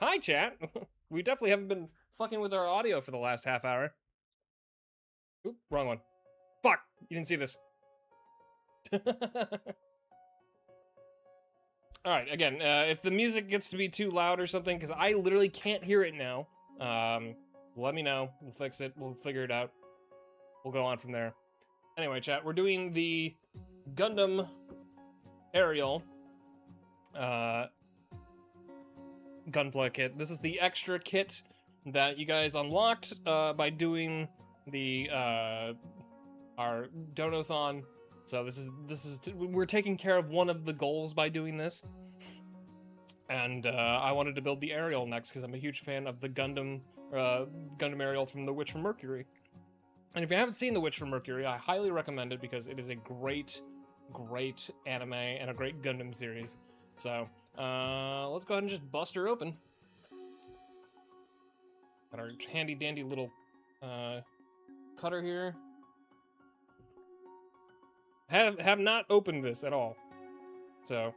Hi, chat. We definitely haven't been fucking with our audio for the last half hour. Oop, wrong one. Fuck! You didn't see this. Alright, again, if the music gets to be too loud or something, because I literally can't hear it now, let me know. We'll fix it. We'll figure it out. We'll go on from there. Anyway, chat, we're doing the Gundam aerial Gunpla kit. This is the extra kit that you guys unlocked by doing the our donathon. So this is we're taking care of one of the goals by doing this. And I wanted to build the aerial next because I'm a huge fan of the Gundam aerial from The Witch from Mercury. And if you haven't seen The Witch from Mercury, I highly recommend it because it is a great anime and a great Gundam series. So let's go ahead and just bust her open. Got our handy dandy little cutter here. Have not opened this at all, so.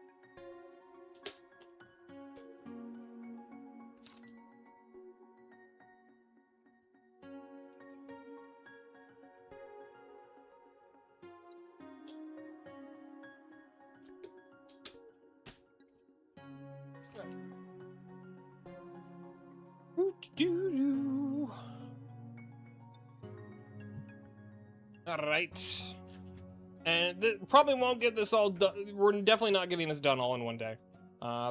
All right. And probably won't get this all done. We're definitely not getting this done all in one day.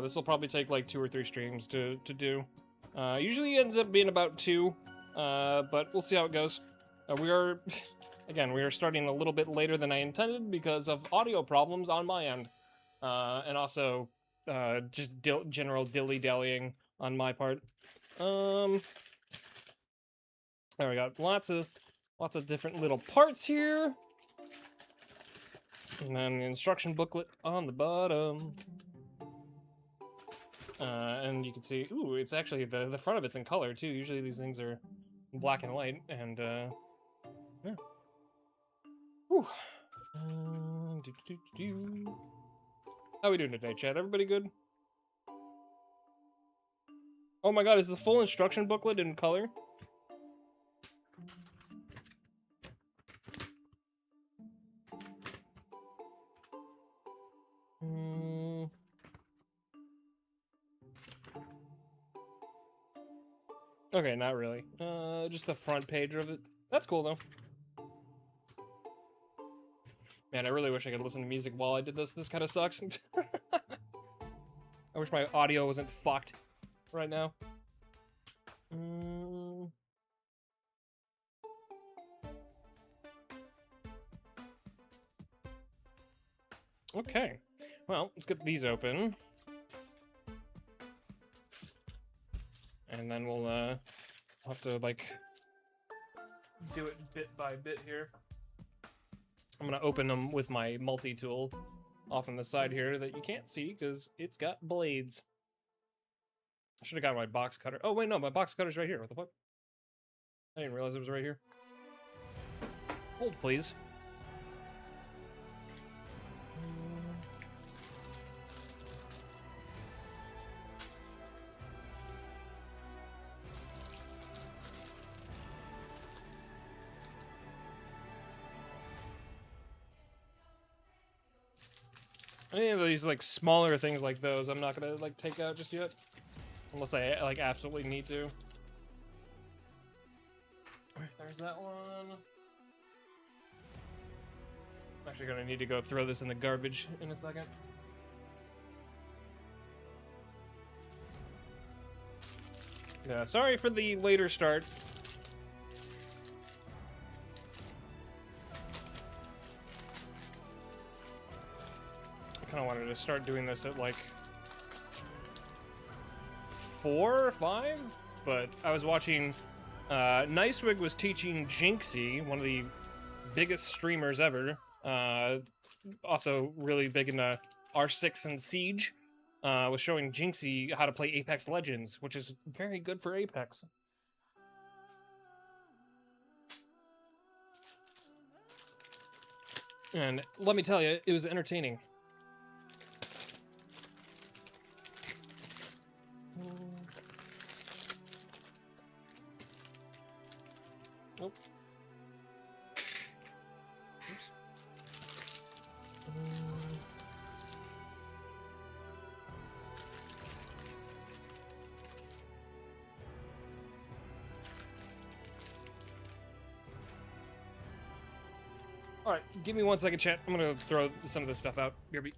This will probably take like 2 or 3 streams to do. Usually ends up being about 2, but we'll see how it goes. We are, again, we are starting a little bit later than I intended because of audio problems on my end. And also just general dilly-dallying on my part. There we got lots of different little parts here. And then the instruction booklet on the bottom. And you can see, ooh, it's actually, the front of it's in color too. Usually these things are black and white, and yeah. Whew. How are we doing today, chat? Everybody good? Oh my god, is the full instruction booklet in color? Okay, not really. Just the front page of it. That's cool, though. Man, I really wish I could listen to music while I did this. This kind of sucks. I wish my audio wasn't fucked right now. Okay. Well, let's get these open. And then we'll have to, like, do it bit by bit here. I'm gonna open them with my multi-tool off on the side here that you can't see because it's got blades. I should have got my box cutter. Oh, wait, no, my box cutter's right here. What the fuck? I didn't realize it was right here. Hold, please. Any of these, like, smaller things like those, I'm not gonna, like, take out just yet. Unless I, like, absolutely need to. There's that one. I'm actually gonna need to go throw this in the garbage in a second. Yeah, sorry for the later start. I kind of wanted to start doing this at like 4 or 5, but I was watching Nicewig was teaching Jinxie, one of the biggest streamers ever, also really big in R6 and Siege, was showing Jinxie how to play Apex Legends, which is very good for Apex. And let me tell you, it was entertaining. Oh. Oops. All right, give me 1 second, chat. I'm gonna throw some of this stuff out. BRB.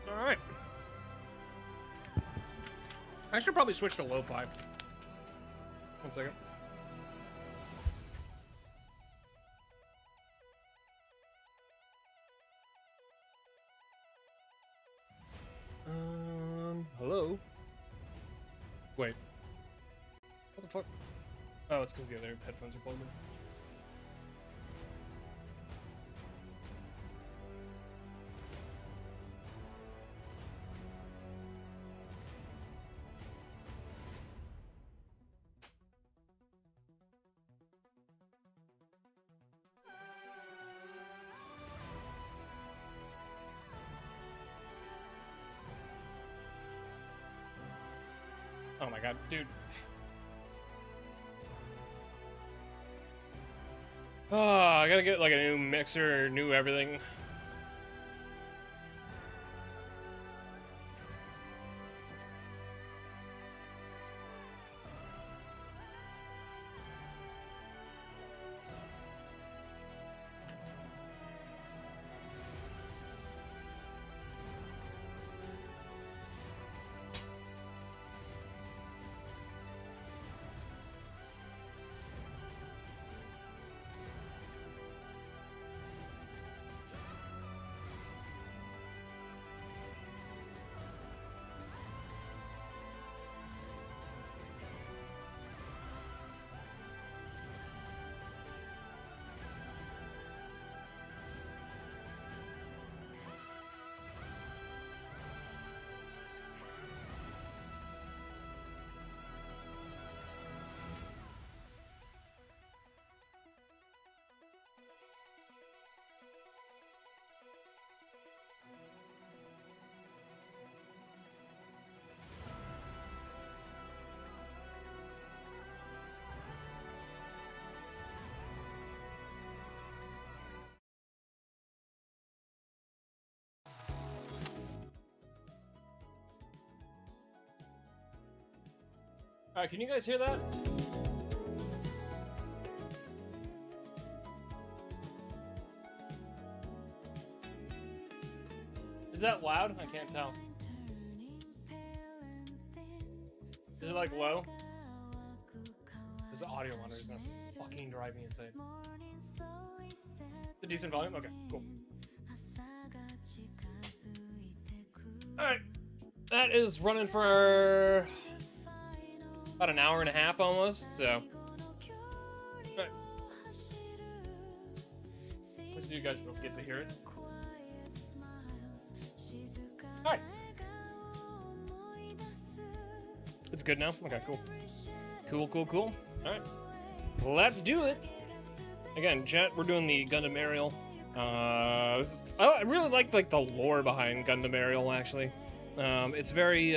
All right. I should probably switch to lo-fi. 1 second. Hello? Wait. What the fuck? Oh, it's because the other headphones are plugged in. Oh my god, dude. Oh, I gotta get like a new mixer, new everything. Alright, can you guys hear that? Is that loud? I can't tell. Is it like low? This audio monitor is gonna fucking drive me insane. It's a decent volume? Okay, cool. Alright. That is running for about an hour and a half almost, so. Alright. Let's do you guys both get to hear it. Alright. It's good now? Okay, cool. Cool. Alright. Let's do it! Again, chat, we're doing the Gundam Aerial. I really like the lore behind Gundam Aerial, actually. It's very,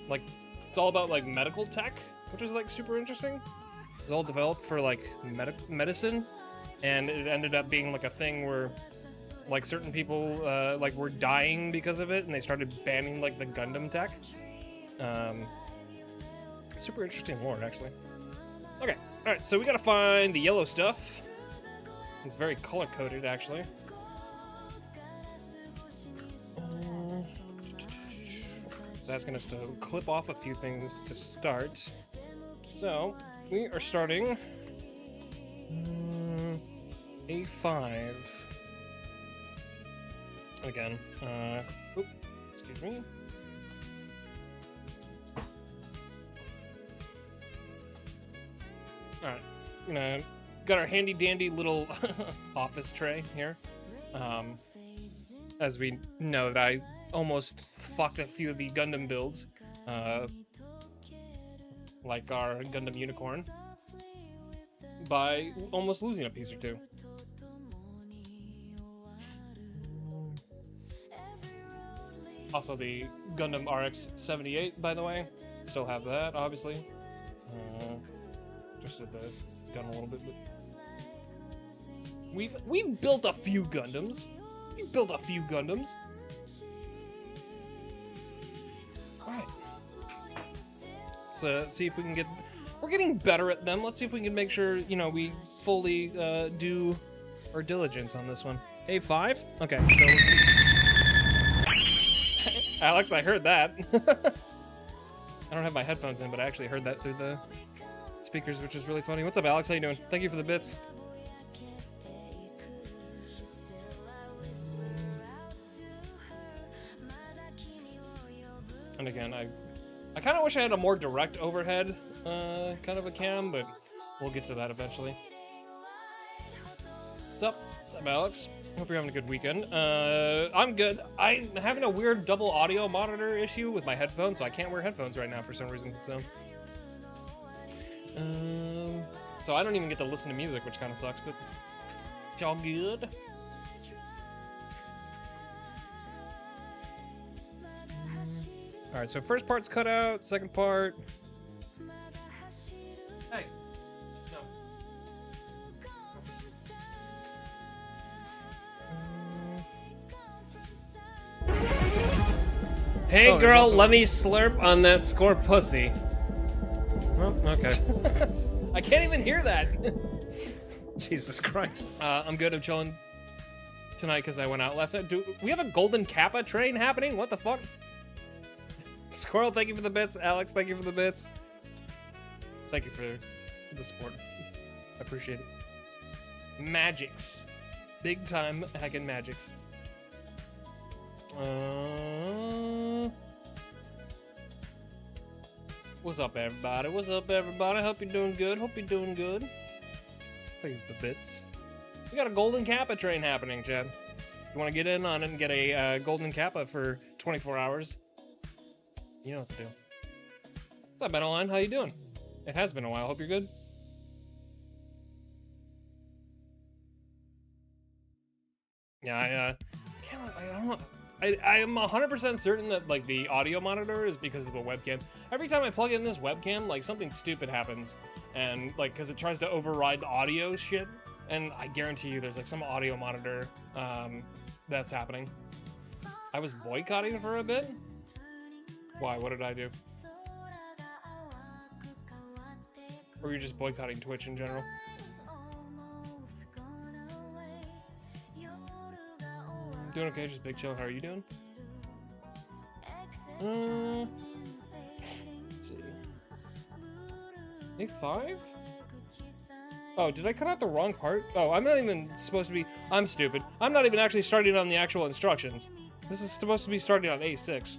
like, it's all about, like, medical tech, which is, like, super interesting. It's all developed for, like, medicine, and it ended up being, like, a thing where, like, certain people, like, were dying because of it, and they started banning, like, the Gundam tech. Super interesting lore, actually. Okay, alright, so we gotta find the yellow stuff. It's very color-coded, actually. That's gonna still clip off a few things to start. So, we are starting A5. Again, excuse me. Alright, got our handy dandy little office tray here. As we know that I almost fucked a few of the Gundam builds, like our Gundam Unicorn, by almost losing a piece or two. Also the Gundam RX-78, by the way, still have that, obviously. Just did the gun a little bit, but we've built a few Gundams. We've built a few Gundams. Alright. So see if we can get... We're getting better at them. Let's see if we can make sure, you know, we fully do our diligence on this one. A5? Okay, so... Alex, I heard that. I don't have my headphones in, but I actually heard that through the speakers, which is really funny. What's up, Alex? How you doing? Thank you for the bits. And again, I kind of wish I had a more direct overhead kind of a cam, but we'll get to that eventually. What's up? What's up, Alex? Hope you're having a good weekend. I'm good. I'm having a weird double audio monitor issue with my headphones, so I can't wear headphones right now for some reason. So I don't even get to listen to music, which kind of sucks, but it's all good. All right, so first part's cut out, second part. Hey. No. Hey girl, let me slurp on that score pussy. Well, okay. I can't even hear that. Jesus Christ. I'm good. I'm chilling tonight because I went out last night. Do we have a golden Kappa train happening? What the fuck? Squirrel, thank you for the bits. Alex, thank you for the bits. Thank you for the support. I appreciate it. Magics. Big time hacking magics. What's up, everybody? What's up, everybody? Hope you're doing good. Hope you're doing good. Thank you for the bits. We got a golden Kappa train happening, Chad. You want to get in on it and get a golden Kappa for 24 hours? You know what to do. What's up, Meadowline? How you doing? It has been a while. Hope you're good. Yeah, I don't know. I am 100% certain that like the audio monitor is because of the webcam. Every time I plug in this webcam, like something stupid happens, and like because it tries to override the audio shit, and I guarantee you there's like some audio monitor that's happening. I was boycotting for a bit. Why? What did I do? Or were you just boycotting Twitch in general? Doing okay, just big chill. How are you doing? Let's see. A5? Oh, did I cut out the wrong part? Oh, I'm not even supposed to be... I'm stupid. I'm not even actually starting on the actual instructions. This is supposed to be starting on A6.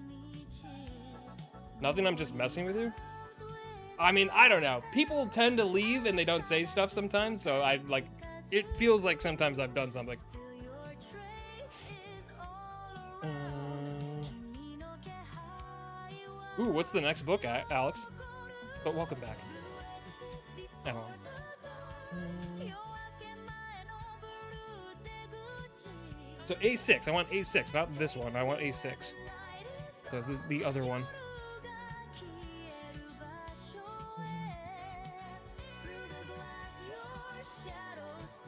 Nothing, I'm just messing with you? I mean, I don't know. People tend to leave and they don't say stuff sometimes, so I, like... It feels like sometimes I've done something. Ooh, what's the next book, Alex? But welcome back. So A6, I want A6, not this one, I want A6. So the other one.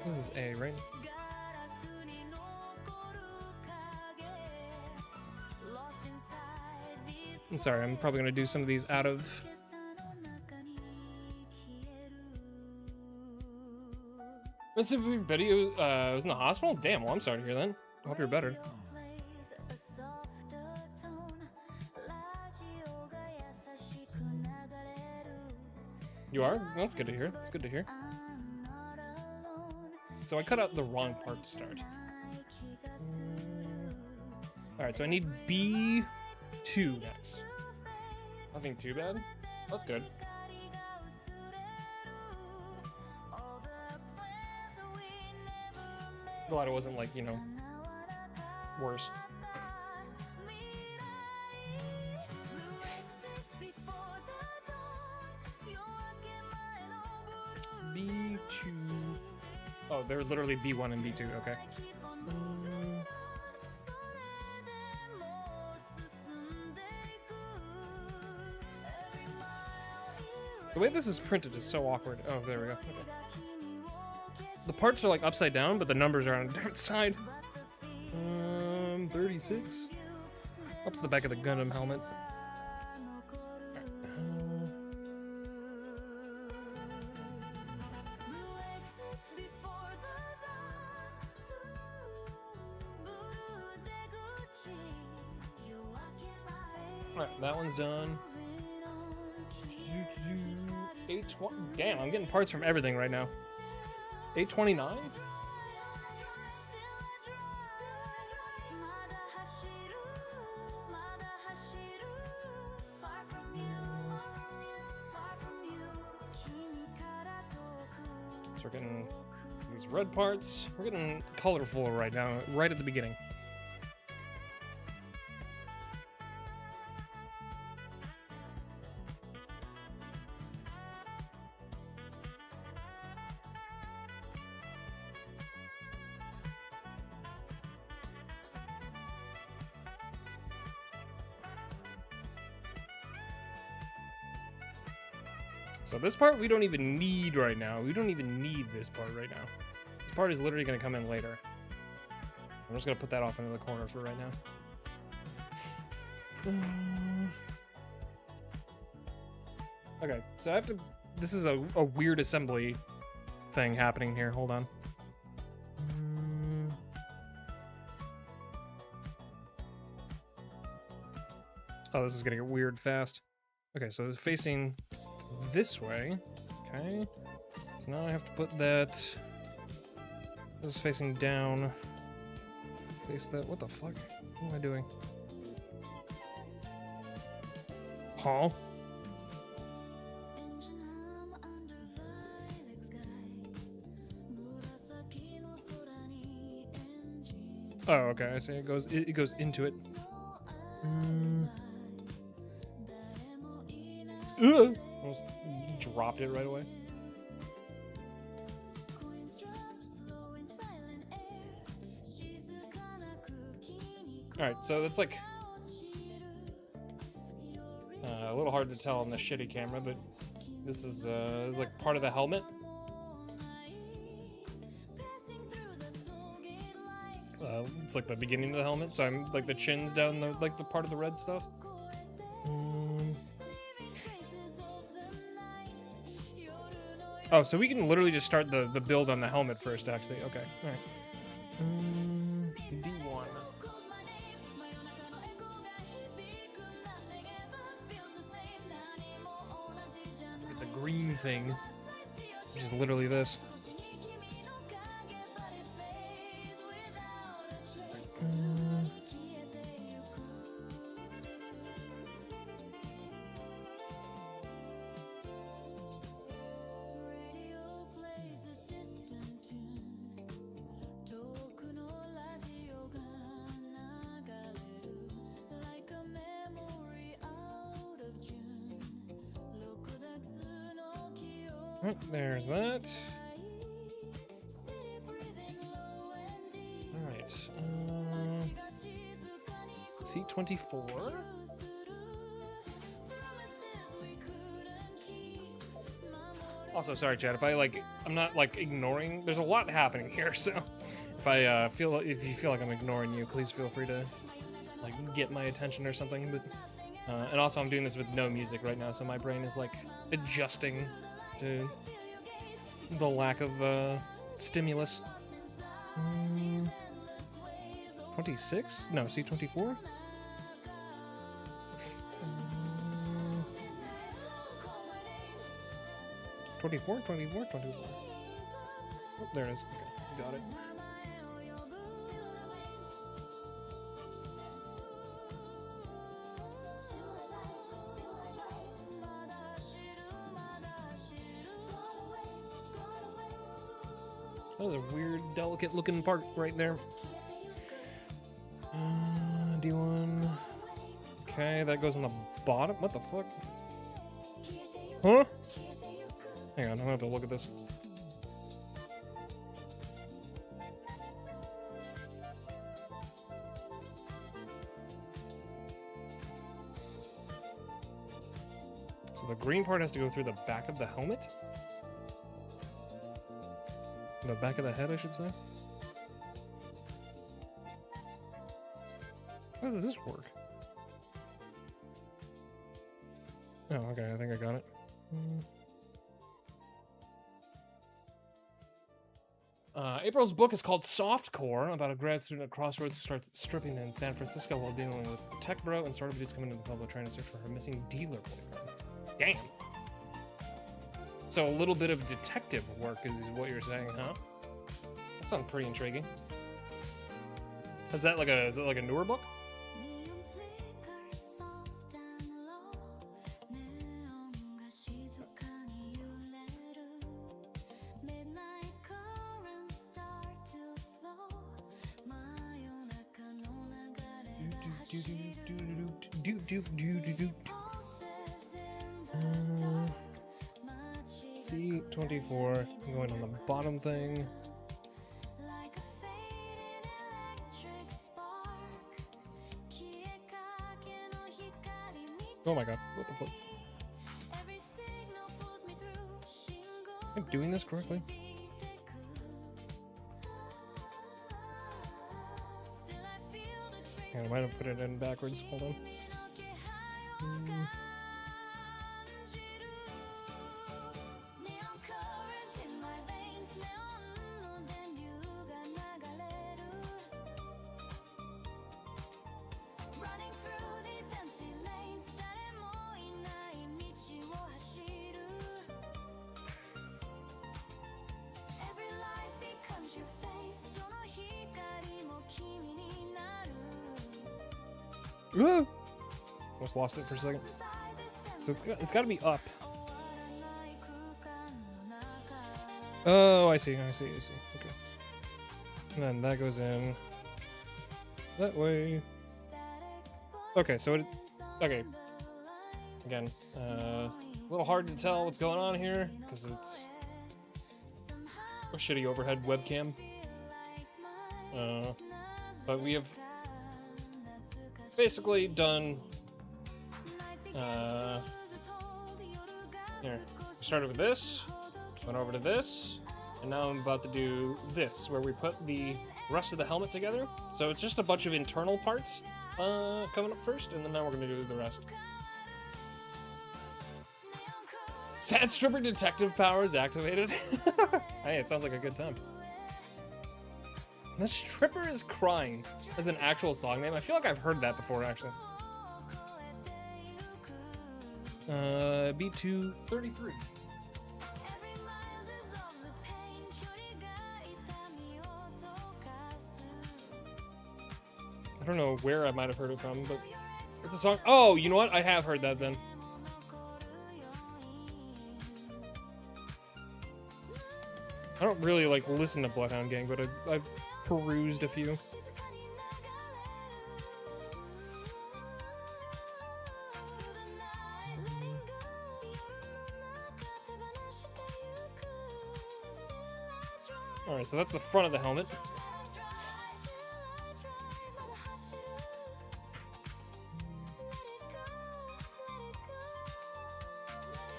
This is A, right? I'm sorry, I'm probably gonna do some of these out of... Mississippi Betty was in the hospital? Damn, well, I'm sorry to hear that. I hope you're better. You are? That's good to hear. That's good to hear. So I cut out the wrong part to start. Alright, so I need B2 next. Nothing too bad. That's good. Glad it wasn't like, you know, worse. B2. Oh, they're literally B1 and B2, okay. The way this is printed is so awkward. Oh, there we go. Okay. The parts are like upside down, but the numbers are on a different side. 36. Up to the back of the Gundam helmet. Alright, that one's done. 820. Damn, I'm getting parts from everything right now. 829? So we're getting these red parts. We're getting colorful right now, right at the beginning. So this part we don't even need right now. We don't even need this part right now. This part is literally going to come in later. I'm just going to put that off into the corner for right now. Okay, so I have to... This is a weird assembly thing happening here. Hold on. Oh, this is going to get weird fast. Okay, so it's facing this way. Okay. So now I have to put that... This is facing down. Face that... What the fuck? What am I doing? Huh? Oh, okay. I see. It goes into it. Ugh! Almost dropped it right away. Alright, so it's like a little hard to tell on the shitty camera, but this is like part of the helmet. It's like the beginning of the helmet, so I'm like the chin's down the like the part of the red stuff. Oh, so we can literally just start the build on the helmet first, actually. Okay, alright. D1. Get the green thing, which is literally this. Right, there's that. Alright. C24. Also, sorry, Chad, if I'm not like ignoring. There's a lot happening here, so if you feel like I'm ignoring you, please feel free to like get my attention or something. But and also, I'm doing this with no music right now, so my brain is like adjusting to the lack of stimulus. 26? No, see 24? 24, 24, 24. Oh, there it is. Okay, got it. That was a weird, delicate looking part right there. D1. Okay, that goes on the bottom. What the fuck? Huh? Hang on, I'm gonna have to look at this. So the green part has to go through the back of the helmet? The back of the head, I should say. How does this work? Oh, okay, I think I got it. April's book is called Softcore, about a grad student at Crossroads who starts stripping in San Francisco while dealing with tech bro and startup dudes coming into the public trying to search for her missing dealer boyfriend. Damn. So a little bit of detective work is what you're saying, huh? That sounds pretty intriguing. Is it like a newer book? C24 going on the bottom thing. Oh my god, what the fuck? Am I doing this correctly? I might have put it in backwards. Hold on. Almost lost it for a second. So it's got to be up. Oh, I see. Okay. And then that goes in that way. Okay, so okay. Again, a little hard to tell what's going on here because it's a shitty overhead webcam. But we have basically done here. We started with this, went over to this, and now I'm about to do this, where we put the rest of the helmet together. So it's just a bunch of internal parts coming up first, and then now we're gonna do the rest. Sad stripper detective powers activated. Hey, it sounds like a good time. The stripper is crying as an actual song name. I feel like I've heard that before, actually. B233. I don't know where I might have heard it from, but it's a song. Oh, you know what? I have heard that then. I don't really like listen to Bloodhound Gang, but I've perused a few. Alright, so that's the front of the helmet.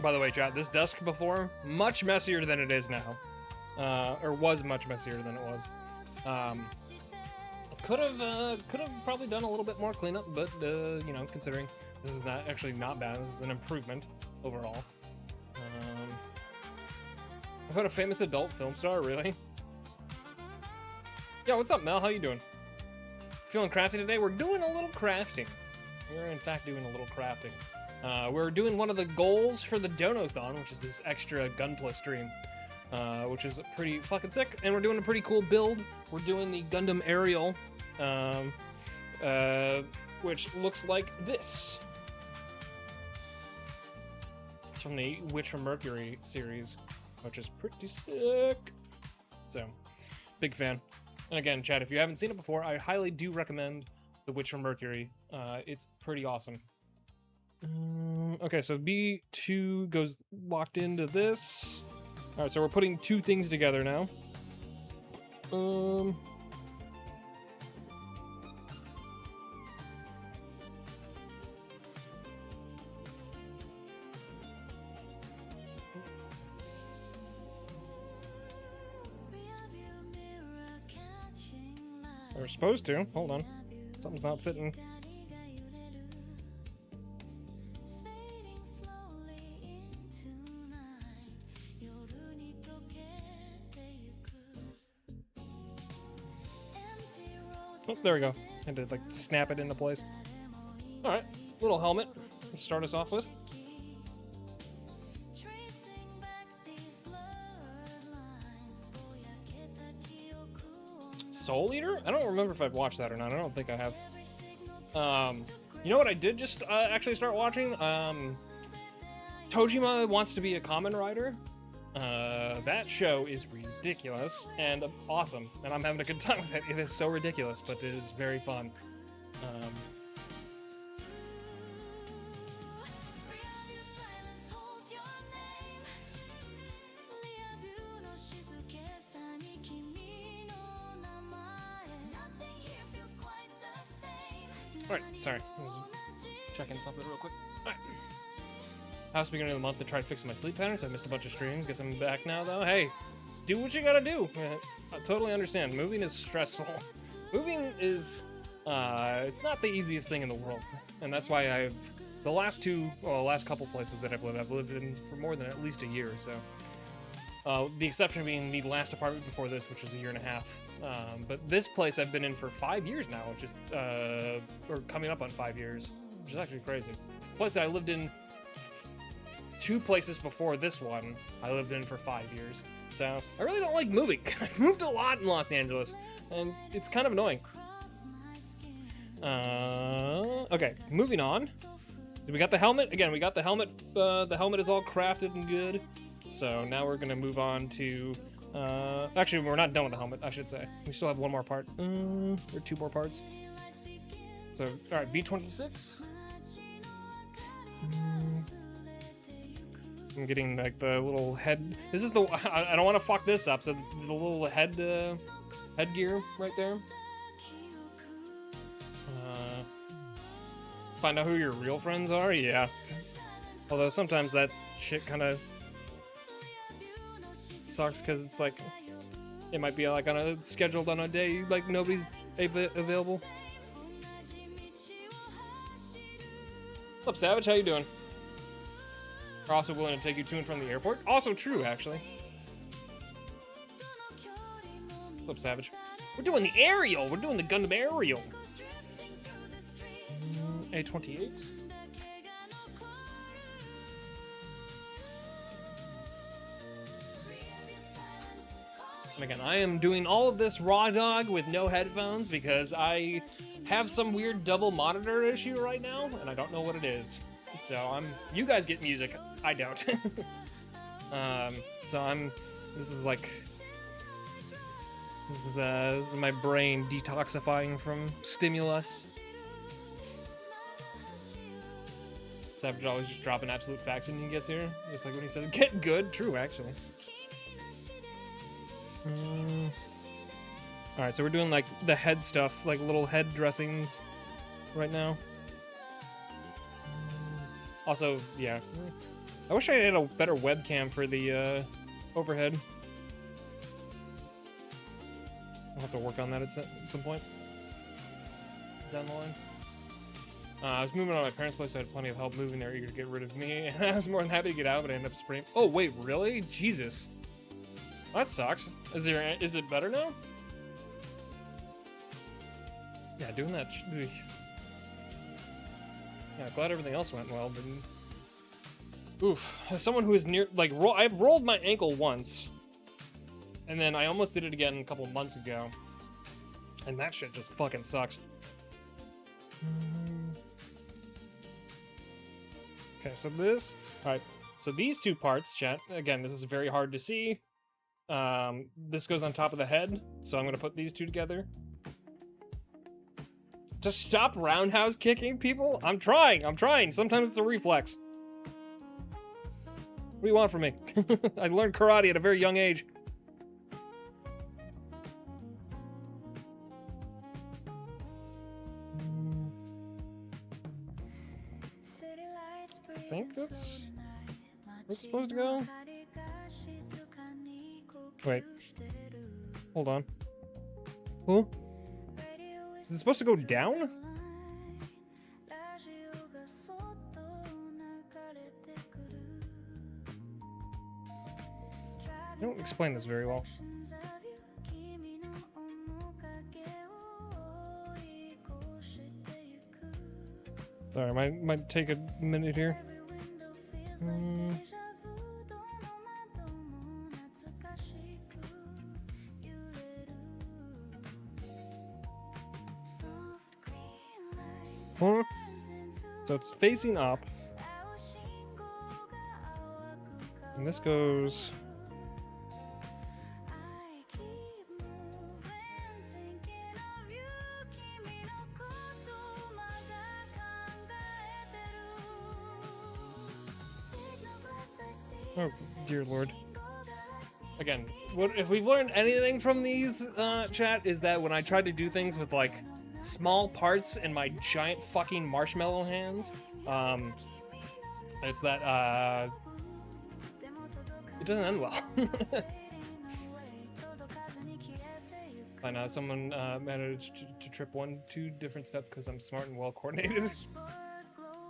By the way, chat, this desk before, much messier than it is now. Or was much messier than it was. Could have probably done a little bit more cleanup, but you know, considering this is not bad, this is an improvement overall. About a famous adult film star, really? Yo, what's up, Mel? How you doing? Feeling crafty today? We're doing a little crafting. We're in fact doing a little crafting. We're doing one of the goals for the Donathon, which is this extra Gunpla stream, which is pretty fucking sick. And we're doing a pretty cool build. We're doing the Gundam Aerial, which looks like this. It's from the Witch from Mercury series, which is pretty sick. So, big fan. And again, chat, if you haven't seen it before, I highly do recommend The Witch from Mercury. It's pretty awesome. Okay, so B2 goes locked into this. All right, so we're putting two things together now. We're supposed to. Hold on. Something's not fitting. Oh, there we go. Had to like snap it into place. All right, little helmet. Let's start us off with. Soul Eater? I don't remember if I've watched that or not. I don't think I have. You know what I did just actually start watching? Tojima Wants to Be a Kamen Rider. That show is ridiculous and awesome, and I'm having a good time with it. It is so ridiculous, but it is very fun. Alright, sorry. Checking something real quick. Alright. House beginning of the month to try to fix my sleep pattern, so I missed a bunch of streams. Guess I'm back now, though. Hey, do what you gotta do. I totally understand. Moving is stressful. Moving is, it's not the easiest thing in the world. And that's why the last couple places that I've lived in for more than at least a year or so. The exception being the last apartment before this, which was a year and a half. But this place I've been in for 5 years now, which is, or coming up on 5 years, which is actually crazy. It's the place that I lived in 2 places before this one, I lived in for 5 years. So, I really don't like moving. I've moved a lot in Los Angeles, and it's kind of annoying. Okay, moving on. We got the helmet. Again, we got the helmet. The helmet is all crafted and good. So, now we're going to move on to... actually, we're not done with the helmet, I should say. We still have one more part. Or 2 more parts. So, alright, B26. I'm getting like the little head. This is the. I don't want to fuck this up. So the little headgear right there. Find out who your real friends are. Yeah. Although sometimes that shit kind of sucks because it's like it might be like scheduled on a day like nobody's available. What's up, Savage? How you doing? Are also willing to take you to and from the airport. Also true, actually. What's up, Savage? We're doing the aerial. We're doing the Gundam Aerial. A28. And again, I am doing all of this raw dog with no headphones because I have some weird double monitor issue right now, and I don't know what it is. So you guys get music, I don't. This is my brain detoxifying from stimulus. Savage always just dropping absolute facts when he gets here. Just like when he says, get good. True, actually. Alright, so we're doing like the head stuff, like little head dressings right now. Also, yeah. I wish I had a better webcam for the overhead. I'll have to work on that at some point down the line. I was moving on my parents' place. I had plenty of help moving there, eager to get rid of me. And I was more than happy to get out, but I ended up spraying. Oh, wait, really? Jesus. That sucks. Is it better now? Yeah, doing that. Yeah, glad everything else went well, but oof. As someone who is near, like, I've rolled my ankle once, and then I almost did it again a couple months ago, and that shit just fucking sucks. Okay, so this, all right. So these two parts, chat. Again, this is very hard to see. This goes on top of the head, so I'm gonna put these two together. Just stop roundhouse kicking people? I'm trying. Sometimes it's a reflex. What do you want from me? I learned karate at a very young age. I think that's where it's supposed to go. Wait. Hold on. Huh? Is it supposed to go down? They don't explain this very well. Sorry, might take a minute here. Huh? So it's facing up. And this goes... Oh, dear Lord. Again, if we've learned anything from these, chat, is that when I try to do things with, like, small parts in my giant fucking marshmallow hands, it's that, it doesn't end well. I know, someone, managed to trip 2 different steps because I'm smart and well-coordinated.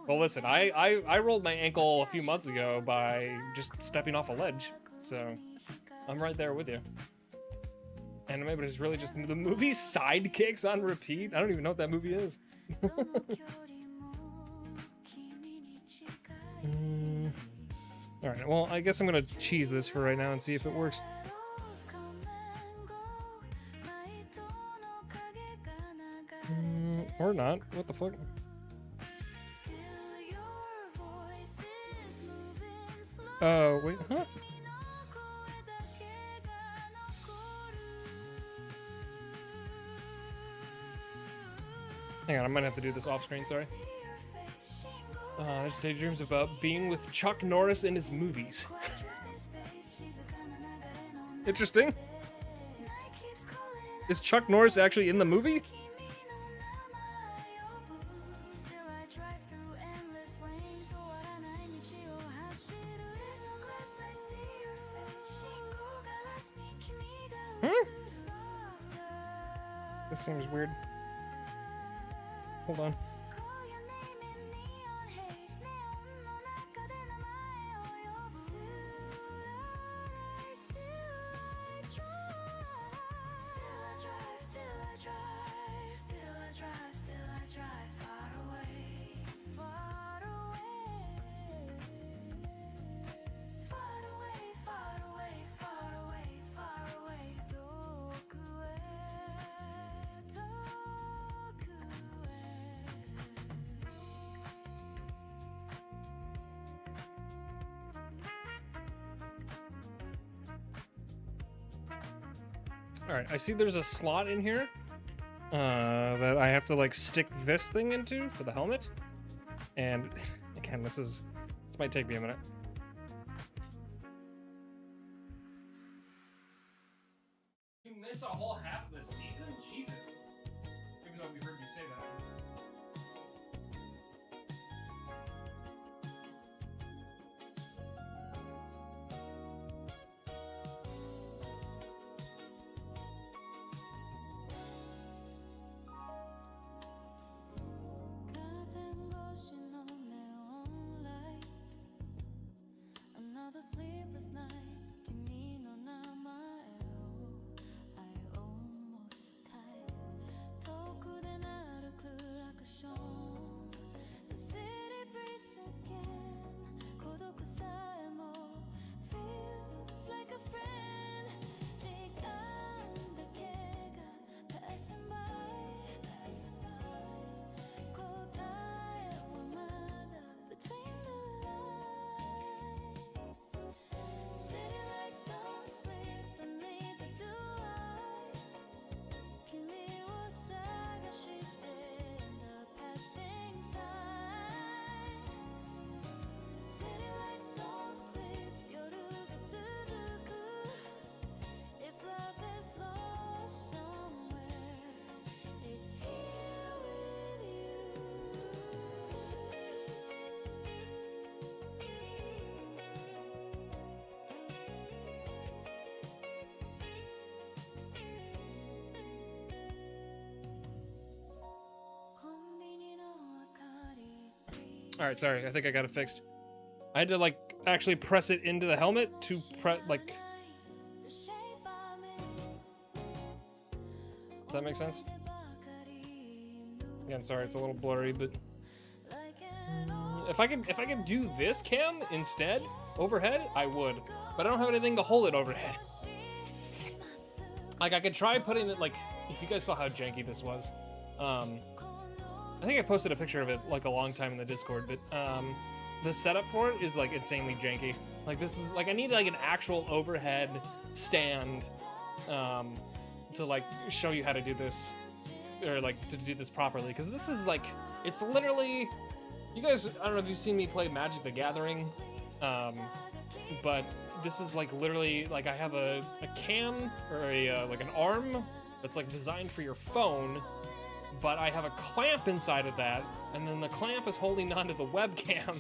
Well, listen, I rolled my ankle a few months ago by just stepping off a ledge, so I'm right there with you. Anime, but it's really just the movie Sidekicks on repeat. I don't even know what that movie is. Alright, well, I guess I'm gonna cheese this for right now and see if it works. Or not. What the fuck? Oh, wait, huh? Hang on, I might have to do this off screen, sorry. There's daydreams about being with Chuck Norris in his movies. Interesting. Is Chuck Norris actually in the movie? This seems weird. Hold on. Alright, I see there's a slot in here that I have to like stick this thing into for the helmet. And again, this might take me a minute. You missed a whole half of the season? Jesus. Even though we heard you say that. All right, sorry. I think I got it fixed. I had to like actually press it into the helmet to like. Does that make sense? Again, sorry, it's a little blurry, but if I could do this cam instead overhead, I would. But I don't have anything to hold it overhead. Like I could try putting it like, if you guys saw how janky this was. I think I posted a picture of it like a long time in the Discord, but the setup for it is like insanely janky. Like this is like I need like an actual overhead stand to like show you how to do this, or like to do this properly, because this is like, it's literally, you guys, I don't know if you've seen me play Magic the Gathering, but this is like literally like I have a cam or a like an arm that's like designed for your phone, but I have a clamp inside of that, and then the clamp is holding onto the webcam,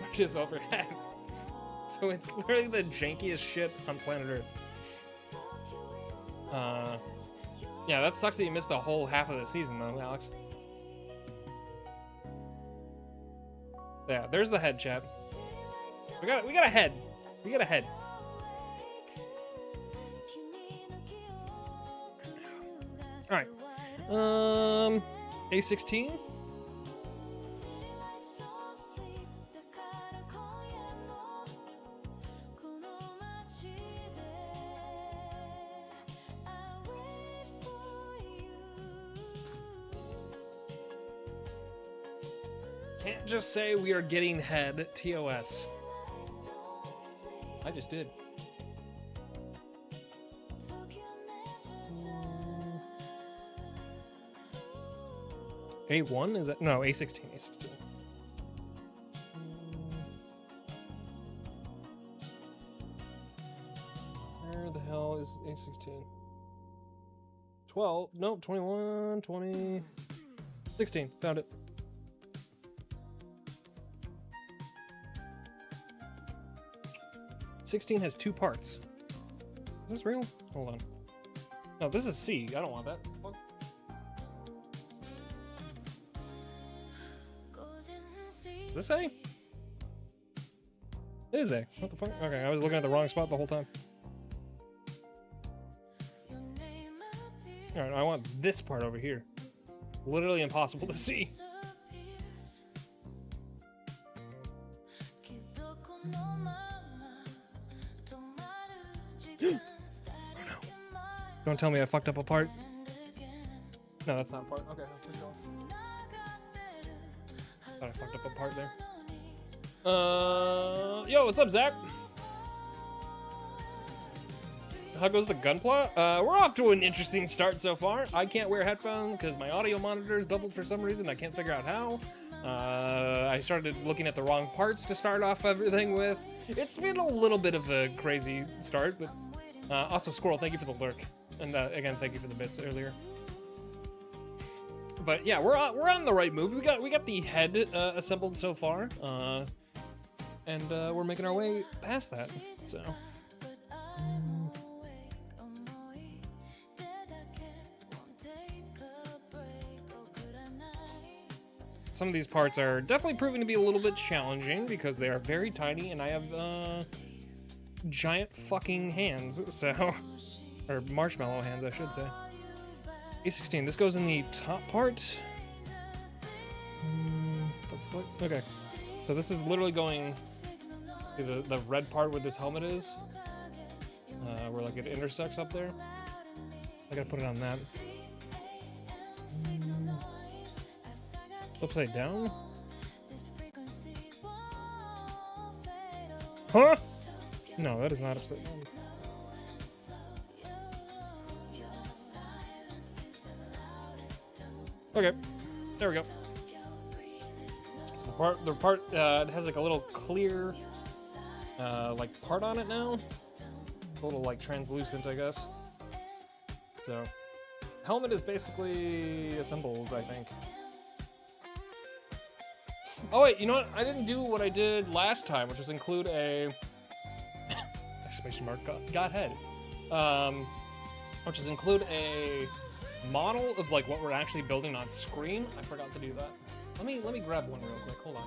which is overhead. So it's literally the jankiest shit on planet Earth. Yeah, that sucks that you missed the whole half of the season, though, Alex. Yeah, there's the head, chat. We got a head. We got a head. All right. A16. Can't just say we are getting head TOS. I just did. A1 is that? No, A16. A16. Where the hell is A16? 12. Nope. 21. 20. 16. Found it. A16 has 2 parts. Is this real? Hold on. No, this is C. I don't want that. What? Is this A? It is A. What the fuck? Okay, I was looking at the wrong spot the whole time. Alright, I want this part over here. Literally impossible to see. Don't tell me I fucked up a part. No, that's not a part. Okay, let's keep going. Thought I fucked up a part there. Yo, what's up, Zach? How goes the Gunpla? We're off to an interesting start so far. I can't wear headphones because my audio monitor is doubled for some reason. I can't figure out how. I started looking at the wrong parts to start off everything with. It's been a little bit of a crazy start, but also Squirrel, thank you for the lurk. And again, thank you for the bits earlier. But yeah, we're on the right move. We got the head assembled so far, and we're making our way past that. So some of these parts are definitely proving to be a little bit challenging because they are very tiny, and I have giant fucking hands. So. Or marshmallow hands, I should say. A16, this goes in the top part. Okay, so this is literally going to the red part where this helmet is. Where like it intersects up there. I gotta put it on that. Upside down? Huh? No, that is not upside down. Okay, there we go. So the part it has like a little clear like part on it now. A little like translucent, I guess. So helmet is basically assembled, I think. Oh wait, you know what? I didn't do what I did last time, which was include a exclamation mark got head. Which is include a model of like what we're actually building on screen. I forgot to do that. Let me grab one real quick. Hold on.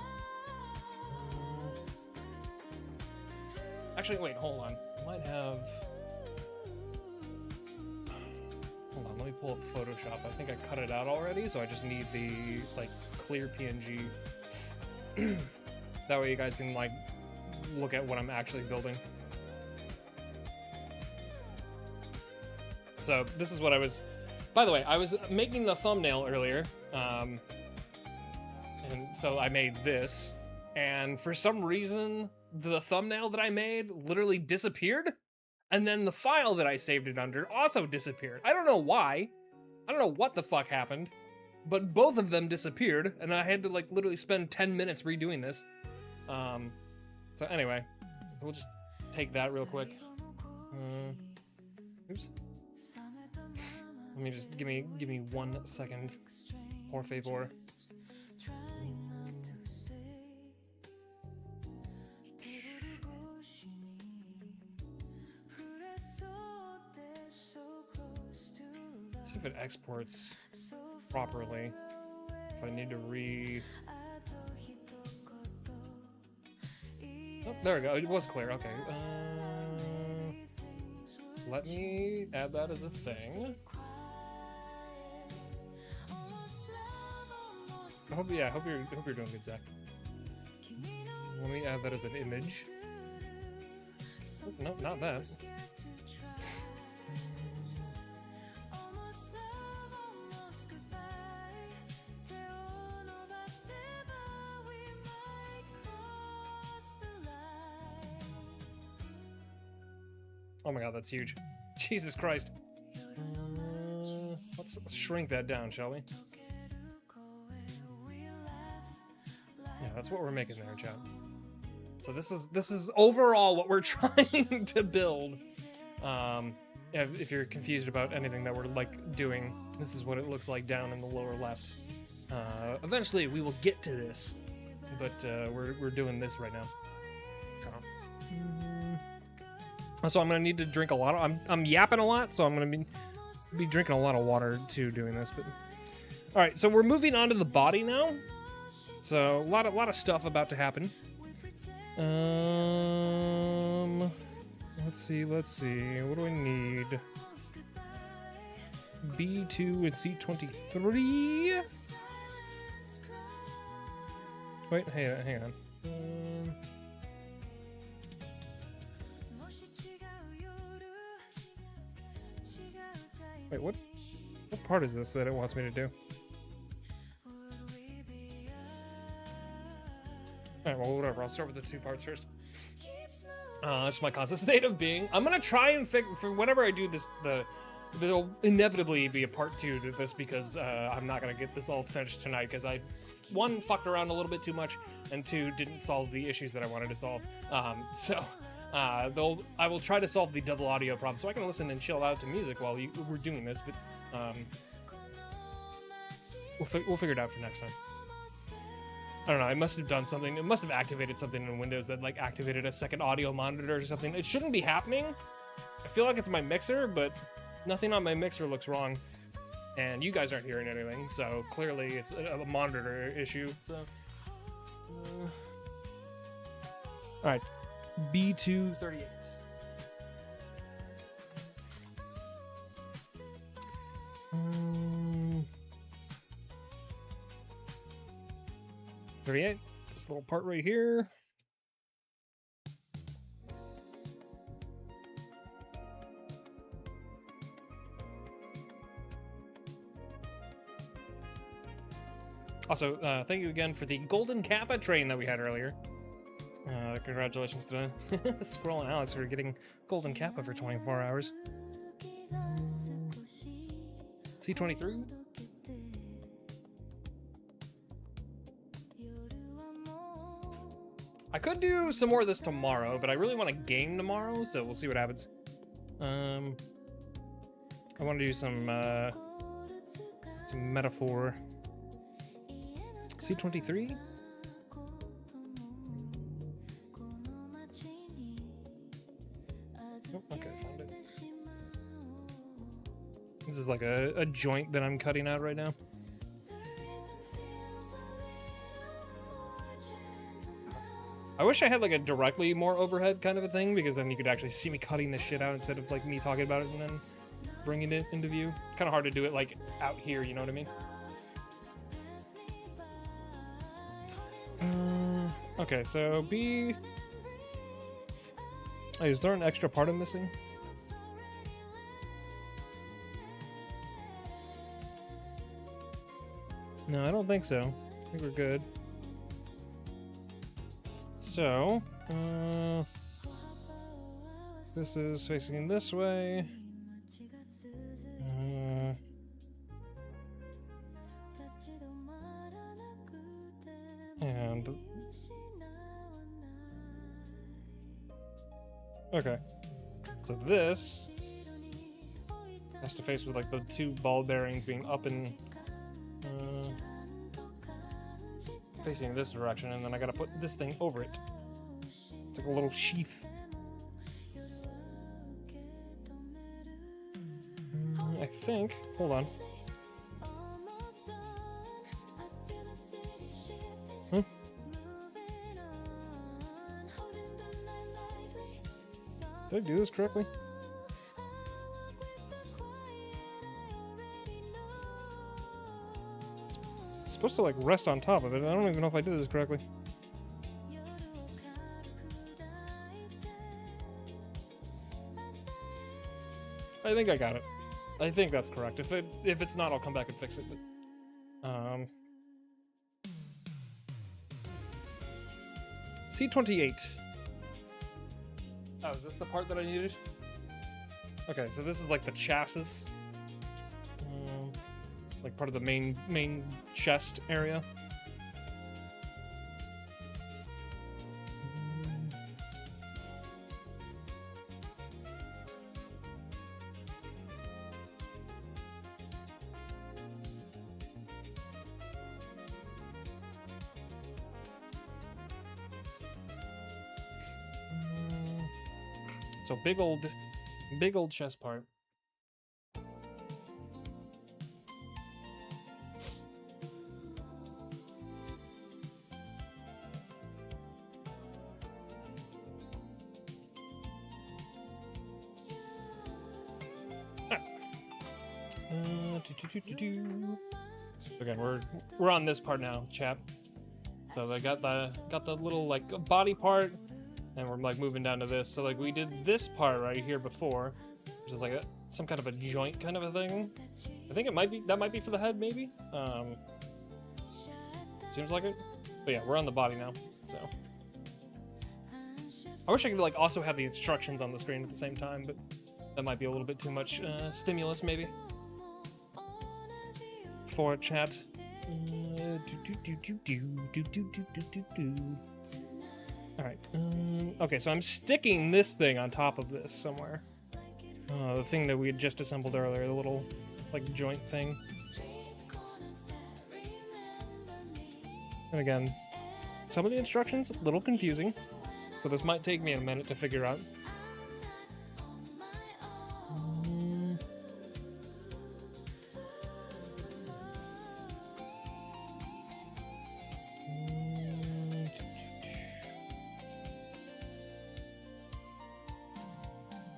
actually, wait, hold on. I might have... Hold on, let me pull up Photoshop. I think I cut it out already, so I just need the, like, clear PNG. That way you guys can, like, look at what I'm actually building. So, this is what I was... By the way, I was making the thumbnail earlier, and so I made this, and for some reason, the thumbnail that I made literally disappeared, and then the file that I saved it under also disappeared. I don't know why. I don't know what the fuck happened, but both of them disappeared, and I had to, like, literally spend 10 minutes redoing this. So anyway, we'll just take that real quick. Oops. Let me just give me 1 second. Por favor. Let's see if it exports properly. If I need to Oh, there we go. It was clear. Okay. Let me add that as a thing. I hope you're doing good, Zach. Let me add that as an image. Oh, no, not that. Oh my god, that's huge. Jesus Christ. Let's shrink that down, shall we? Yeah, that's what we're making there, chat. So this is overall what we're trying to build. If you're confused about anything that we're like doing, this is what it looks like down in the lower left. Eventually we will get to this, but we're doing this right now. So I'm gonna need to drink a lot of, I'm yapping a lot, so I'm gonna be drinking a lot of water too doing this. But all right, so we're moving on to the body now. So a lot of stuff about to happen. Let's see. What do I need? B2 and C23. Wait, hang on. Wait, what part is this that it wants me to do? Alright, well, whatever. I'll start with the 2 parts first. That's my constant state of being. I'm gonna try and figure, for whenever I do this, there'll inevitably be a part 2 to this because I'm not gonna get this all finished tonight because I, 1, fucked around a little bit too much, and 2, didn't solve the issues that I wanted to solve. I will try to solve the double audio problem so I can listen and chill out to music while we're doing this, but we'll figure it out for next time. I don't know, I must have done something. It must have activated something in Windows that like activated a second audio monitor or something. It shouldn't be happening. I feel like it's my mixer, but nothing on my mixer looks wrong. And you guys aren't hearing anything, so clearly it's a monitor issue. So, all right, B238. This little part right here. Also, thank you again for the golden CPatRan that we had earlier. Congratulations to Squirrel and Alex for getting golden Kappa for 24 hours. C23? I could do some more of this tomorrow, but I really want to game tomorrow, so we'll see what happens. I want to do some metaphor. C23? Oh, okay, found it. This is like a joint that I'm cutting out right now. I wish I had like a directly more overhead kind of a thing, because then you could actually see me cutting this shit out instead of like me talking about it and then bringing it into view. It's kind of hard to do it like out here, you know what I mean? Okay, so B. Hey, is there an extra part I'm missing? No, I don't think so. I think we're good. So, this is facing this way. And okay, so this has to face with like the two ball bearings being up and facing this direction, and then I gotta put this thing over it. It's like a little sheath. I think. Hold on. Did I do this correctly? It's supposed to like rest on top of it. I don't even know if I did this correctly. I think I got it. I think that's correct. If it's not, I'll come back and fix it. But, C28. Oh, is this the part that I needed? Okay, so this is like the chassis, like part of the main chest area. So big old chest part. Again, we're on this part now, chap. So they got the little like body part. And we're like moving down to this. So like we did this part right here before, which is like some kind of a joint kind of a thing. I think that might be for the head, maybe. Seems like it. But yeah, we're on the body now. So I wish I could like also have the instructions on the screen at the same time, but that might be a little bit too much stimulus maybe for chat. Alright, okay, so I'm sticking this thing on top of this somewhere. The thing that we had just assembled earlier, the little, like, joint thing. And again, some of the instructions, a little confusing, so this might take me a minute to figure out.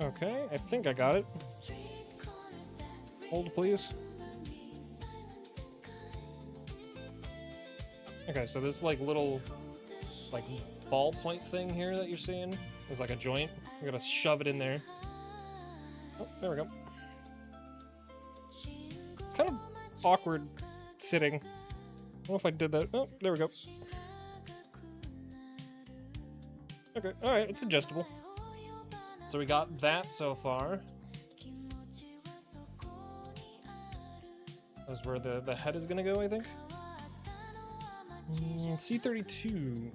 Okay, I think I got it. Hold, please. Okay, so this like little like ball point thing here that you're seeing is like a joint. I'm gonna shove it in there. Oh, there we go. It's kind of awkward sitting. I don't know if I did that. Oh, there we go. Okay, alright, it's adjustable. So we got that so far. That's where the head is gonna go, I think. C32.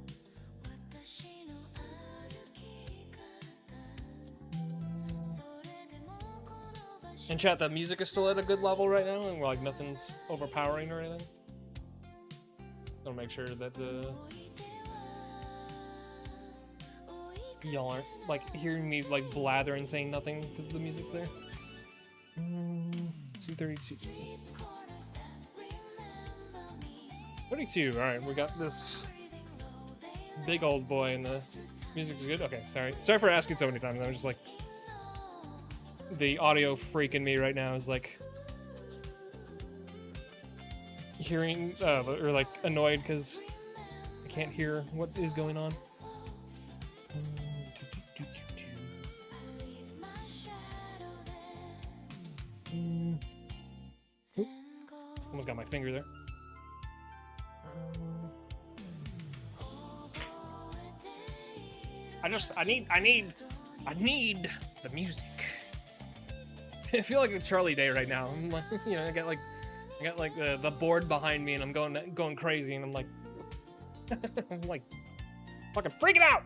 And chat, that music is still at a good level right now, and like nothing's overpowering or anything. I'll make sure that y'all aren't like hearing me like blather and saying nothing because the music's there. C32. 32. All right, we got this big old boy, and the music's good. Okay, sorry for asking so many times. I was just like, the audio freak in me right now is like hearing or like annoyed because I can't hear what is going on. Oop. Almost got my finger there. I need the music. I feel like a Charlie Day right now. I'm like, you know, I got like the board behind me, and I'm going crazy, and I'm like, I'm like, fucking freaking out.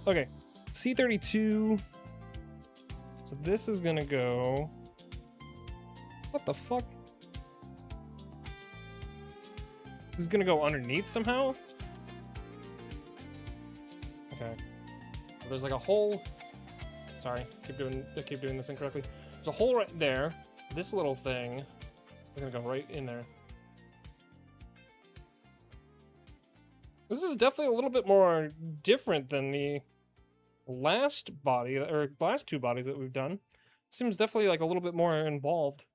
Okay, C32. So this is gonna go. What the fuck? This is gonna go underneath somehow. Okay. There's like a hole. Sorry, I keep doing this incorrectly. There's a hole right there. This little thing is gonna go right in there. This is definitely a little bit more different than the last body, or last two bodies that we've done. Seems definitely like a little bit more involved.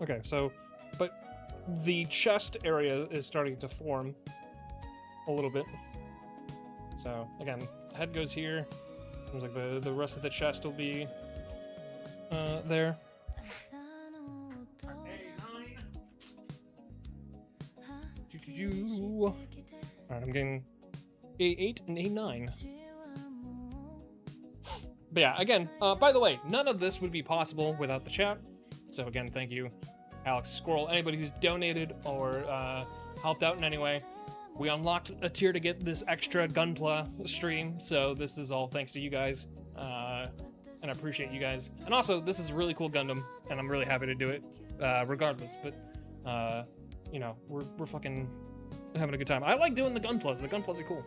Okay, so, but the chest area is starting to form a little bit. So again, head goes here. Seems like the rest of the chest will be there. Alright, I'm getting A8 and A9. But yeah, again, by the way, none of this would be possible without the chat. So again, thank you, Alex, Squirrel, anybody who's donated or helped out in any way. We unlocked a tier to get this extra Gunpla stream, so this is all thanks to you guys, and I appreciate you guys. And also, this is a really cool Gundam, and I'm really happy to do it, regardless. But you know, we're fucking having a good time. I like doing the Gunplas. The Gunplas are cool.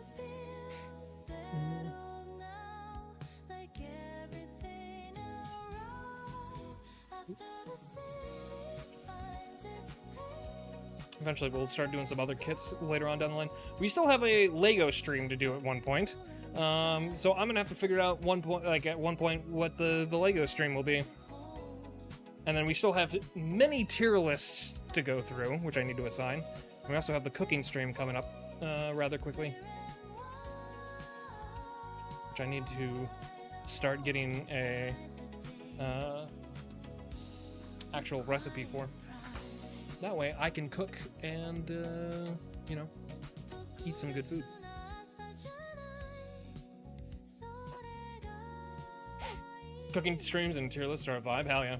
Eventually we'll start doing some other kits later on down the line. We still have a Lego stream to do at one point. So I'm gonna have to figure out at one point what the Lego stream will be. And then we still have many tier lists to go through, which I need to assign. We also have the cooking stream coming up rather quickly, which I need to start getting a actual recipe for. That way I can cook and, you know, eat some good food. Cooking streams and tier lists are a vibe, hell yeah.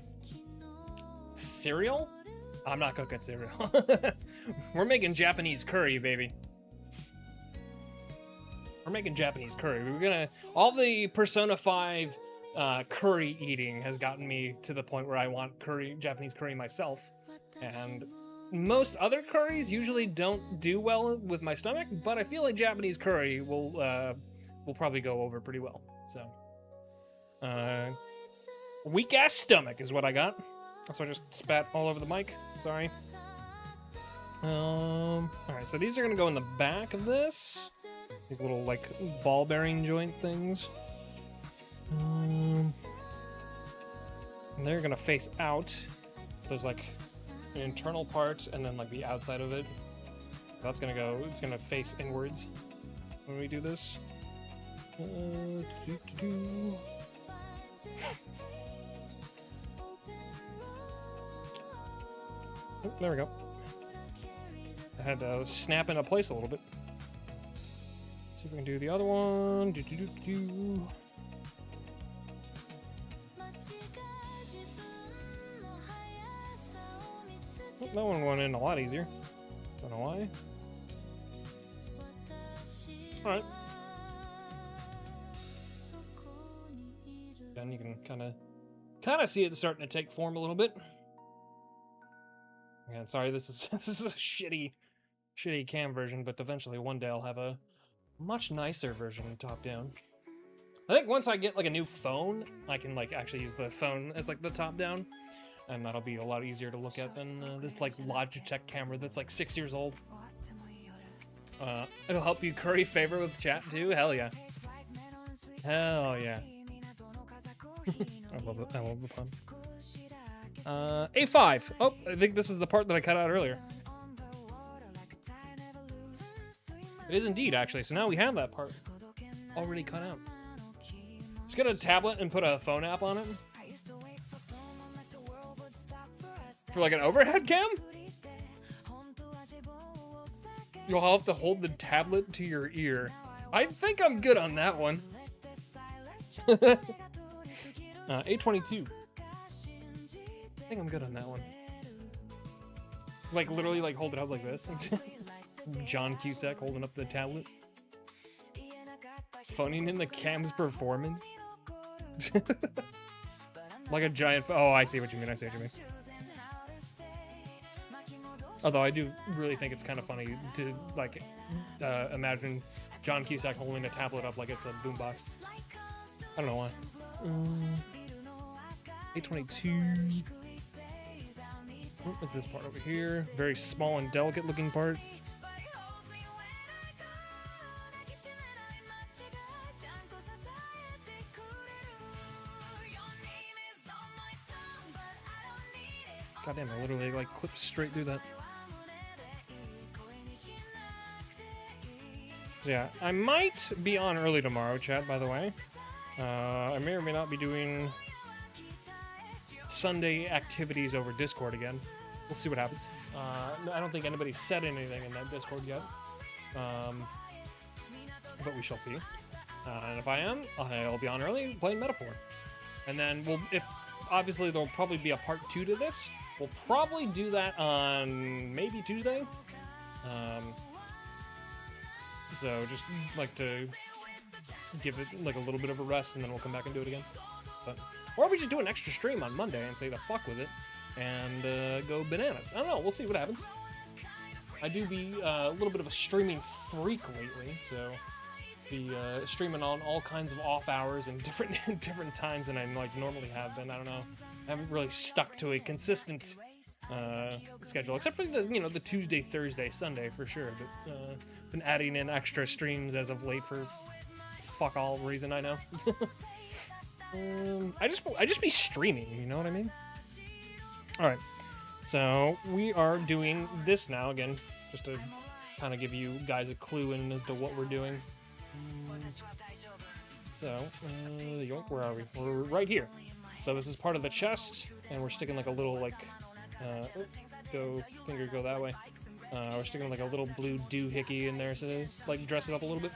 Cereal? I'm not cooking cereal. We're making Japanese curry, baby. We're making Japanese curry. We're gonna... All the Persona 5 curry eating has gotten me to the point where I want Japanese curry myself. And most other curries usually don't do well with my stomach, but I feel like Japanese curry will probably go over pretty well. So, weak ass stomach is what I got. So I just spat all over the mic. Sorry. All right. So these are gonna go in the back of this. These little like ball bearing joint things. And they're gonna face out. So there's like an internal part and then like the outside of it. That's gonna go, it's gonna face inwards when we do this. Oh, there we go. I had to snap into place a little bit. Let's see if we can do the other one. That one went in a lot easier. Don't know why. Alright. Then you can kind of see it starting to take form a little bit. Again, sorry, this is a shitty cam version, but eventually one day I'll have a much nicer version top down. I think once I get like a new phone, I can like actually use the phone as like the top down. and that'll be a lot easier to look at than this like Logitech camera that's like 6 years old. It'll help you curry favor with chat too. Hell yeah. Hell yeah. I love it. I love the pun. A5. Oh, I think this is the part that I cut out earlier. It is indeed, actually. So now we have that part already cut out. Just get a tablet and put a phone app on it. For like an overhead cam? You'll have to hold the tablet to your ear. I think I'm good on that one. A22. I think I'm good on that one. Like literally like hold it up like this. John Cusack holding up the tablet. Phoning in the cam's performance. Like a giant... Oh, I see what you mean. I see what you mean. Although I do really think it's kind of funny to like imagine John Cusack holding a tablet up like it's a boombox. I don't know why. A22. Oh, what's this part over here? Very small and delicate looking part. God damn, I literally like clipped straight through that. So yeah, I might be on early tomorrow, chat, by the way. I may or may not be doing Sunday activities over Discord again. We'll see what happens. I don't think anybody said anything in that Discord yet. But we shall see. And if I am, I'll be on early playing Metaphor. And then obviously there'll probably be a part 2 to this. We'll probably do that on maybe Tuesday. So just like to give it like a little bit of a rest, and then we'll come back and do it again. Or we just do an extra stream on Monday and say the fuck with it and go bananas. I don't know. We'll see what happens. I do be a little bit of a streaming freak lately, so be streaming on all kinds of off hours and different times than I like normally have been. I don't know. I haven't really stuck to a consistent schedule, except for the Tuesday, Thursday, Sunday for sure. But been adding in extra streams as of late for fuck all reason I know. I just be streaming, you know what I mean? All right, so we are doing this now again, just to kind of give you guys a clue in as to what we're doing. So, yoink, where are we? We're right here. So this is part of the chest, and we're sticking like a little like, go that way. We're sticking like a little blue doohickey in there, so like dress it up a little bit.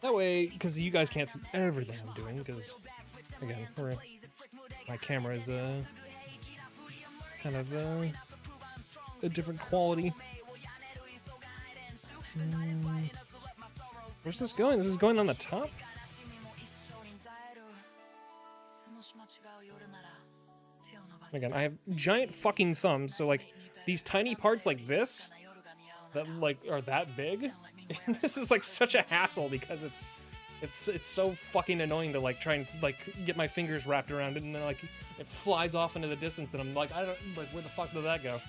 That way, because you guys can't see everything I'm doing, because again, my camera is kind of a different quality. Where's this going? This is going on the top? Again, I have giant fucking thumbs, so like these tiny parts like this that like are that big. And this is like such a hassle because it's so fucking annoying to like try and like get my fingers wrapped around it, and then like it flies off into the distance, and I'm like, I don't like, where the fuck did that go?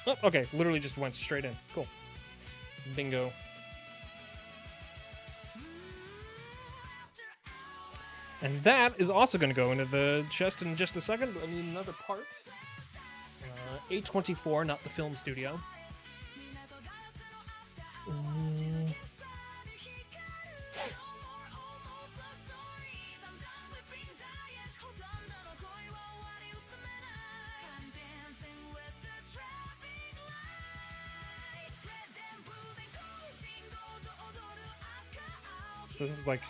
Oh, okay, literally just went straight in. Cool. Bingo. And that is also going to go into the chest in just a second, but I need another part. A24, not the film studio. So this is like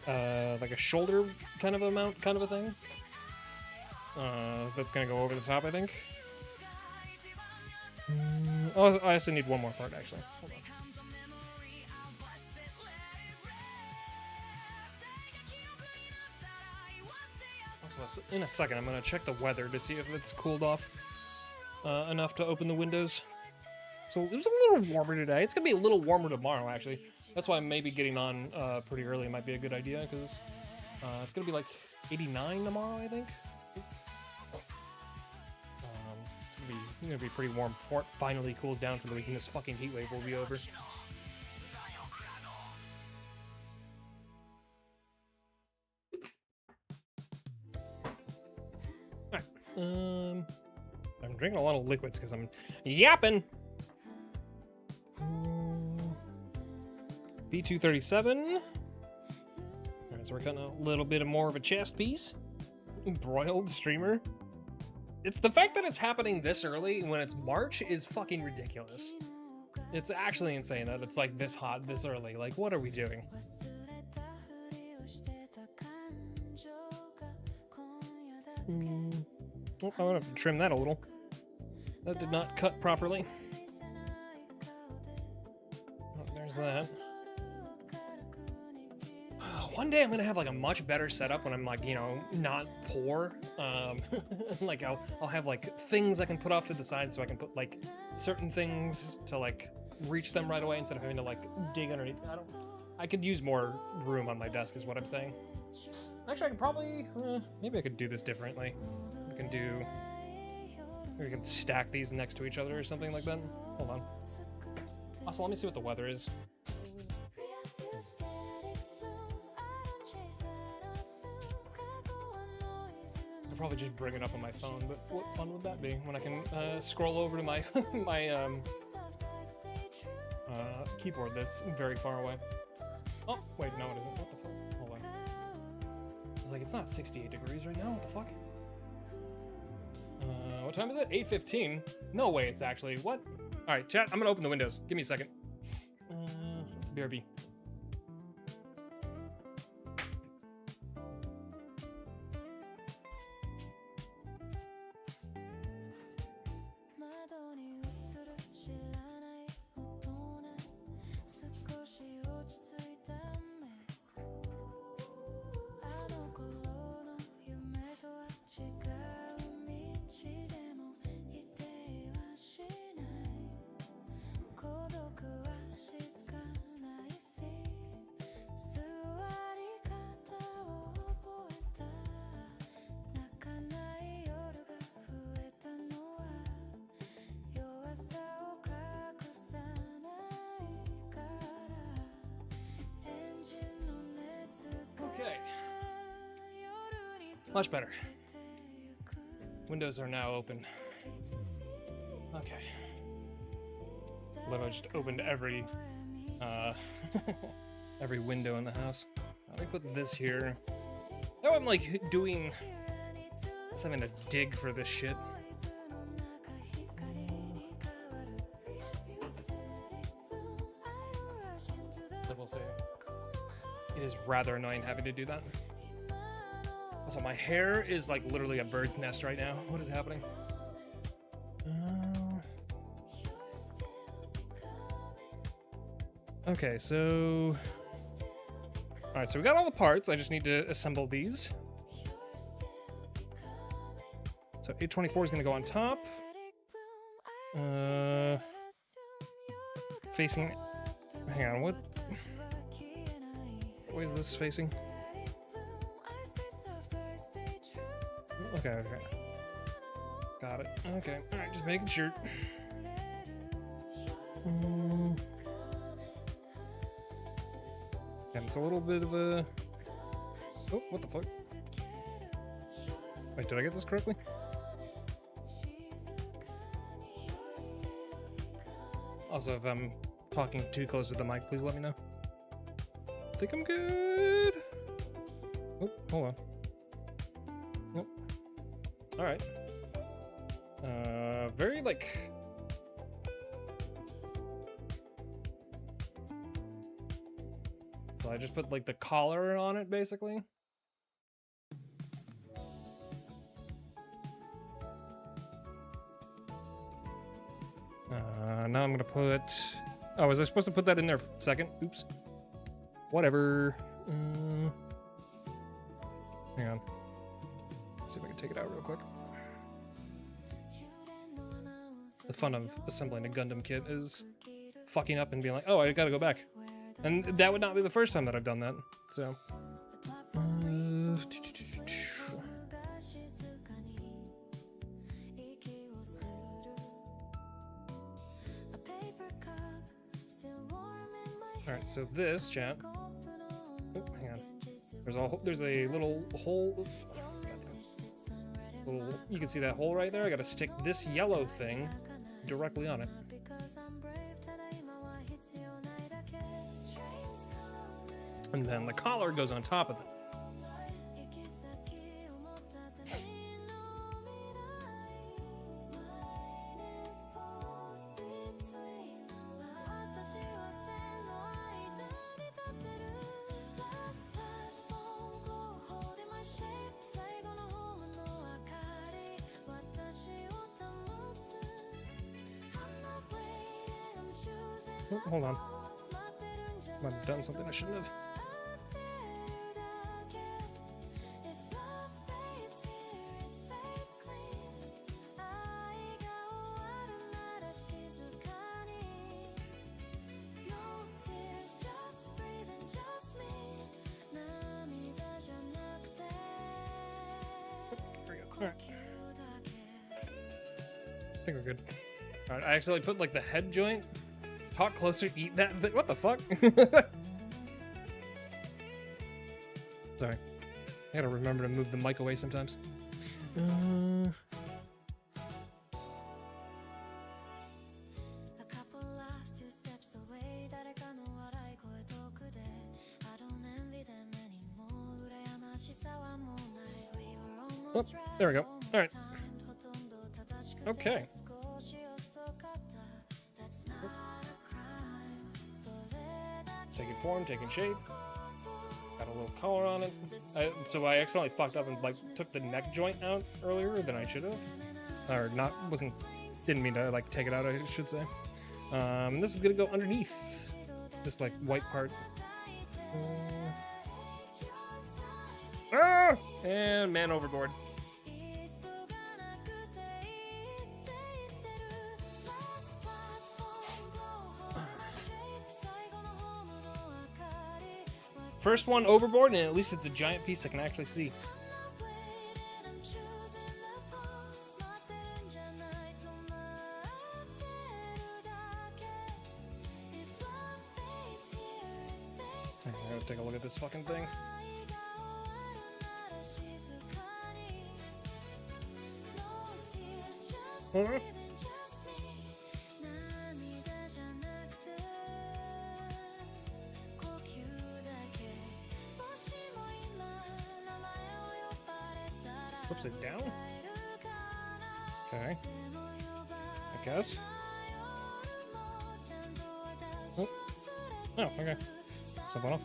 a shoulder kind of amount, kind of a thing. That's gonna go over the top, I think. Oh, I also need one more part, actually. Hold on. Also, in a second, I'm gonna check the weather to see if it's cooled off enough to open the windows. So it was a little warmer today. It's gonna be a little warmer tomorrow, actually. That's why maybe getting on pretty early might be a good idea, because it's gonna be like 89 tomorrow, I think. It's gonna be pretty warm before it finally cools down for the weekend. This fucking heat wave will be over. Alright. I'm drinking a lot of liquids because I'm yapping. B237. Alright, so we're cutting a little bit more of a chest piece. Broiled streamer. It's the fact that it's happening this early when it's March is fucking ridiculous. It's actually insane that it's like this hot this early. Like, what are we doing? Oh, I'm gonna have to trim that a little. That did not cut properly. Oh, there's that. One day I'm gonna have like a much better setup when I'm like, you know, not poor. Like I'll have like things I can put off to the side so I can put like certain things to like reach them right away instead of having to like dig underneath. I could use more room on my desk is what I'm saying. Actually, I could probably, maybe I could do this differently. Maybe we can stack these next to each other or something like that. Hold on. Also, let me see what the weather is. I'll probably just bring it up on my phone, but what fun would that be when I can scroll over to my my keyboard that's very far away. Oh, wait, no, it isn't. What the fuck? Hold on. I was like, it's not 68 degrees right now. What the fuck? What time is it? 8:15. No way, it's actually what? All right, chat. I'm gonna open the windows. Give me a second. BRB. Okay. Much better. Windows are now open. Okay. Literally just opened every every window in the house. Let me put this here. Now I'm like doing. I'm having to dig for this shit. So we'll see. It is rather annoying having to do that. Also, my hair is like literally a bird's nest right now. What is happening? Okay, so... Alright, so we got all the parts. I just need to assemble these. So 824 is going to go on top. Facing... Hang on, what? What is this facing? Okay. Got it. Okay. Alright, just making sure. And it's a little bit of a... Oh, what the fuck? Wait, did I get this correctly? Also, if I'm talking too close to the mic, please let me know. I think I'm good. Oh, hold on. Nope. Alright. Very, like... So I just put, like, the collar on it, basically. Now I'm gonna put... Oh, was I supposed to put that in there second? Oops. Whatever. Hang on. Let's see if I can take it out real quick. The fun of assembling a Gundam kit is fucking up and being like, oh, I gotta go back. And that would not be the first time that I've done that, so. Alright, so this, chat. Oh, hang on. There's a little hole. You can see that hole right there. I gotta stick this yellow thing directly on it. And then the collar goes on top of it. Oh, hold on. Might have done something I shouldn't have. Alright. I think we're good. Alright, I accidentally put like the head joint. Talk closer, eat that thing. What the fuck? Sorry. I gotta remember to move the mic away sometimes. Oh, there we go. All right. Okay. Taking form, taking shape. Got a little collar on it. So I accidentally fucked up and like took the neck joint out earlier than I should have, or not. Didn't mean to like take it out. I should say. This is gonna go underneath this like white part. And man overboard. First one overboard, and at least it's a giant piece I can actually see. I'll take a look at this fucking thing. Flips it down? Okay. I guess. Oh, okay. Something off.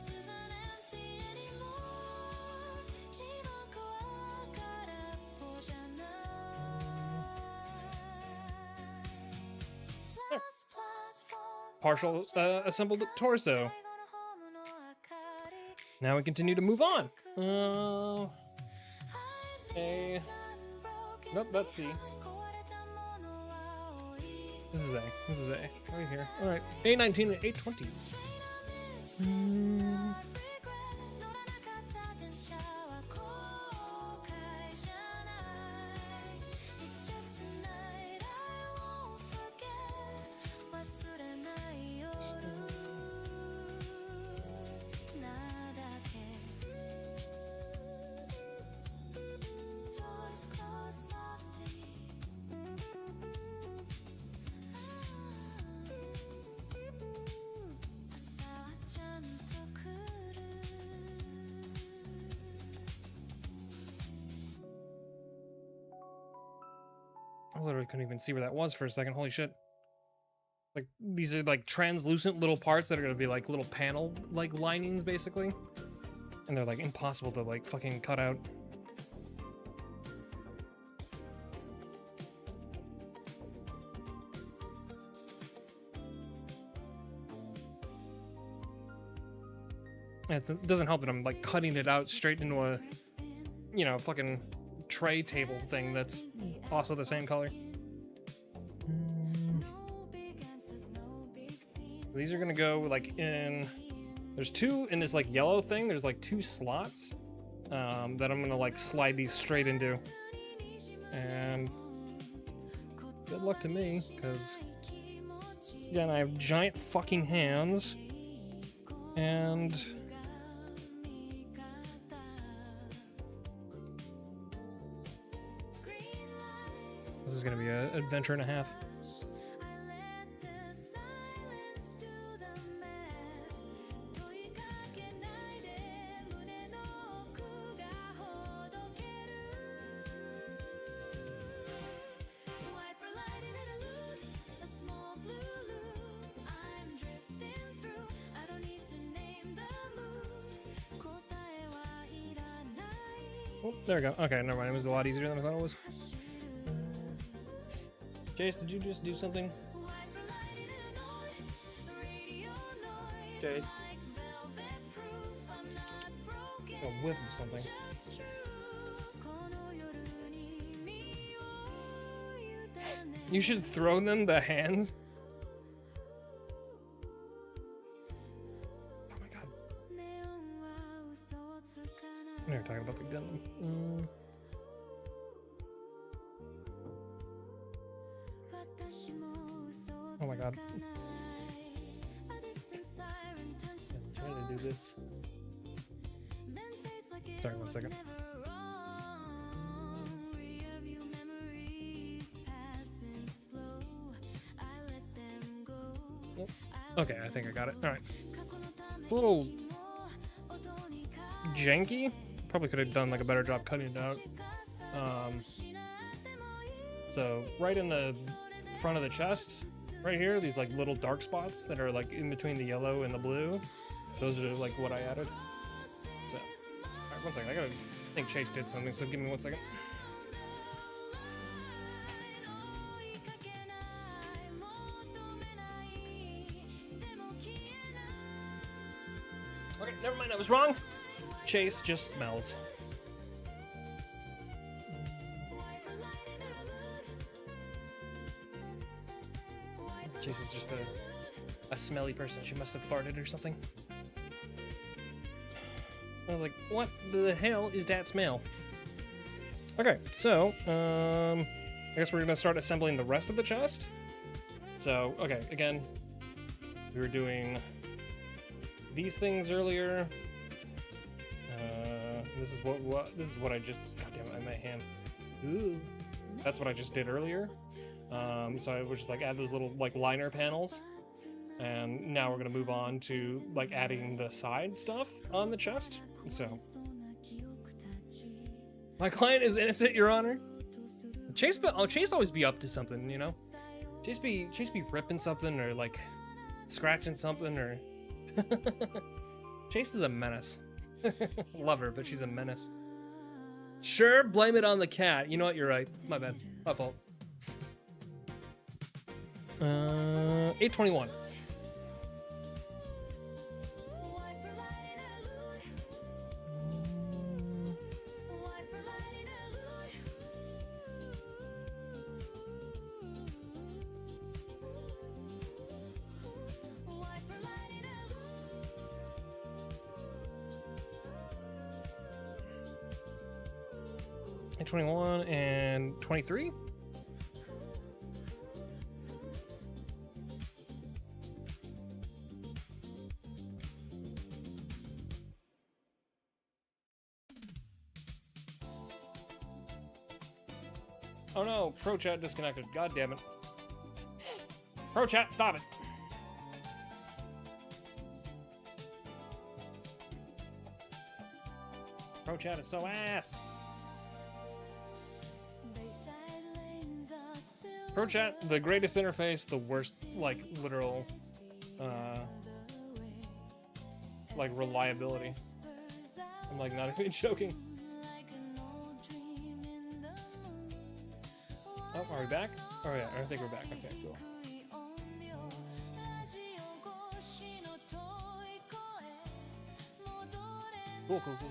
Partial assembled torso. Now we continue to move on. A. Nope, that's C. This is A. This is A. Right here. Alright. A19 and A20. I literally couldn't even see where that was for a second. Holy shit. Like, these are like translucent little parts that are gonna be like little panel like linings basically. And they're like impossible to like fucking cut out. It doesn't help that I'm like cutting it out straight into a, you know, fucking tray table thing that's also the same color. These are gonna go like in. There's two in this like yellow thing. There's like two slots that I'm gonna like slide these straight into. And good luck to me, because again, I have giant fucking hands. And this is gonna be an adventure and a half. Oh, there we go. Okay, never mind. It was a lot easier than I thought it was. Jace, did you just do something? Jace. A whiff of something. You should throw them the hands. Oh my god. We were talking about the gun. Oh my god. I'm trying to do this. Sorry, 1 second. Yep. Okay, I think I got it. Alright. It's a little janky. Probably could have done like a better job cutting it out. So right in the front of the chest, right here, these like little dark spots that are like in between the yellow and the blue. Those are like what I added. So, alright, 1 second. I think Chase did something, so give me 1 second. Okay, never mind, I was wrong. Chase just smells. Chase is just a smelly person. She must have farted or something. I was like, what the hell is that smell? Okay, so, I guess we're gonna start assembling the rest of the chest. So, okay, again, we were doing these things earlier. This is what I just, goddamn it, in my hand. Ooh, that's what I just did earlier. So I would just like add those little like liner panels, and now we're gonna move on to like adding the side stuff on the chest. So, my client is innocent, Your Honor. Chase always be up to something, you know. Chase be ripping something or like scratching something or. Chase is a menace. Love her, but she's a menace. Sure, blame it on the cat. You know what? You're right. My bad. My fault. 821. And 21 and 23. Oh no, Pro Chat disconnected. God damn it. Pro Chat, stop it. Pro Chat is so ass. Pro Chat, the greatest interface, the worst, like, literal, like, reliability. I'm, like, not even joking. Oh, are we back? Oh, yeah, I think we're back. Okay, cool.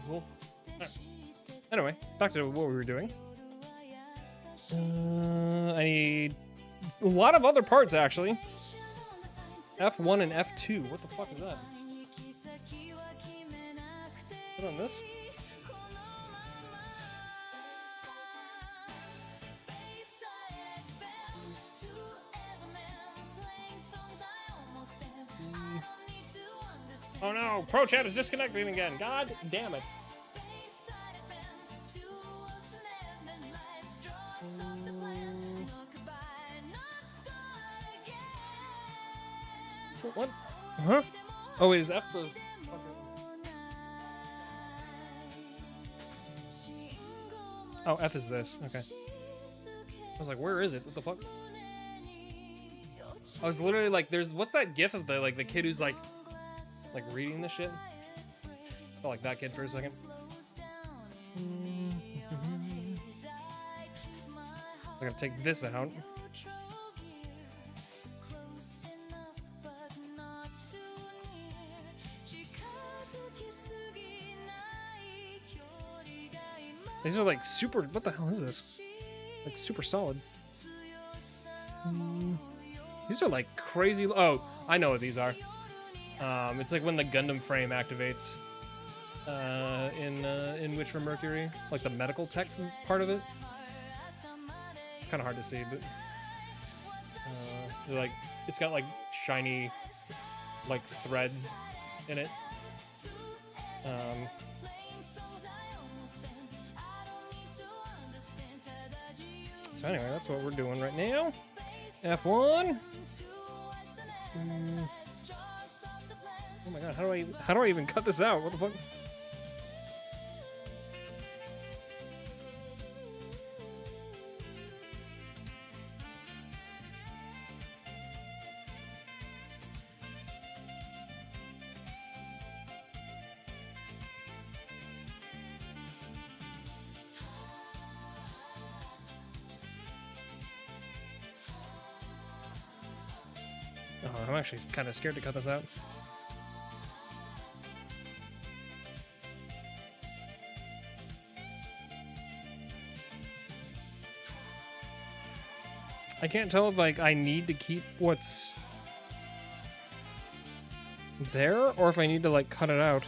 Cool. Right. Anyway, back to what we were doing. I need a lot of other parts, actually. F1 and F2. What the fuck is that? Put on this? Oh no, Pro Chat is disconnecting again. God damn it. What? Huh? Oh, wait, is F the... Oh, F is this. Okay. I was like, where is it? What the fuck? I was literally like, there's... What's that gif of the, like, the kid who's, like reading the shit? Felt like that kid for a second. I gotta take this out. These are like super... What the hell is this? Like super solid. These are like crazy... Oh, I know what these are. It's like when the Gundam frame activates in Witcher Mercury, like the medical tech part of it. It's kind of hard to see, but like it's got like shiny like threads in it. So anyway, that's what we're doing right now. F1. Oh my god, how do I even cut this out? What the fuck? Oh, I'm actually kind of scared to cut this out. I can't tell if like I need to keep what's there or if I need to like cut it out.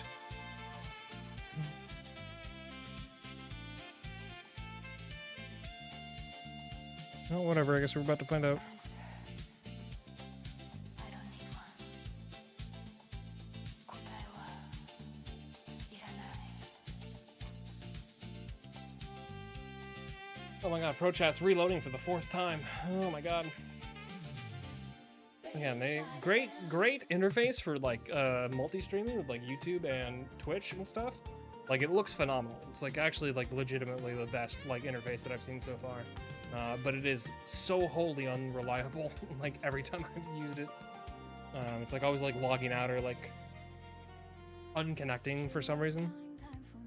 Oh, whatever. I guess we're about to find out. Oh my god, Pro Chat's reloading for the 4th time. Oh my god. Again, great interface for like multi-streaming with like YouTube and Twitch and stuff. Like it looks phenomenal. It's like actually like legitimately the best like interface that I've seen so far. But it is so wholly unreliable. Like every time I've used it, it's like always like logging out or like unconnecting for some reason.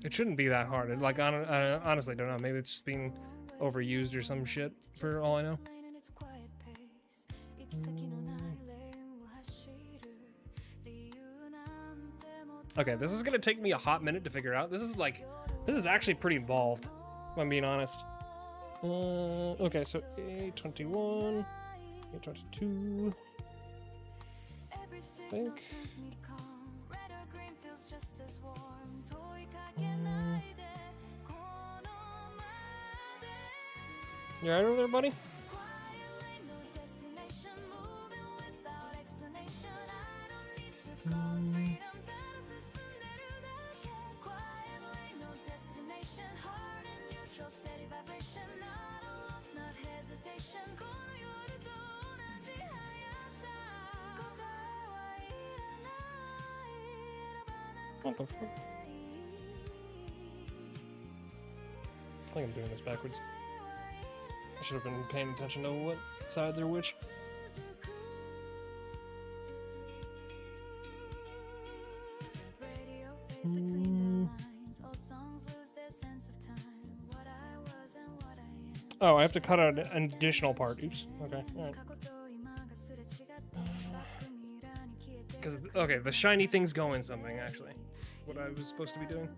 It shouldn't be that hard. It, like I honestly don't know. Maybe it's just being overused or some shit for all I know. Okay, this is gonna take me a hot minute to figure out. This is actually pretty involved, if I'm being honest. Okay, so A21, A22, I think. You alright over there, buddy? What the fuck? I think I'm doing this backwards. I should have been paying attention to what sides are which. Oh, I have to cut out an additional part. Oops. Okay. Alright. Because, okay, the shiny thing's going something, actually. What I was supposed to be doing.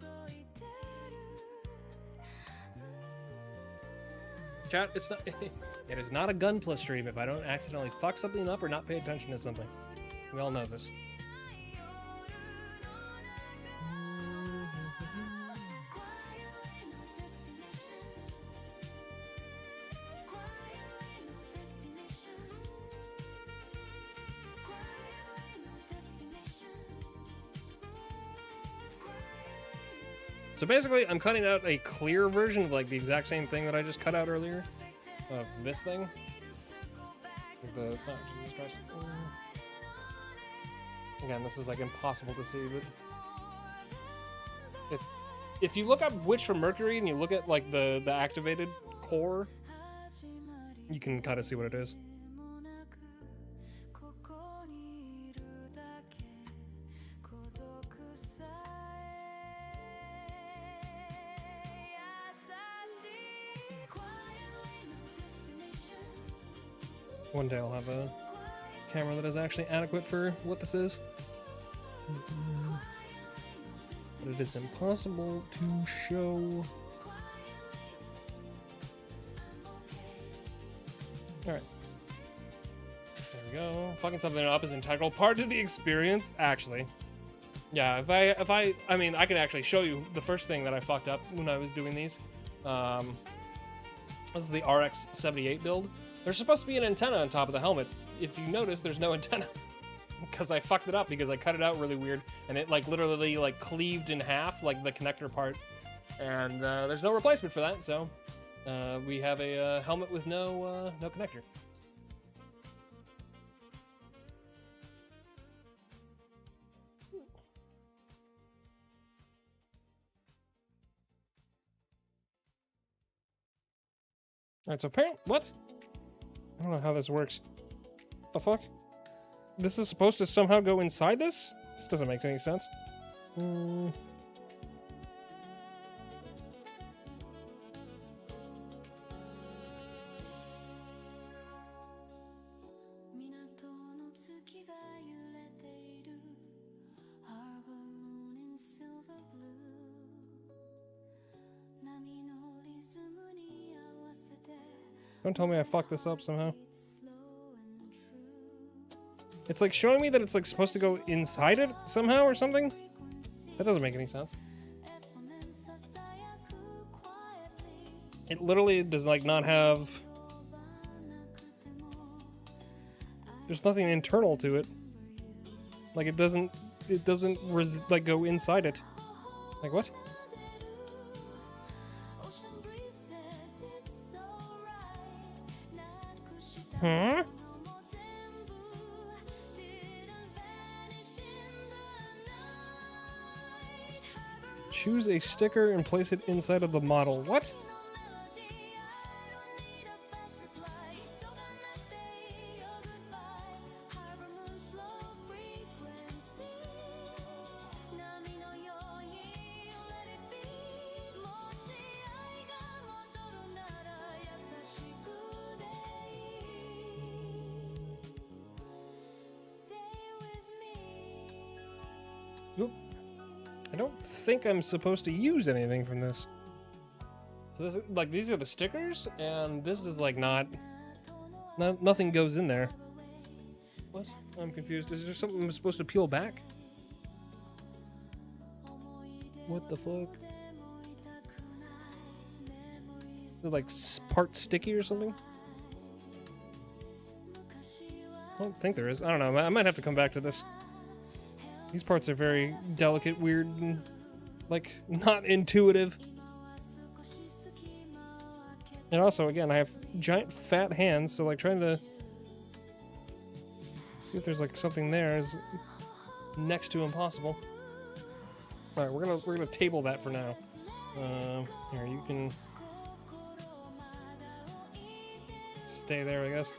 Chat, it is not a Gunpla stream if I don't accidentally fuck something up or not pay attention to something. We all know this. So basically, I'm cutting out a clear version of like the exact same thing that I just cut out earlier of this thing. Oh, Jesus Christ. Again, this is like impossible to see, but if you look up Witch from Mercury and you look at like the activated core, you can kind of see what it is. One day I'll have a camera that is actually adequate for what this is. But it is impossible to show. Alright. There we go. Fucking something up is an integral part of the experience, actually. Yeah, I mean, I could actually show you the first thing that I fucked up when I was doing these. This is the RX-78 build. There's supposed to be an antenna on top of the helmet. If you notice, there's no antenna. Because I fucked it up because I cut it out really weird. And it like literally like cleaved in half, like the connector part. And there's no replacement for that, so we have a helmet with no connector. Alright, so apparently, what? I don't know how this works. The fuck? This is supposed to somehow go inside this? This doesn't make any sense. Don't tell me I fucked this up somehow. It's like showing me that it's like supposed to go inside it somehow or something? That doesn't make any sense. It literally does like not have... There's nothing internal to it. Like it doesn't like go inside it. Like what? Huh? Choose a sticker and place it inside of the model. What? Oop. I don't think I'm supposed to use anything from this. So this is, like, these are the stickers, and this is like nothing goes in there. What? I'm confused. Is there something I'm supposed to peel back? What the fuck? Is it like part sticky or something? I don't think there is. I don't know. I might have to come back to this. These parts are very delicate, weird, and, like, not intuitive. And also, again, I have giant fat hands, so, like, trying to see if there's, like, something there is next to impossible. Alright, we're gonna table that for now. Here, you can stay there, I guess.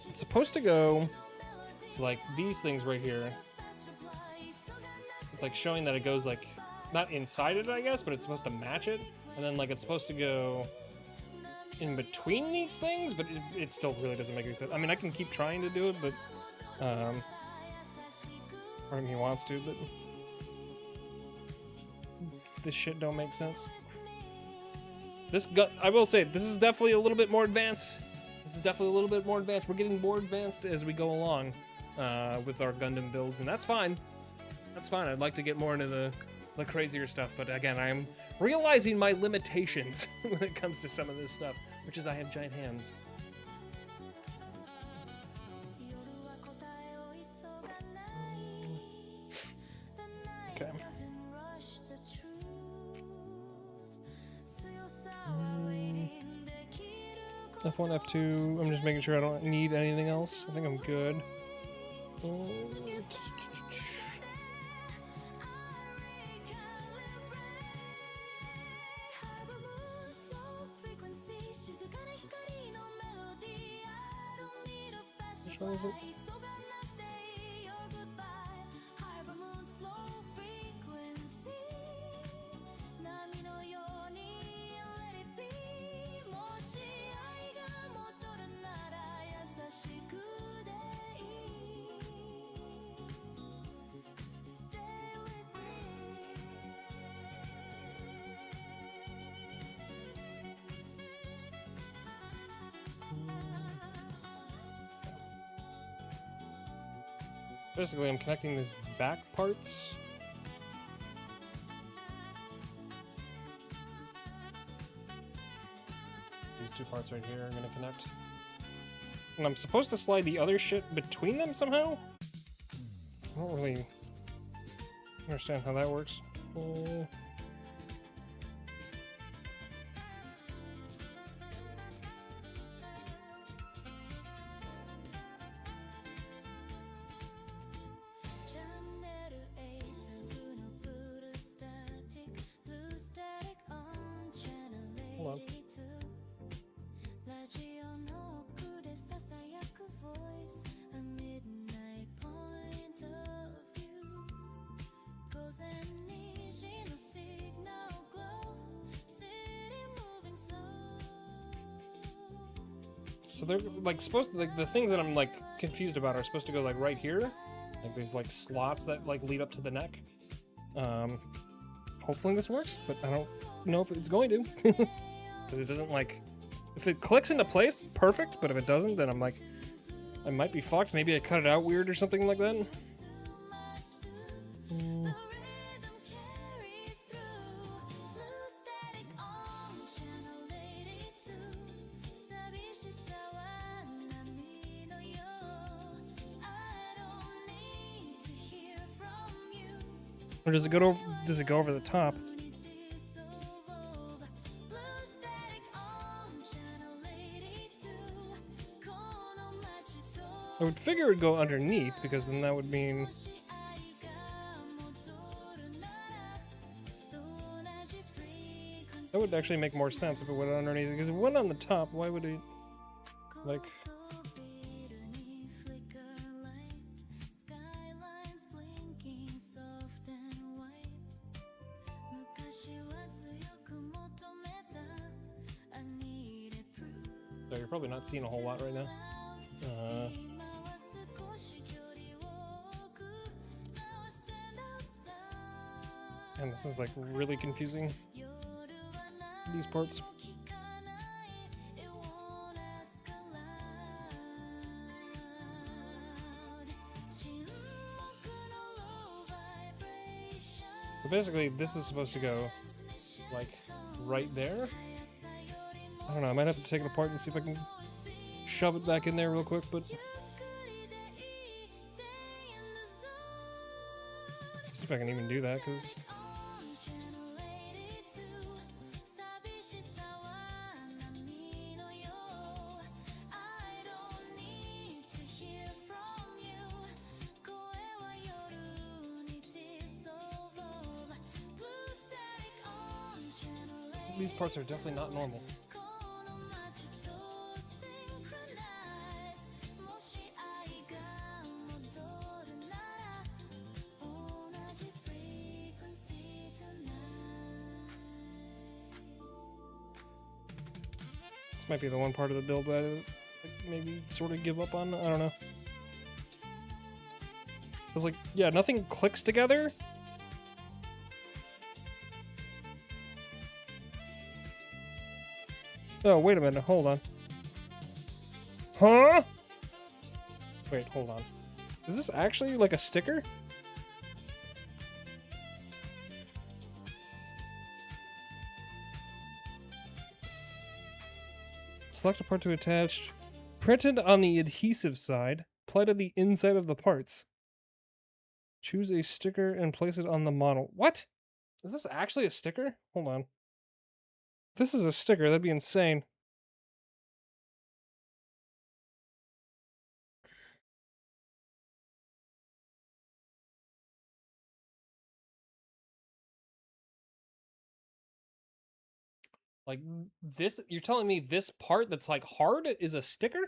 It's supposed to go to like these things right here. It's like showing that it goes like not inside it, I guess, but it's supposed to match it. And then like it's supposed to go in between these things, but it still really doesn't make any sense. I mean, I can keep trying to do it, but part of me wants to, but this shit don't make sense. I will say, this is definitely a little bit more advanced. This is definitely a little bit more advanced. We're getting more advanced as we go along with our Gundam builds, and that's fine. That's fine. I'd like to get more into the crazier stuff, but again, I am realizing my limitations when it comes to some of this stuff, which is I have giant hands. Okay. F1, F2. I'm just making sure I don't need anything else. I think I'm good. Which one is it? Basically, I'm connecting these back parts. These two parts right here are going to connect. And I'm supposed to slide the other shit between them somehow? I don't really understand how that works. Hold on. So they're like supposed to, like the things that I'm like confused about are supposed to go like right here, like these like slots that like lead up to the neck. Hopefully this works, but I don't know if it's going to, because it doesn't like. If it clicks into place, perfect. But if it doesn't, then I'm like, I might be fucked. Maybe I cut it out weird or something like that. Or does it go over? Does it go over the top? I would figure it would go underneath, because then that would mean that would actually make more sense if it went underneath. Because if it went on the top, why would it like? So you're probably not seeing a whole lot right now. And this is like really confusing, these parts. So basically this is supposed to go like right there. I don't know, I might have to take it apart and see if I can shove it back in there real quick, but let's see if I can even do that, because these parts are definitely not normal. This might be the one part of the build that I maybe sort of give up on. I don't know. It's like, yeah, nothing clicks together. Oh, wait a minute. Hold on. Huh? Wait, hold on. Is this actually like a sticker? Select a part to attach. Printed on the adhesive side. Apply to the inside of the parts. Choose a sticker and place it on the model. What? Is this actually a sticker? Hold on. If this is a sticker, that'd be insane. Like, this, you're telling me this part that's like hard is a sticker?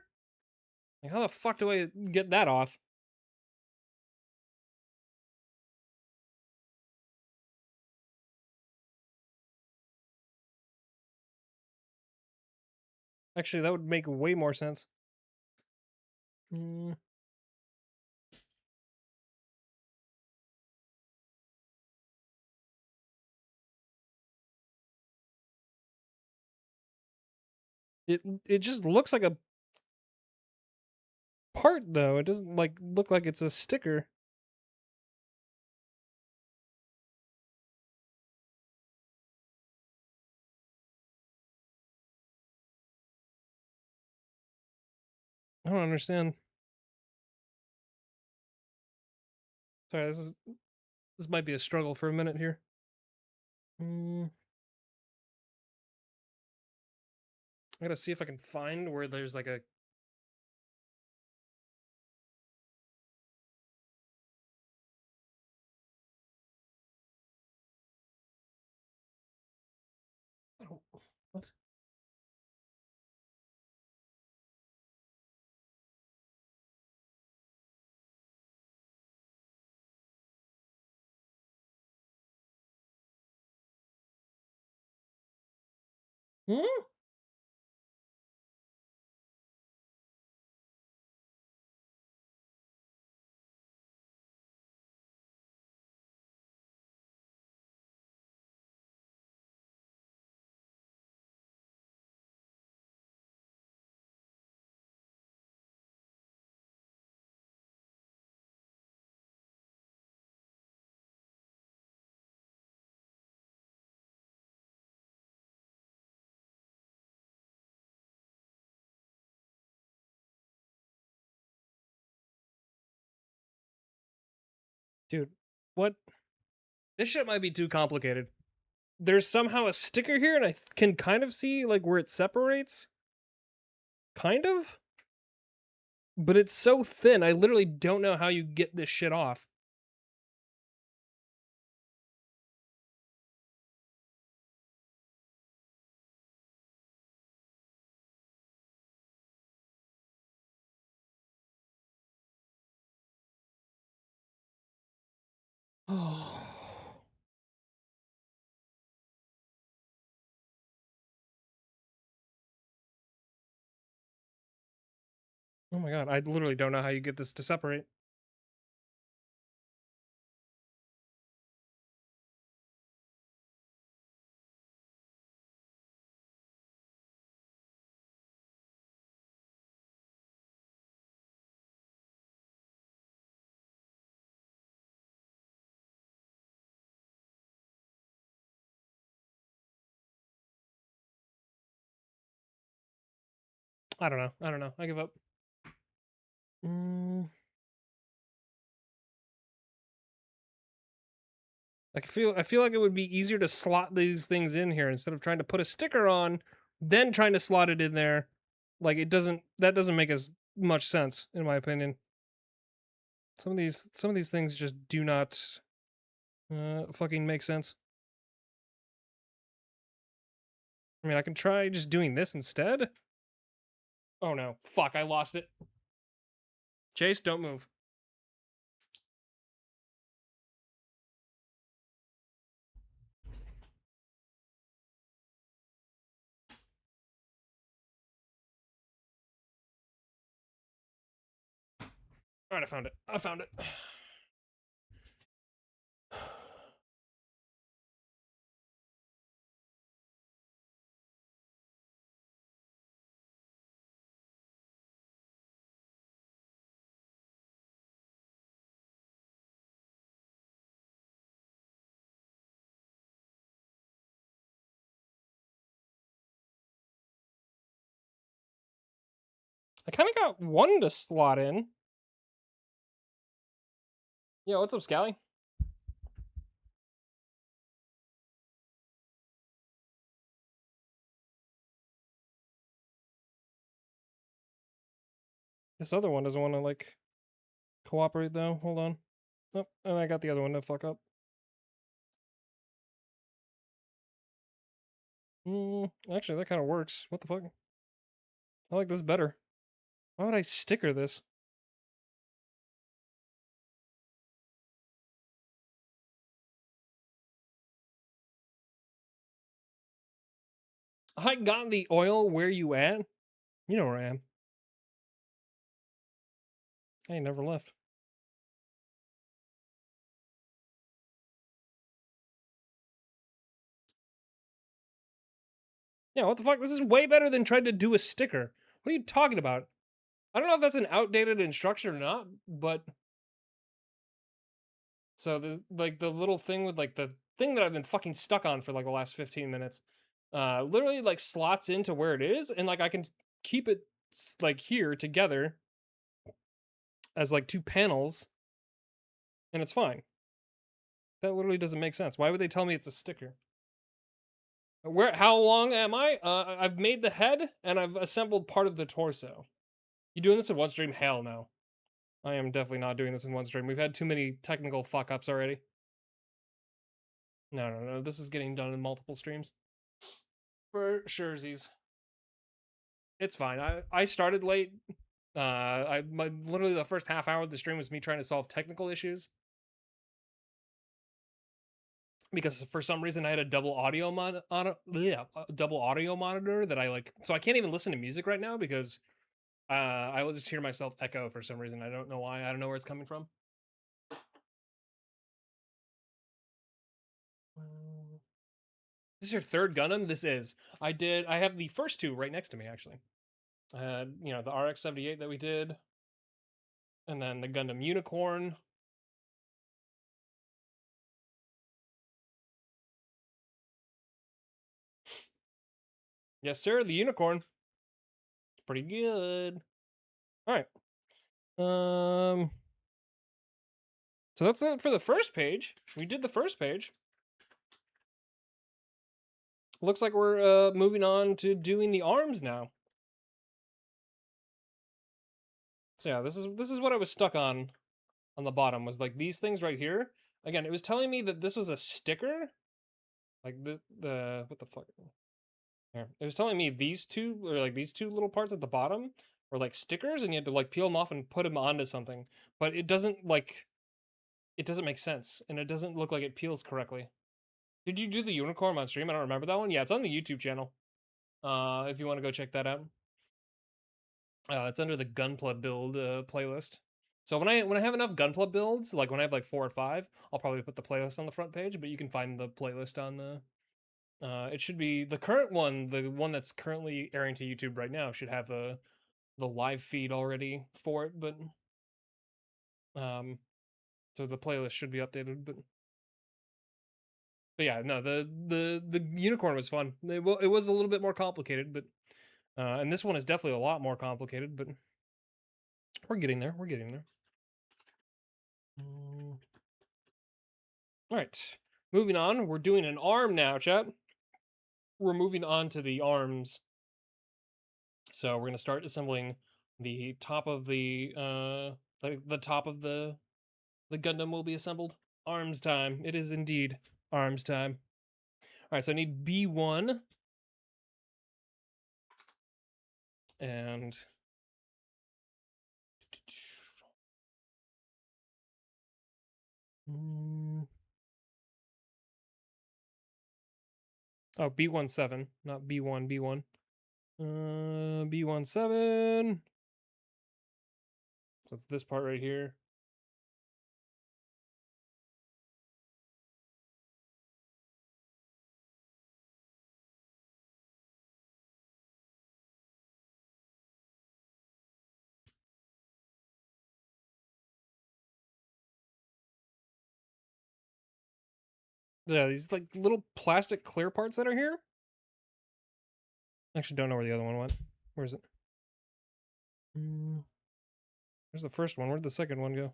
Like, how the fuck do I get that off? Actually, that would make way more sense. It just looks like a part, though. It doesn't, like, look like it's a sticker. I don't understand. Sorry, this might be a struggle for a minute here. I gotta see if I can find where there's like a... Oh, what? Hmm? Dude, what? This shit might be too complicated. There's somehow a sticker here, and I can kind of see, like, where it separates. Kind of? But it's so thin, I literally don't know how you get this shit off. Oh. Oh my god, I literally don't know how you get this to separate. I don't know. I don't know. I give up. I feel like it would be easier to slot these things in here instead of trying to put a sticker on, then trying to slot it in there. Like, that doesn't make as much sense in my opinion. Some of these things just do not fucking make sense. I mean, I can try just doing this instead. Oh no. Fuck, I lost it. Chase, don't move. All right, I found it. I found it. I kind of got one to slot in. Yeah, what's up, Scally? This other one doesn't want to, like, cooperate, though. Hold on. Oh, and I got the other one to fuck up. Actually, that kind of works. What the fuck? I like this better. Why would I sticker this? I got the oil. Where you at? You know where I am. I ain't never left. Yeah, what the fuck? This is way better than trying to do a sticker. What are you talking about? I don't know if that's an outdated instruction or not, but... So there's, like, the little thing with, like, the thing that I've been fucking stuck on for, like, the last 15 minutes. Literally, like, slots into where it is, and, like, I can keep it, like, here together as, like, two panels, and it's fine. That literally doesn't make sense. Why would they tell me it's a sticker? How long am I? I've made the head, and I've assembled part of the torso. You doing this in one stream? Hell no. I am definitely not doing this in one stream. We've had too many technical fuck-ups already. No. This is getting done in multiple streams. For surezies. It's fine. I started late. Literally the first half hour of the stream was me trying to solve technical issues. Because for some reason I had a double audio monitor that I like, so I can't even listen to music right now because I will just hear myself echo for some reason. I don't know why. I don't know where it's coming from. This is your third Gundam? This is. I have the first two right next to me, actually. I had, you know, the RX-78 that we did, and then the Gundam Unicorn. Yes, sir, the Unicorn. It's pretty good. All right. So that's it for the first page. We did the first page. Looks like we're moving on to doing the arms now. So yeah, this is what I was stuck on the bottom, was like these things right here. Again, it was telling me that this was a sticker. Like the what the fuck? Here. It was telling me these two, or like these two little parts at the bottom were like stickers, and you had to like peel them off and put them onto something. But it doesn't make sense, and it doesn't look like it peels correctly. Did you do the unicorn on stream? I don't remember that one. Yeah, it's on the YouTube channel. If you want to go check that out. It's under the GUNPLA build playlist. So when I have enough GUNPLA builds, like when I have like 4 or 5, I'll probably put the playlist on the front page. But you can find the playlist on the. It should be the current one, the one that's currently airing to YouTube right now, should have the live feed already for it. But so the playlist should be updated. But yeah, no, the unicorn was fun. It was a little bit more complicated, but and this one is definitely a lot more complicated, but we're getting there. We're getting there. All right, moving on. We're doing an arm now, chat. We're moving on to the arms. So we're gonna start assembling the top of the top of the Gundam will be assembled. Arms time. It is indeed arms time. All right, so I need B1 and oh, B17, not B1, B1. B17. So it's this part right here. Yeah, these like little plastic clear parts that are here. I actually don't know where the other one went. Where is it? There's the first one. Where'd the second one go?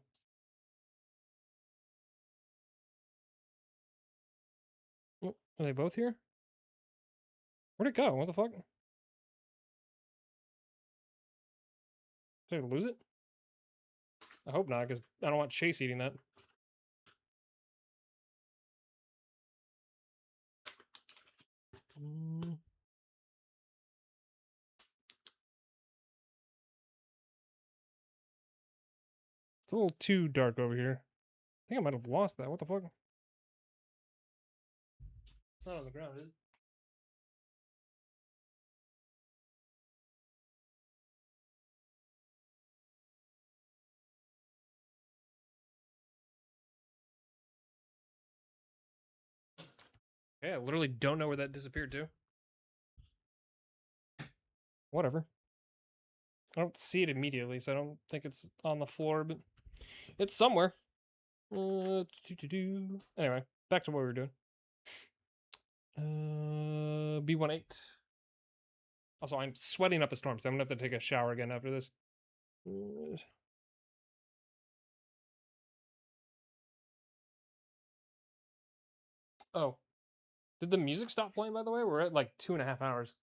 Oh, are they both here? Where'd it go? What the fuck? Did I lose it? I hope not, because I don't want Chase eating that. It's a little too dark over here. I think I might have lost that. What the fuck? It's not on the ground, is it? Yeah, I literally don't know where that disappeared to. Whatever. I don't see it immediately, so I don't think it's on the floor, but it's somewhere. Anyway, back to what we were doing. B18. Also, I'm sweating up a storm, so I'm gonna have to take a shower again after this. Oh. Did the music stop playing, by the way? We're at like 2.5 hours.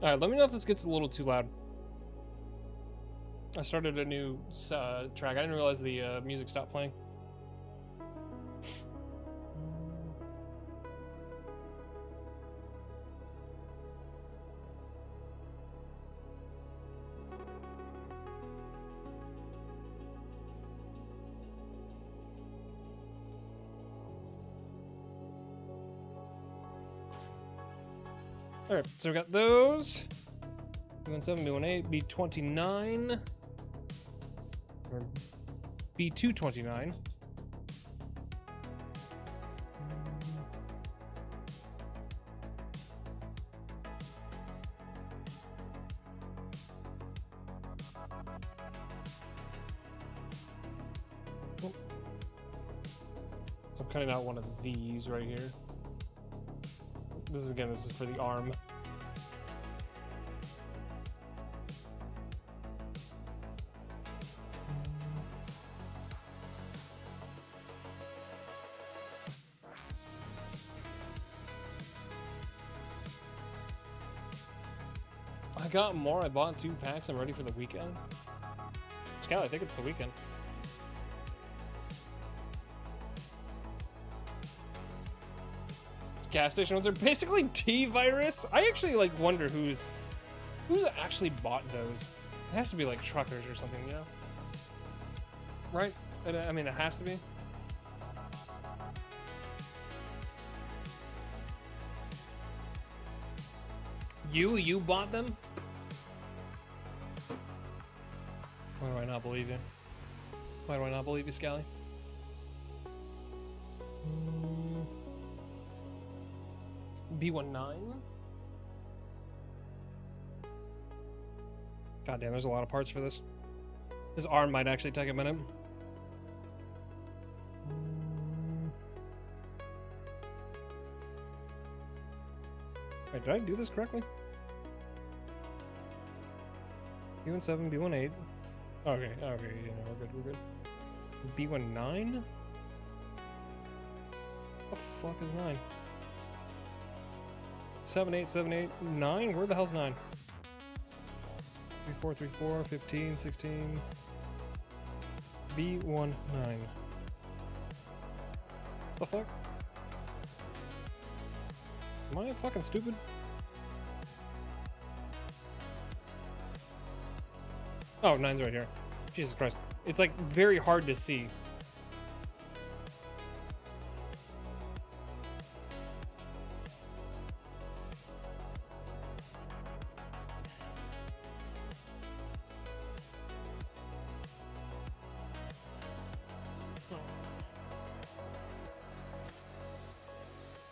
Alright, let me know if this gets a little too loud. I started a new track. I didn't realize the music stopped playing. Alright, so we got those. B17, B18, B29. Or B229. So I'm cutting out one of these right here. This is for the arm. I got more. I bought 2 packs. I'm ready for the weekend. Scal, I think it's the weekend. Gas station ones are basically T-virus. I actually like wonder who's actually bought those. It has to be like truckers or something, you know? Right? I mean, it has to be. You bought them? Why do I not believe you? Why do I not believe you, Scally? B19? God damn, there's a lot of parts for this. This arm might actually take a minute. Wait, did I do this correctly? B17, B18. Okay, yeah, we're good. B19? What the fuck is 9? 78, 78, 9? Where the hell's 9? 34, 34, 15, 16. B19. The fuck? Am I fucking stupid? Oh, 9's right here. Jesus Christ. It's like very hard to see.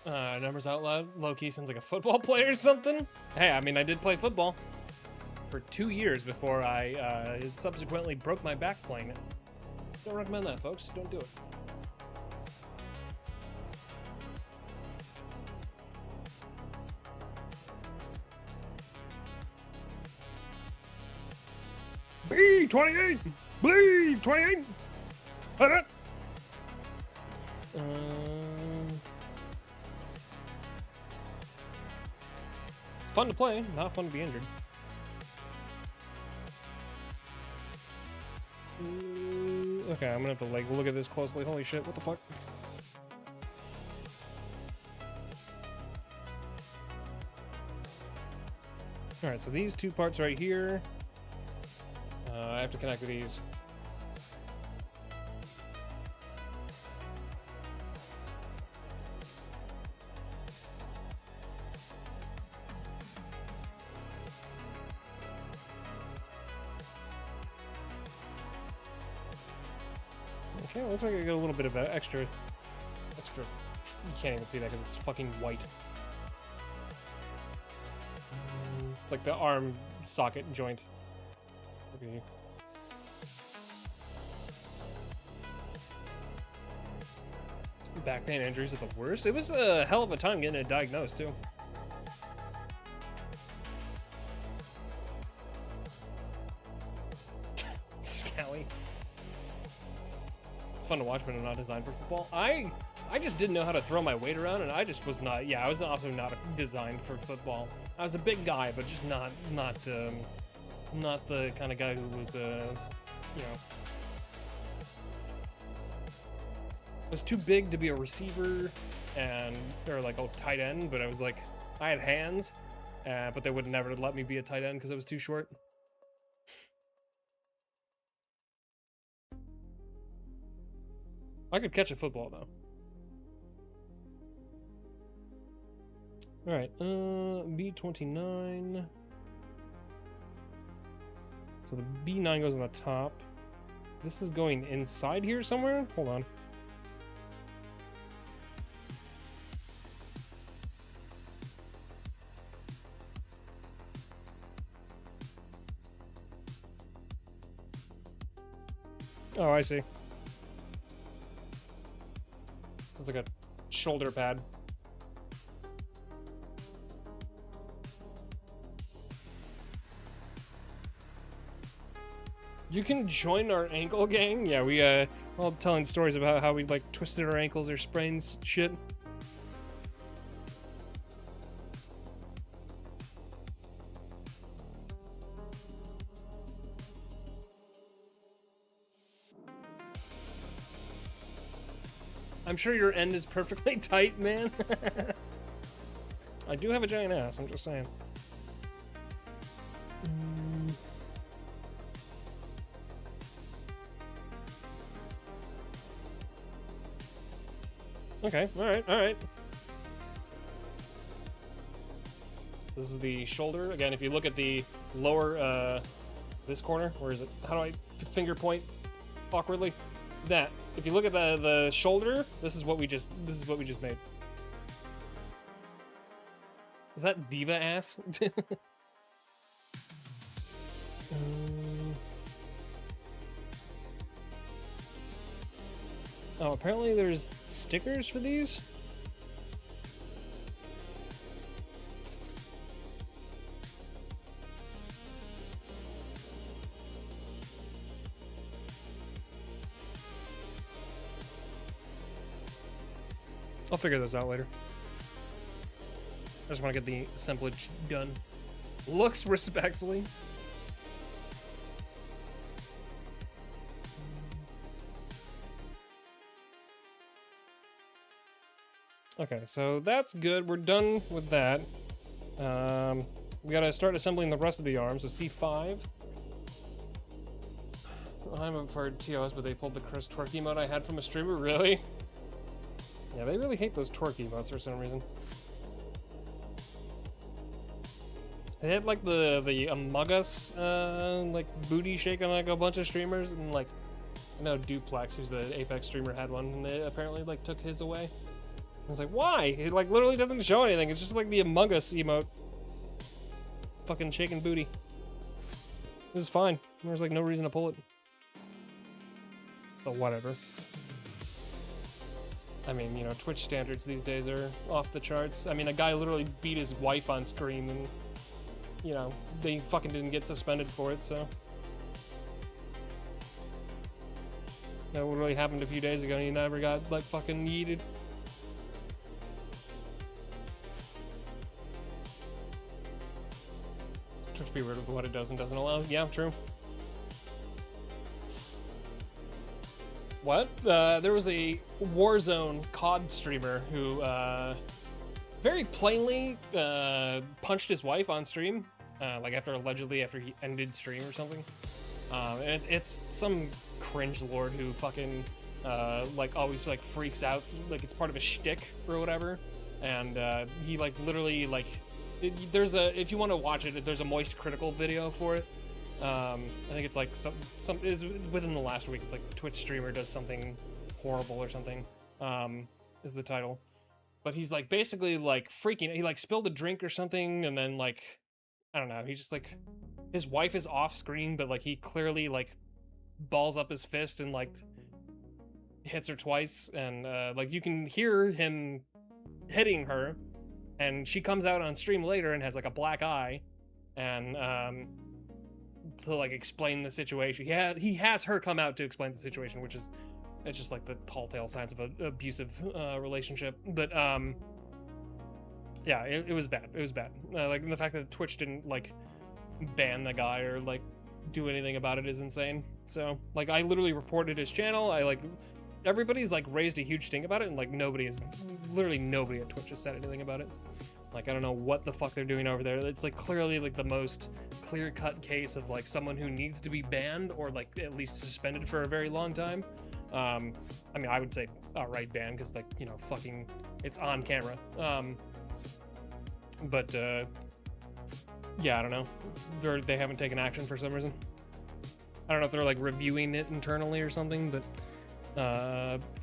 Numbers out loud. Low-key sounds like a football player or something. Hey, I mean, I did play football for 2 years before I subsequently broke my back playing it. Don't recommend that, folks. Don't do it. B28! Bleed! 28! Hit it! It's fun to play, not fun to be injured. Okay, I'm gonna have to like look at this closely. Holy shit, what the fuck? Alright, so these two parts right here. I have to connect with these. Okay, looks like I got a little bit of extra. You can't even see that because it's fucking white. It's like the arm socket joint. Okay. Back pain injuries are the worst. It was a hell of a time getting it diagnosed too. Scally. It's fun to watch, but I'm not designed for football. I just didn't know how to throw my weight around, and I just was not. Yeah, I was also not designed for football. I was a big guy, but just not the kind of guy who was you know, was too big to be a receiver or like a tight end. But I was like, I had hands, but they would never let me be a tight end because I was too short. I could catch a football though. All right, B29. So the B9 goes on the top. This is going inside here somewhere? Hold on. Oh, I see. It's like a shoulder pad. You can join our ankle gang? Yeah, we all telling stories about how we like twisted our ankles or sprained shit. I'm sure your end is perfectly tight, man. I do have a giant ass, I'm just saying. Okay, alright. This is the shoulder. Again, if you look at the lower, this corner, where is it? How do I finger point awkwardly? That. If you look at the shoulder, this is what we just made. Is that diva ass? Oh, apparently there's stickers for these? I'll figure those out later. I just want to get the assemblage done. Looks respectfully. Okay, so that's good. We're done with that. We gotta start assembling the rest of the arms. So C5. I'm up for TOS, but they pulled the Chris twerk emote I had from a streamer. Really? Yeah, they really hate those twerk emotes for some reason. They had like the Among Us like booty shake on like a bunch of streamers, and like I know Duplex, who's the Apex streamer, had one, and they apparently like took his away. I was like, why? It like literally doesn't show anything. It's just like the Among Us emote. Fucking shaking booty. It was fine. There's like no reason to pull it. But whatever. I mean, you know, Twitch standards these days are off the charts. I mean, a guy literally beat his wife on screen and, you know, they fucking didn't get suspended for it, so. That literally happened a few days ago and he never got, like, fucking yeeted. Twitch be weird with what it does and doesn't allow. Yeah, true. What? There was a Warzone COD streamer who very plainly punched his wife on stream, like allegedly after he ended stream or something. And it's some cringe lord who fucking like always like freaks out, like it's part of a shtick or whatever. And he like literally like there's a, if you want to watch it, there's a Moist Critical video for it. I think it's like some is within the last week. It's like Twitch streamer does something horrible or something. Is the title, but he's like basically like freaking. He like spilled a drink or something, and then like I don't know. He's just like his wife is off screen, but like he clearly like balls up his fist and like hits her twice, and like you can hear him hitting her, and she comes out on stream later and has like a black eye, and to like explain the situation. He has her come out to explain the situation, which is it's just like the tall tale signs of an abusive relationship. But yeah, it was bad. It was bad. Like the fact that Twitch didn't like ban the guy or like do anything about it is insane. So like I literally reported his channel. I like everybody's like raised a huge stink about it, and like nobody at Twitch has said anything about it. Like, I don't know what the fuck they're doing over there. It's like clearly like the most clear-cut case of like someone who needs to be banned or like at least suspended for a very long time. I mean, I would say outright ban because like, you know, fucking it's on camera. But yeah, I don't know. They haven't taken action for some reason. I don't know if they're like reviewing it internally or something, but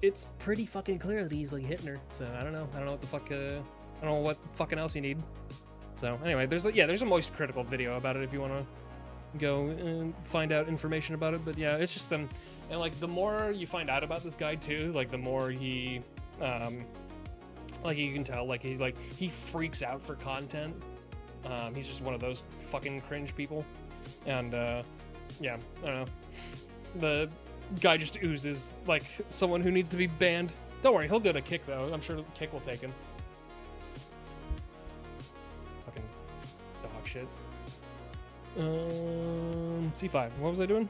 it's pretty fucking clear that he's like hitting her. So I don't know what the fuck. I don't know what fucking else you need. So anyway, there's a Moist Critical video about it if you want to go and find out information about it. But yeah, it's just and like the more you find out about this guy too, like the more he like you can tell like he freaks out for content. He's just one of those fucking cringe people. And yeah, I don't know. The guy just oozes like someone who needs to be banned. Don't worry, he'll get a kick though. I'm sure Kick will take him. Dog shit. C5. What was I doing?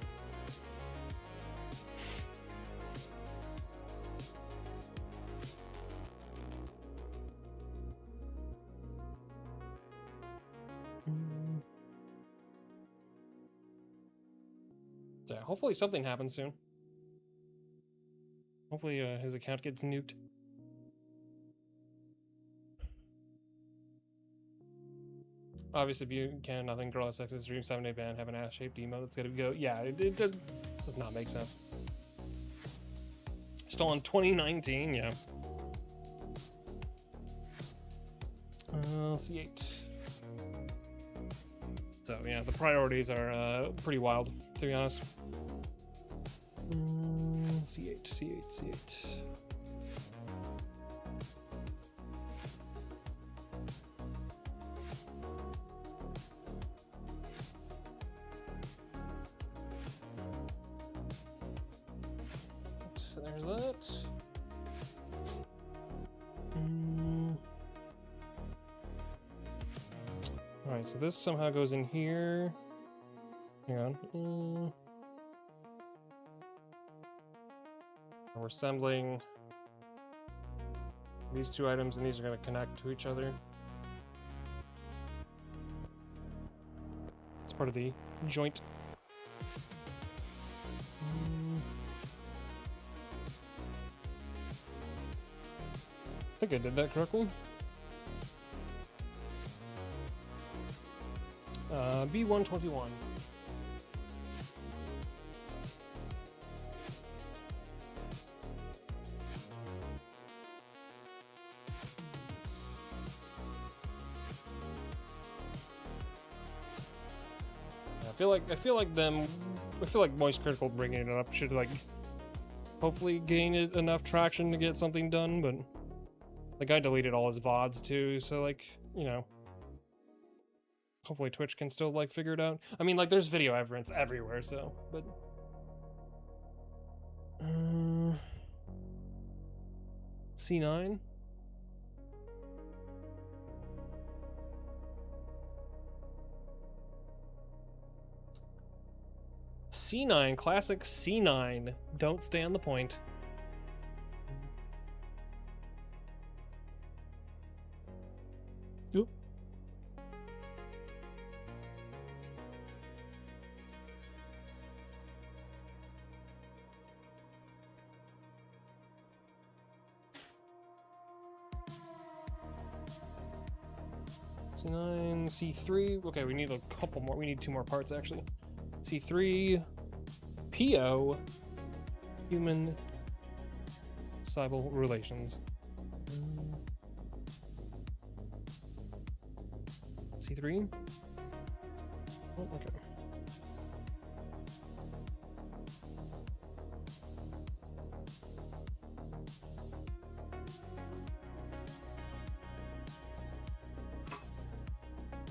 So hopefully something happens soon. Hopefully his account gets nuked. Obviously, Buchanan, nothing. Girl has sex with stream, 7-day ban, have an ass-shaped emo. That's gotta go. Yeah, it does not make sense. Still in 2019, yeah. C8. So yeah, the priorities are pretty wild, to be honest. C8. There's that. Alright, so this somehow goes in here. Hang on. We're assembling these two items, and these are going to connect to each other. It's part of the joint. I think I did that correctly. B121. I feel like Moist Critical bringing it up should like hopefully gain it enough traction to get something done, but the guy deleted all his VODs too, so like, you know, hopefully Twitch can still like figure it out. I mean, like there's video evidence everywhere, so, but C9. C9, classic C9. Don't stay on the point. Yep. C9, C3. Okay, we need a couple more. We need 2 more parts actually. C3, PO, human civil relations. C3. Oh, okay.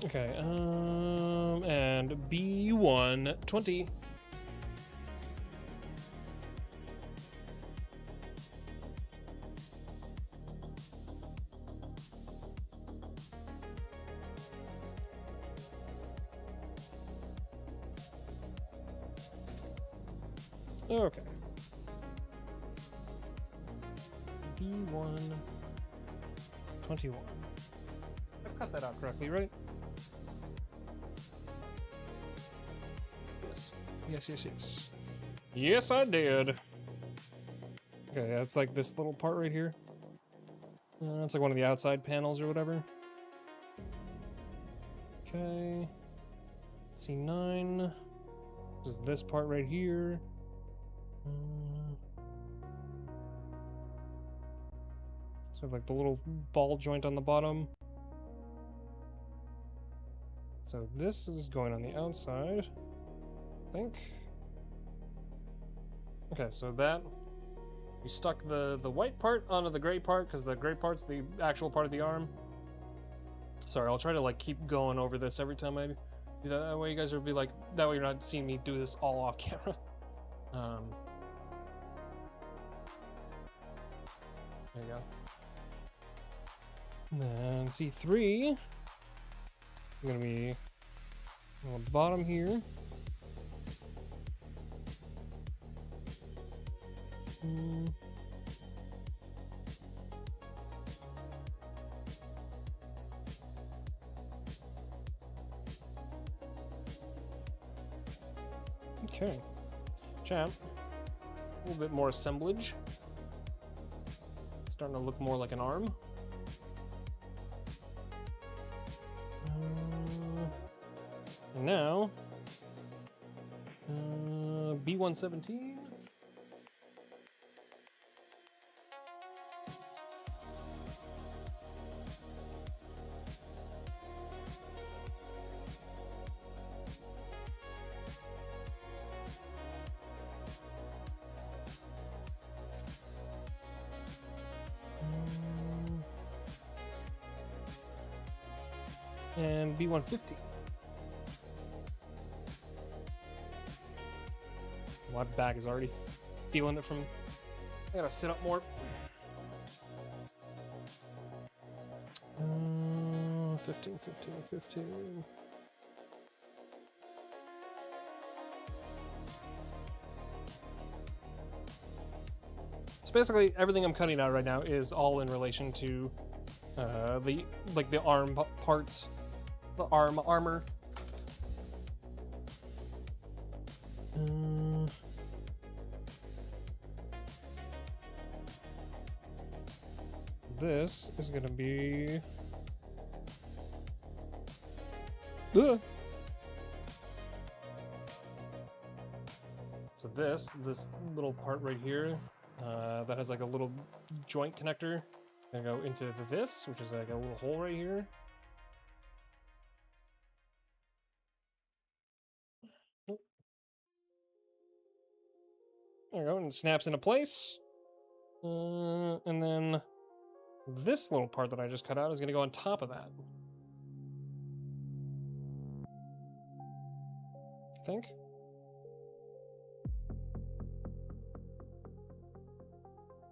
Okay, and B120. Okay. B121. I cut that out correctly, right? Yes. Yes, I did. Okay, that's like this little part right here. It's like one of the outside panels or whatever. Okay. C9. Just this part right here. So like the little ball joint on the bottom. So this is going on the outside. I think. Okay, so that we stuck the white part onto the gray part because the gray part's the actual part of the arm. Sorry, I'll try to like keep going over this every time I do that. That way you guys will be like, that way you're not seeing me do this all off camera. There you go. And then C3 I'm gonna be on the bottom here. Okay, champ. A little bit more assemblage. It's starting to look more like an arm. And now, B117. And B150. My back is already feeling it from. I gotta sit up more. 15. So basically, everything I'm cutting out right now is all in relation to the arm parts, the armor. This is gonna be. So this little part right here, that has like a little joint connector, gonna go into this, which is like a little hole right here. There we go, and it snaps into place. And then this little part that I just cut out is going to go on top of that. I think.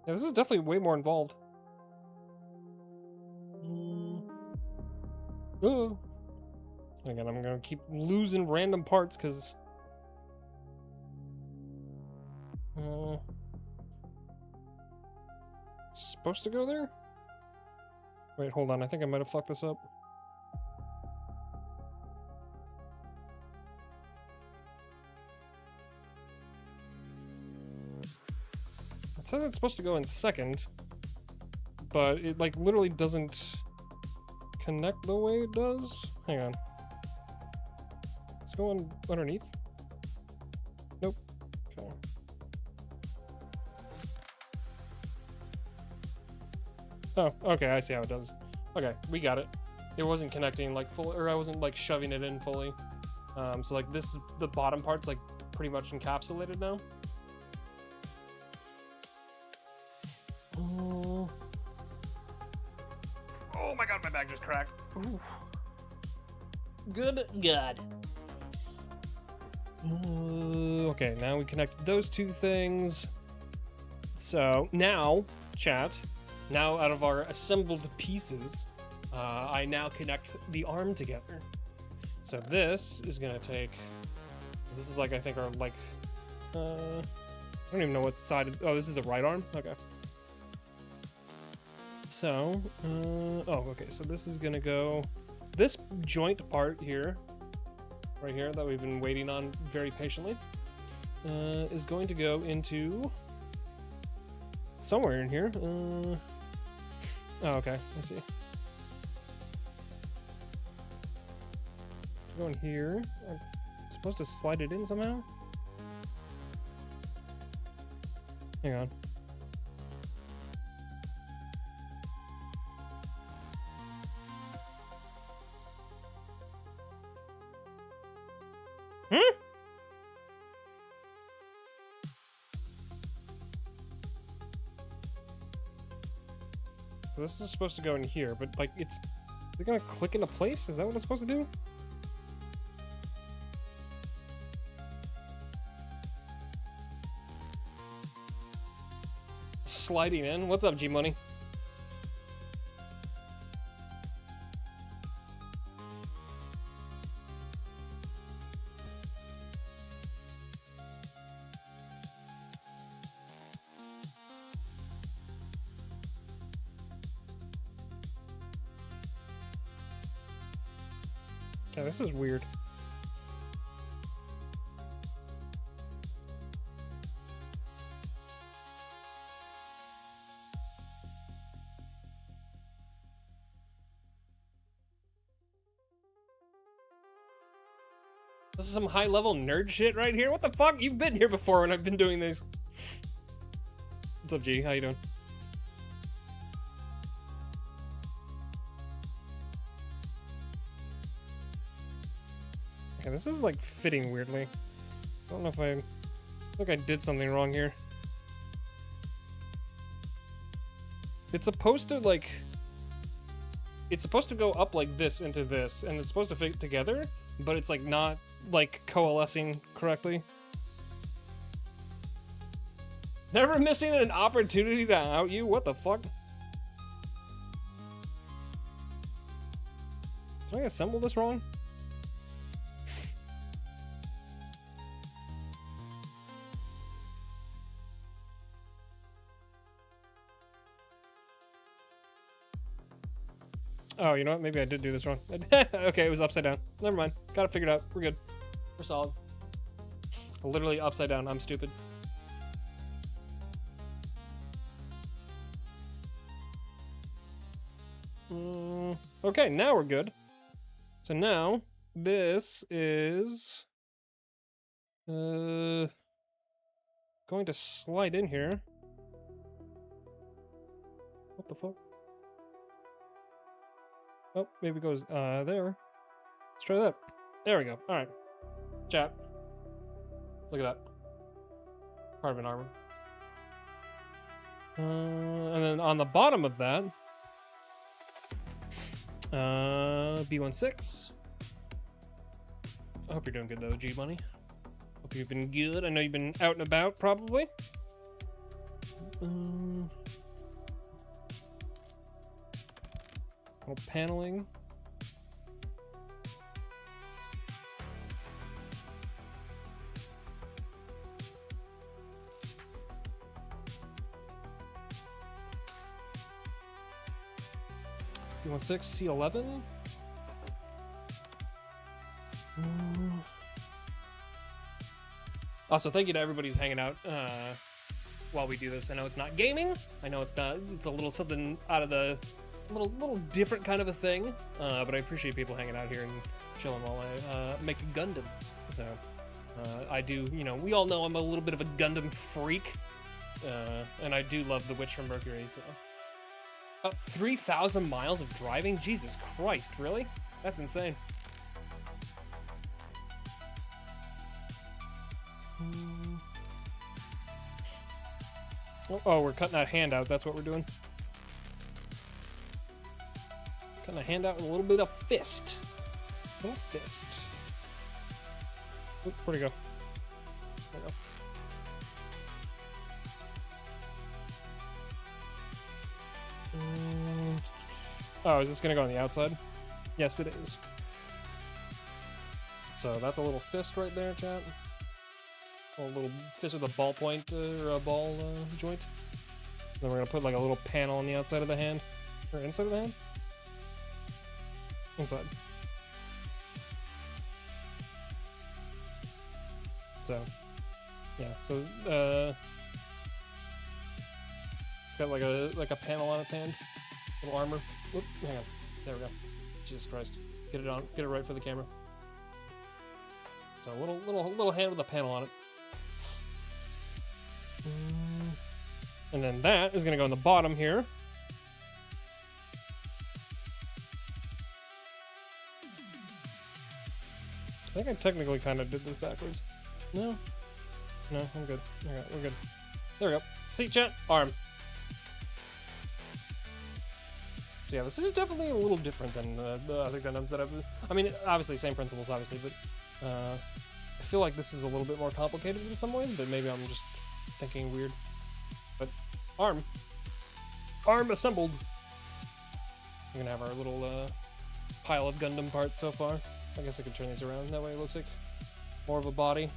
Yeah, this is definitely way more involved. Oh. Again, I'm going to keep losing random parts because... it's supposed to go there? Wait, hold on. I think I might have fucked this up. It says it's supposed to go in second, but it like literally doesn't connect the way it does. Hang on. It's going underneath. Nope. Okay. Oh, okay, I see how it does. Okay, we got it. It wasn't connecting like full, or I wasn't like shoving it in fully. So like this, the bottom part's like pretty much encapsulated now. Oh my god, my bag just cracked. Ooh. Good God. Okay, now we connect those two things. So now, chat, now out of our assembled pieces, I now connect the arm together. So this is gonna take, this is like, I think our like, I don't even know what side, oh, this is the right arm? Okay. So, oh, okay, so this is gonna go, this joint part here, right here, that we've been waiting on very patiently, is going to go into somewhere in here. Oh, okay, I see. It's going here. I'm supposed to slide it in somehow? Hang on. So this is supposed to go in here, but like is it gonna click into place? Is that what it's supposed to do? Sliding in. What's up, G Money? Yeah, this is weird. This is some high-level nerd shit right here. What the fuck? You've been here before when I've been doing this. What's up, G? How you doing? Okay, this is like fitting weirdly. I don't know if I think I did something wrong here. It's supposed to like, it's supposed to go up like this into this, and it's supposed to fit together, but it's like not like coalescing correctly. Never missing an opportunity to out you? What the fuck? Did I assemble this wrong? Oh, you know what? Maybe I did do this wrong. Okay, it was upside down. Never mind. Got it figured out. We're good. We're solid. Literally upside down. I'm stupid. Okay, now we're good. So now, this is... going to slide in here. What the fuck? Oh, maybe it goes there. Let's try that. There we go. All right. Chat. Look at that. carbon armor. And then on the bottom of that, B16. I hope you're doing good though, G Money. Hope you've been good. I know you've been out and about, probably. Little paneling. B16, C11. Also, thank you to everybody who's hanging out while we do this. I know it's not gaming. I know it's not. It's a little something out of the little different kind of a thing. But I appreciate people hanging out here and chilling while I make a Gundam. So I do. You know, we all know I'm a little bit of a Gundam freak, and I do love the Witch from Mercury. So about 3,000 miles of driving. Jesus Christ, really? That's insane. Oh, we're cutting that hand out. That's what we're doing. Cutting a hand out with a little bit of fist. A little fist. Oop, where'd it go? There we go. Oh, is this gonna go on the outside? Yes, it is. So that's a little fist right there, chat. A little fist with a ball point or a ball joint. Then we're gonna put like a little panel on the outside of the hand, or inside of the hand. Inside. So, yeah. So it's got like a panel on its hand, little armor. Whoop, hang on. There we go. Jesus Christ. Get it on. Get it right for the camera. So a little hand with a panel on it. And then that is going to go in the bottom here. I think I technically kind of did this backwards. No, I'm good. All right, we're good. There we go. See, chat, arm. So yeah, this is definitely a little different than the other Gundams that I've... I mean, obviously, same principles, obviously, but I feel like this is a little bit more complicated in some ways, but maybe I'm just thinking weird. But arm assembled. We're gonna have our little pile of Gundam parts so far. I guess I could turn these around. That way it looks like more of a body.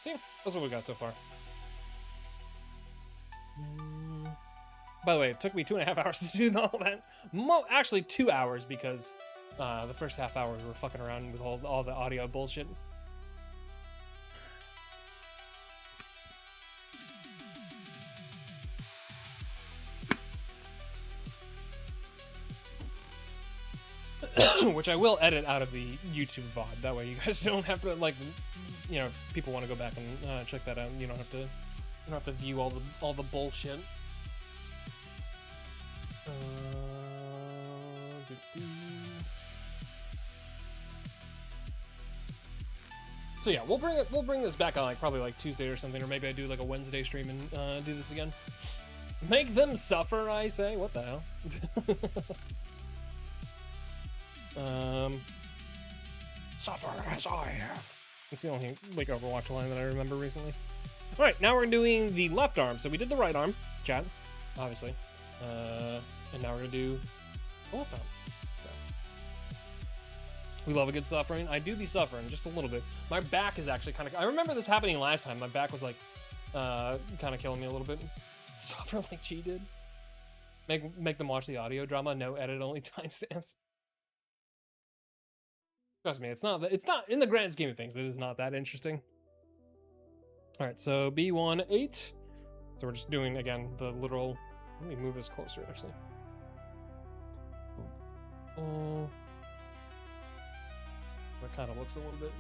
So yeah, that's what we got so far. By the way, it took me 2.5 hours to do all that. Actually 2 hours, because the first half hour we were fucking around with all the audio bullshit. Which I will edit out of the YouTube VOD. That way you guys don't have to, like, you know, if people want to go back and check that out, you don't have to view all the bullshit. So yeah, we'll bring this back on like probably like Tuesday or something, or maybe I do like a Wednesday stream and do this again. Make them suffer, I say. What the hell? Suffer as I have. It's the only like Overwatch line that I remember recently. All right, now we're doing the left arm. So we did the right arm, chat, obviously, and now we're gonna do the left arm. So we love a good suffering. I do be suffering just a little bit. My back is actually kind of. I remember this happening last time. My back was like, kind of killing me a little bit. Suffer like she did. Make them watch the audio drama. No edit, only timestamps. Trust me, it's not in the grand scheme of things. It is not that interesting. All right, so B18. So we're just doing again the literal. Let me move this closer, actually. That kind of looks a little bit.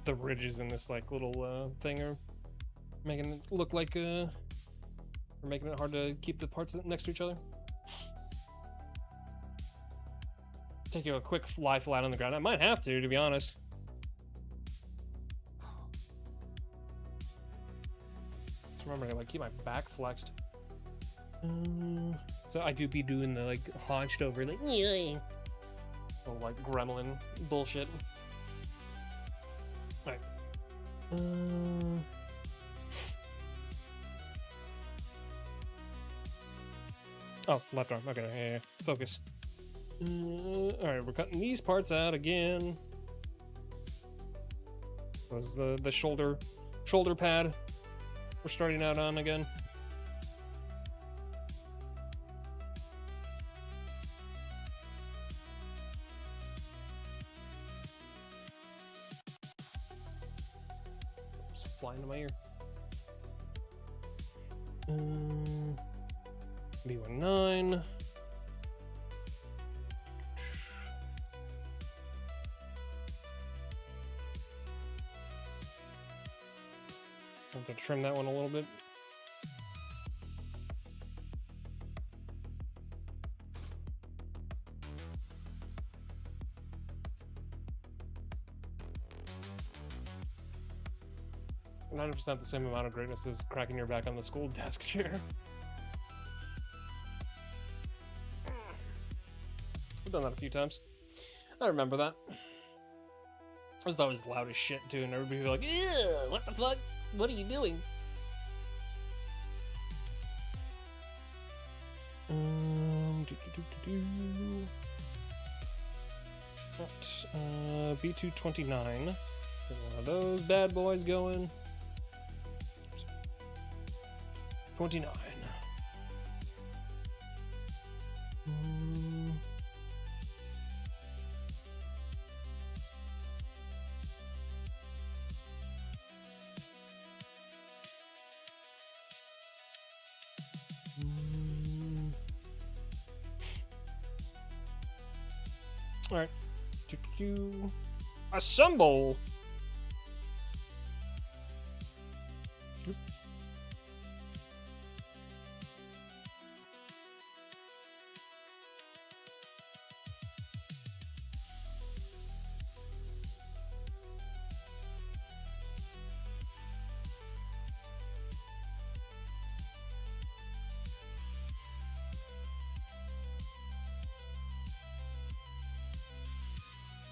The ridges in this like little thing are making it look like or making it hard to keep the parts next to each other. taking a quick lie flat on the ground. I might have to be honest. Just remember to like keep my back flexed. So I do be doing the like hunched over like oh like gremlin bullshit. All right. Oh, left arm. Okay, yeah. Focus. All right, we're cutting these parts out again. This is the shoulder pad. We're starting out on again. Just flying to my ear. B19. I have to trim that one a little bit. %, the same amount of greatness as cracking your back on the school desk chair. I've done that a few times. I remember that. I was always loud as shit too, and everybody would be like, ew, what the fuck? What are you doing? B229. One of those bad boys going. 29. All right. Assemble. Oop.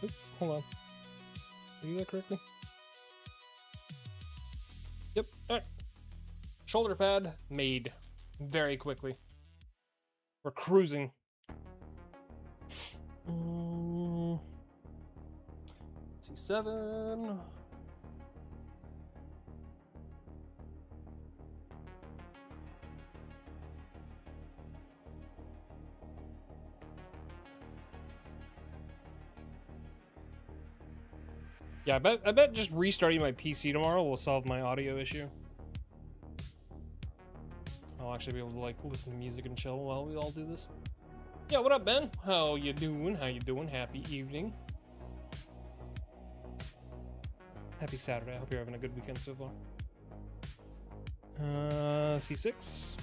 Oop, hold on. Did you do that correctly? Yep. All right. Shoulder pad made very quickly. We're cruising. C7. Yeah, I bet just restarting my PC tomorrow will solve my audio issue. I'll actually be able to like listen to music and chill while we all do this. Yeah, what up, Ben? How you doing? How you doing? Happy evening. Happy Saturday. I hope you're having a good weekend so far. C6.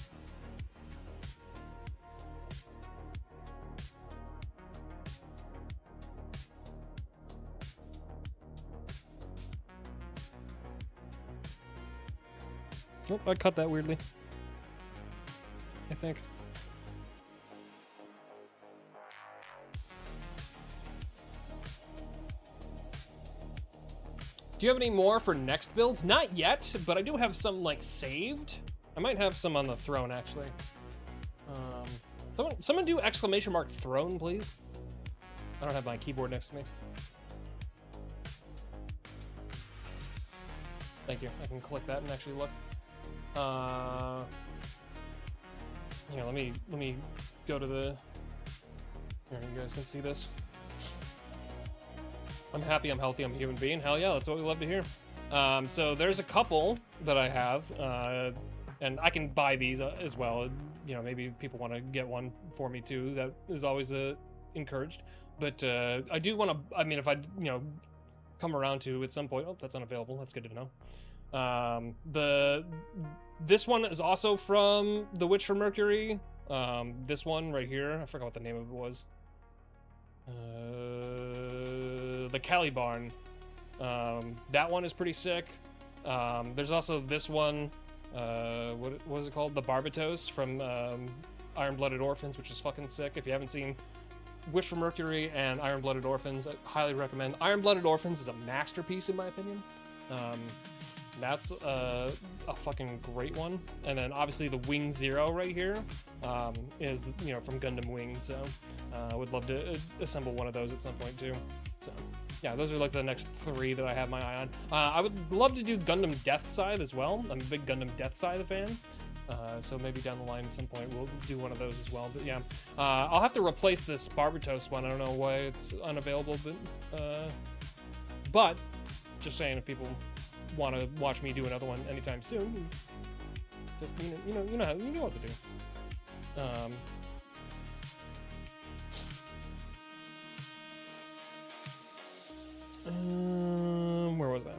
Oh, I cut that weirdly. I think. Do you have any more for next builds? Not yet, but I do have some like saved. I might have some on the throne actually. Someone do ! Throne, please. I don't have my keyboard next to me. Thank you. I can click that and actually look. Here, let me go to the. Here, you guys can see this. I'm happy, I'm healthy, I'm a human being. Hell yeah, that's what we love to hear. So there's a couple that I have, and I can buy these as well. You know, maybe people want to get one for me too. That is always encouraged. But I do want to. I mean, if I come around to at some point. Oh, that's unavailable. That's good to know. This one is also from The Witch from Mercury. This one right here, I forgot what the name of it was. The Calibarn. That one is pretty sick. There's also this one. What was it called? The Barbatos from Iron-Blooded Orphans, which is fucking sick. If you haven't seen Wish for Mercury and Iron-Blooded Orphans, I highly recommend. Iron-Blooded Orphans is a masterpiece in my opinion. That's a fucking great one. And then obviously the Wing Zero right here is, you know, from Gundam Wing. So I would love to assemble one of those at some point too. So yeah, those are like the next 3 that I have my eye on. I would love to do Gundam Death Scythe as well. I'm a big Gundam Death Scythe fan. So maybe down the line at some point we'll do one of those as well. But yeah, I'll have to replace this Barbatos one. I don't know why it's unavailable, but just saying, if people want to watch me do another one anytime soon, just you know what to do. Where was I?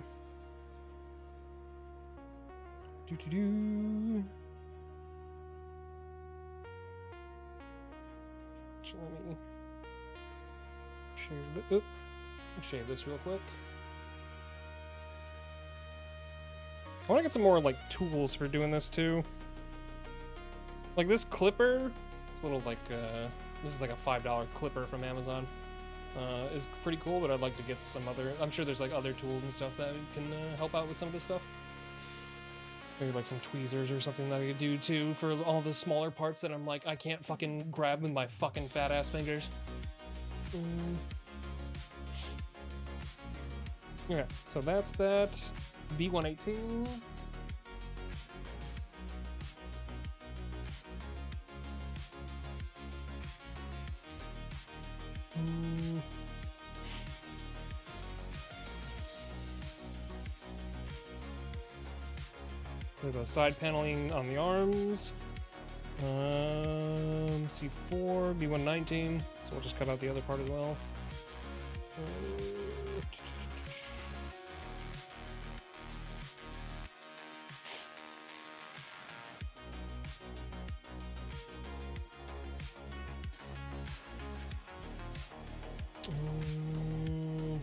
Let me shave this real quick. I want to get some more like tools for doing this too. Like this clipper, this little like this is like a $5 clipper from Amazon. Is pretty cool, but I'd like to get some other. I'm sure there's like other tools and stuff that can help out with some of this stuff. Maybe like some tweezers or something that I could do too for all the smaller parts that I'm like, I can't fucking grab with my fucking fat ass fingers. Okay, so that's that. B118. There's a side paneling on the arms. C4, B119. So we'll just cut out the other part as well.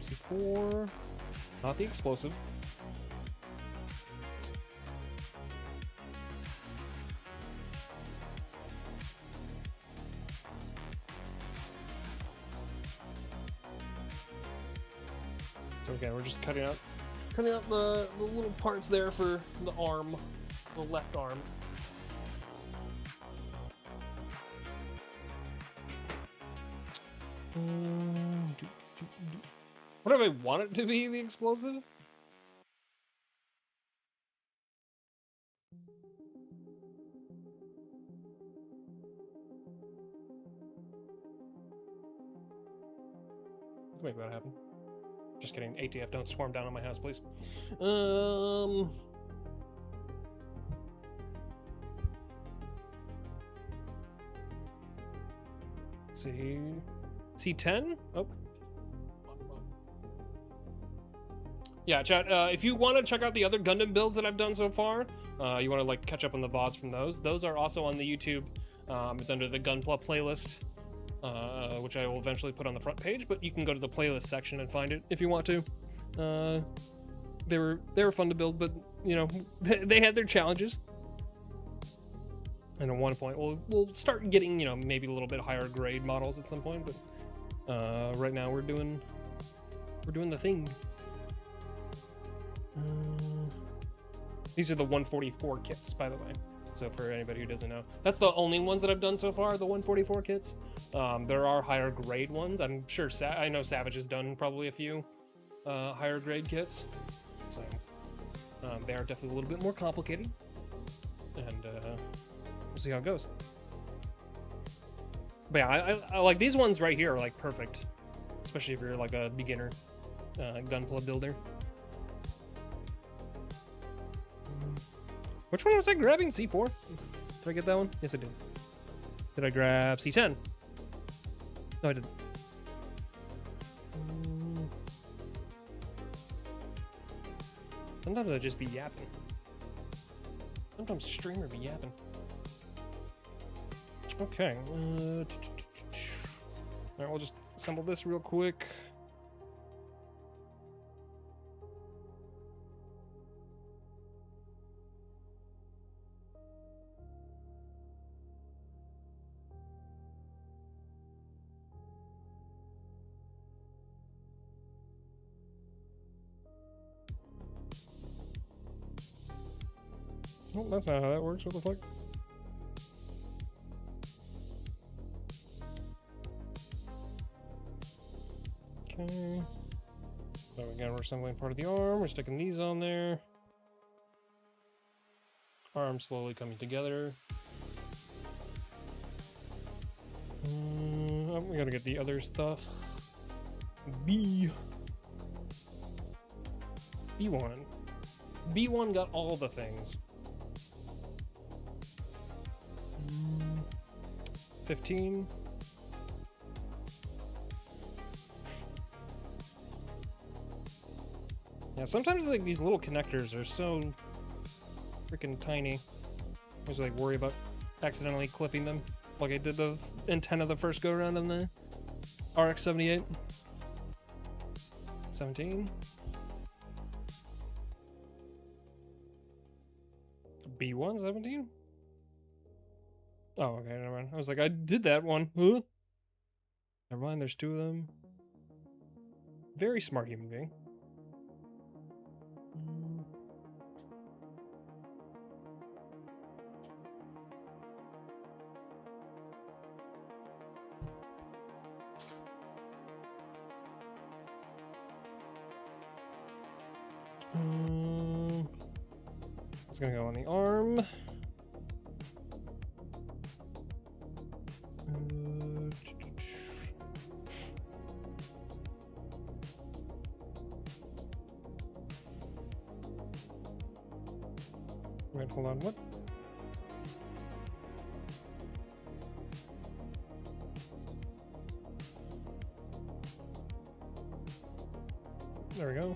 C4, not the explosive. Okay, we're just cutting out the little parts there for the arm, the left arm. What do I want it to be, the explosive? Let's make that happen. Just kidding, ATF, don't swarm down on my house, please. Let's see. C10? Oh. Yeah, chat, if you want to check out the other Gundam builds that I've done so far, you want to like catch up on the VODs from those are also on the YouTube. It's under the GUNPLA playlist, which I will eventually put on the front page, but you can go to the playlist section and find it if you want to. They were fun to build, but you know, they had their challenges. And at one point, we'll start getting, you know, maybe a little bit higher grade models at some point, but right now we're doing the thing. These are the 144 kits, by the way. So for anybody who doesn't know, that's the only ones that I've done so far, the 144 kits. There are higher grade ones. I'm sure I know Savage has done probably a few higher grade kits. So they are definitely a little bit more complicated. And we'll see how it goes. But yeah, I like these ones right here are like perfect. Especially if you're like a beginner Gunpla builder. Which one was I grabbing? C4? Did I get that one? Yes, I did. Did I grab C10? No, I didn't. Sometimes I just be yapping. Sometimes streamer be yapping. Okay. Alright, we'll just assemble this real quick. Oh, that's not how that works. What the fuck? Okay. So again, we're assembling part of the arm. We're sticking these on there. Arm slowly coming together. Oh, we gotta get the other stuff. B1. B1 got all the things. 15. Yeah, sometimes like these little connectors are so freaking tiny. I was like worry about accidentally clipping them, like I did the antenna the first go around on the RX-78. 17. B1 17. Oh, okay, never mind. I was like, I did that one. Huh? Never mind, there's two of them. Very smart human being. It's gonna go on the arm. Wait, hold on, what? There we go.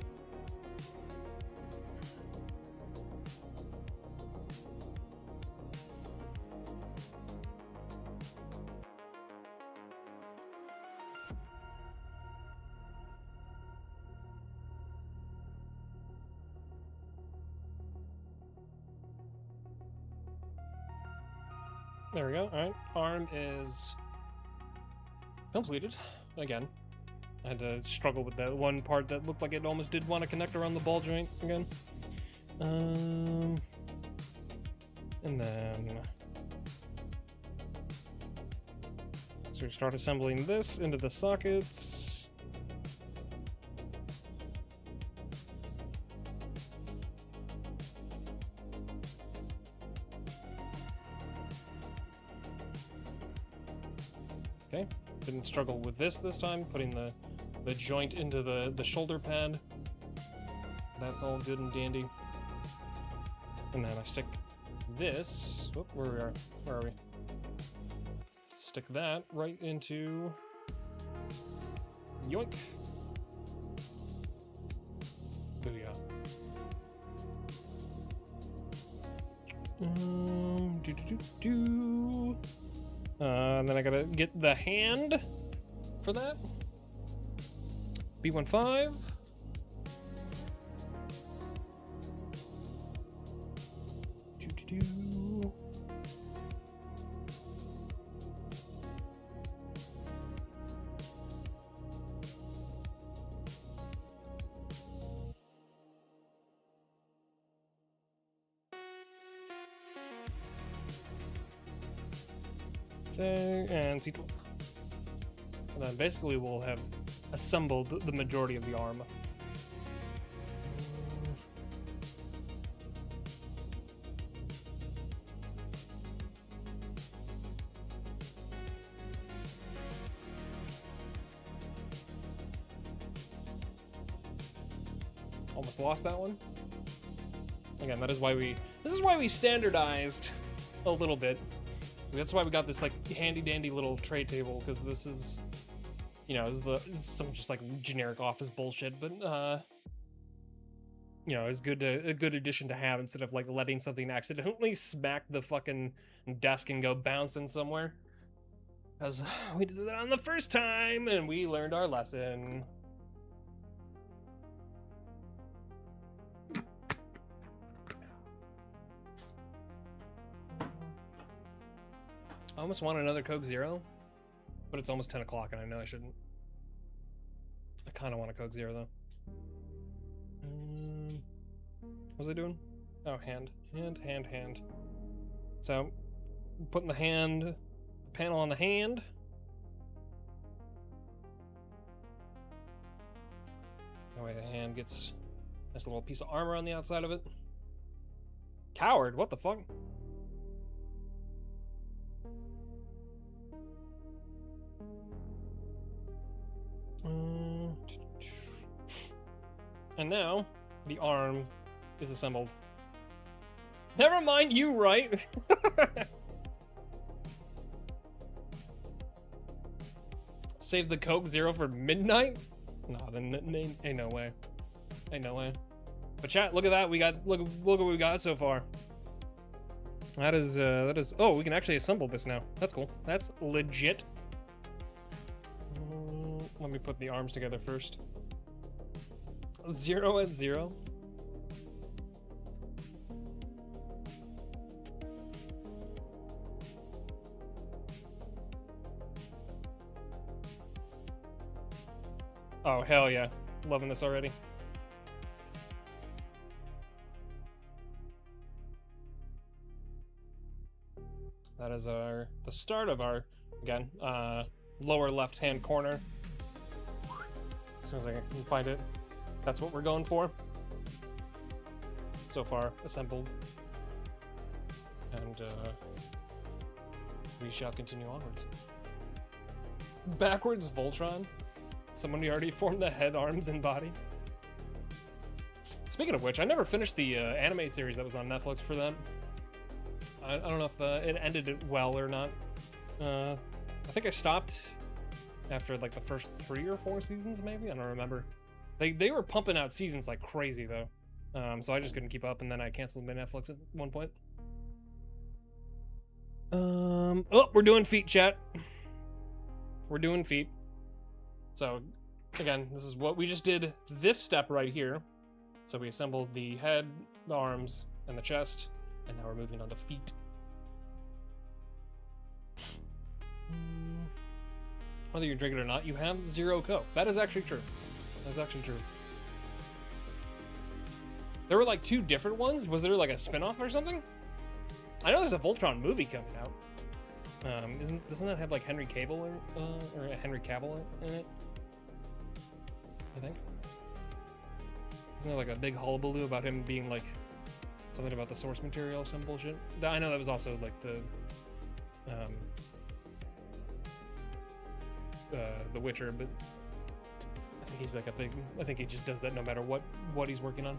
There we go. All right, arm is completed. Again, I had to struggle with that one part that looked like it almost did want to connect around the ball joint again. And then so we start assembling this into the sockets. Okay, didn't struggle with this time, putting the joint into the shoulder pad. That's all good and dandy. And then I stick this, whoop, where are we? Stick that right into, yoink. Booyah. And then I gotta get the hand for that. B15. Okay, and C12. And then basically we'll have assembled the majority of the arm. Almost lost that one. Again, this is why we standardized a little bit. That's why we got this like handy dandy little tray table, because this is, you know, this is some just like generic office bullshit, but you know, it's a good addition to have instead of like letting something accidentally smack the fucking desk and go bouncing somewhere. Because we did that on the first time, and we learned our lesson. I almost want another Coke Zero, but it's almost 10 o'clock, and I know I shouldn't. I kind of want a Coke Zero, though. What was I doing? Oh, hand. Hand. So, putting the panel on the hand. That way the hand gets a nice little piece of armor on the outside of it. Coward, what the fuck? And now, the arm is assembled. Never mind you, right? Save the Coke Zero for midnight? Nah, then ain't no way. Ain't no way. But chat, look at that. Look what we got so far. That is, oh, we can actually assemble this now. That's cool. That's legit. Let me put the arms together first. 0 at 0. Oh, hell yeah. Loving this already. That is the start of our, again, lower left-hand corner. As soon as I can find it, that's what we're going for. So far, assembled. And we shall continue onwards. Backwards Voltron. Someone already formed the head, arms, and body. Speaking of which, I never finished the anime series that was on Netflix for them. I don't know if it ended it well or not. I think I stopped after like the first 3 or 4 seasons, maybe? I don't remember. They were pumping out seasons like crazy, though. So I just couldn't keep up, and then I canceled my Netflix at one point. Oh, we're doing feet, chat. We're doing feet. So, again, this is what we just did, this step right here. So we assembled the head, the arms, and the chest, and now we're moving on to feet. Whether you drink it or not, you have 0 Coke. That is actually true. That's actually true. There were like 2 different ones. Was there like a spin-off or something? I know there's a Voltron movie coming out. Doesn't that have like Henry Cavill or Henry Cavill in it? I think. Isn't there like a big hullabaloo about him being like something about the source material or some bullshit? I know that was also like the Witcher, but I think he's like I think he just does that no matter what he's working on.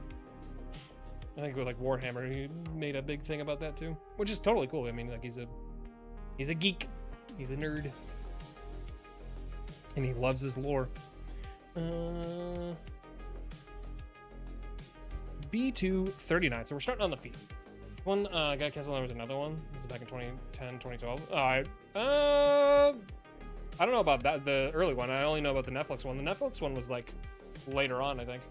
I think with like Warhammer, he made a big thing about that too, which is totally cool. I mean, like he's a geek, he's a nerd, and he loves his lore. B239. So we're starting on the feet. One got canceled. There was another one. This is back in 2010, 2012. I don't know about that, the early one. I only know about the Netflix one. The Netflix one was like later on, I think.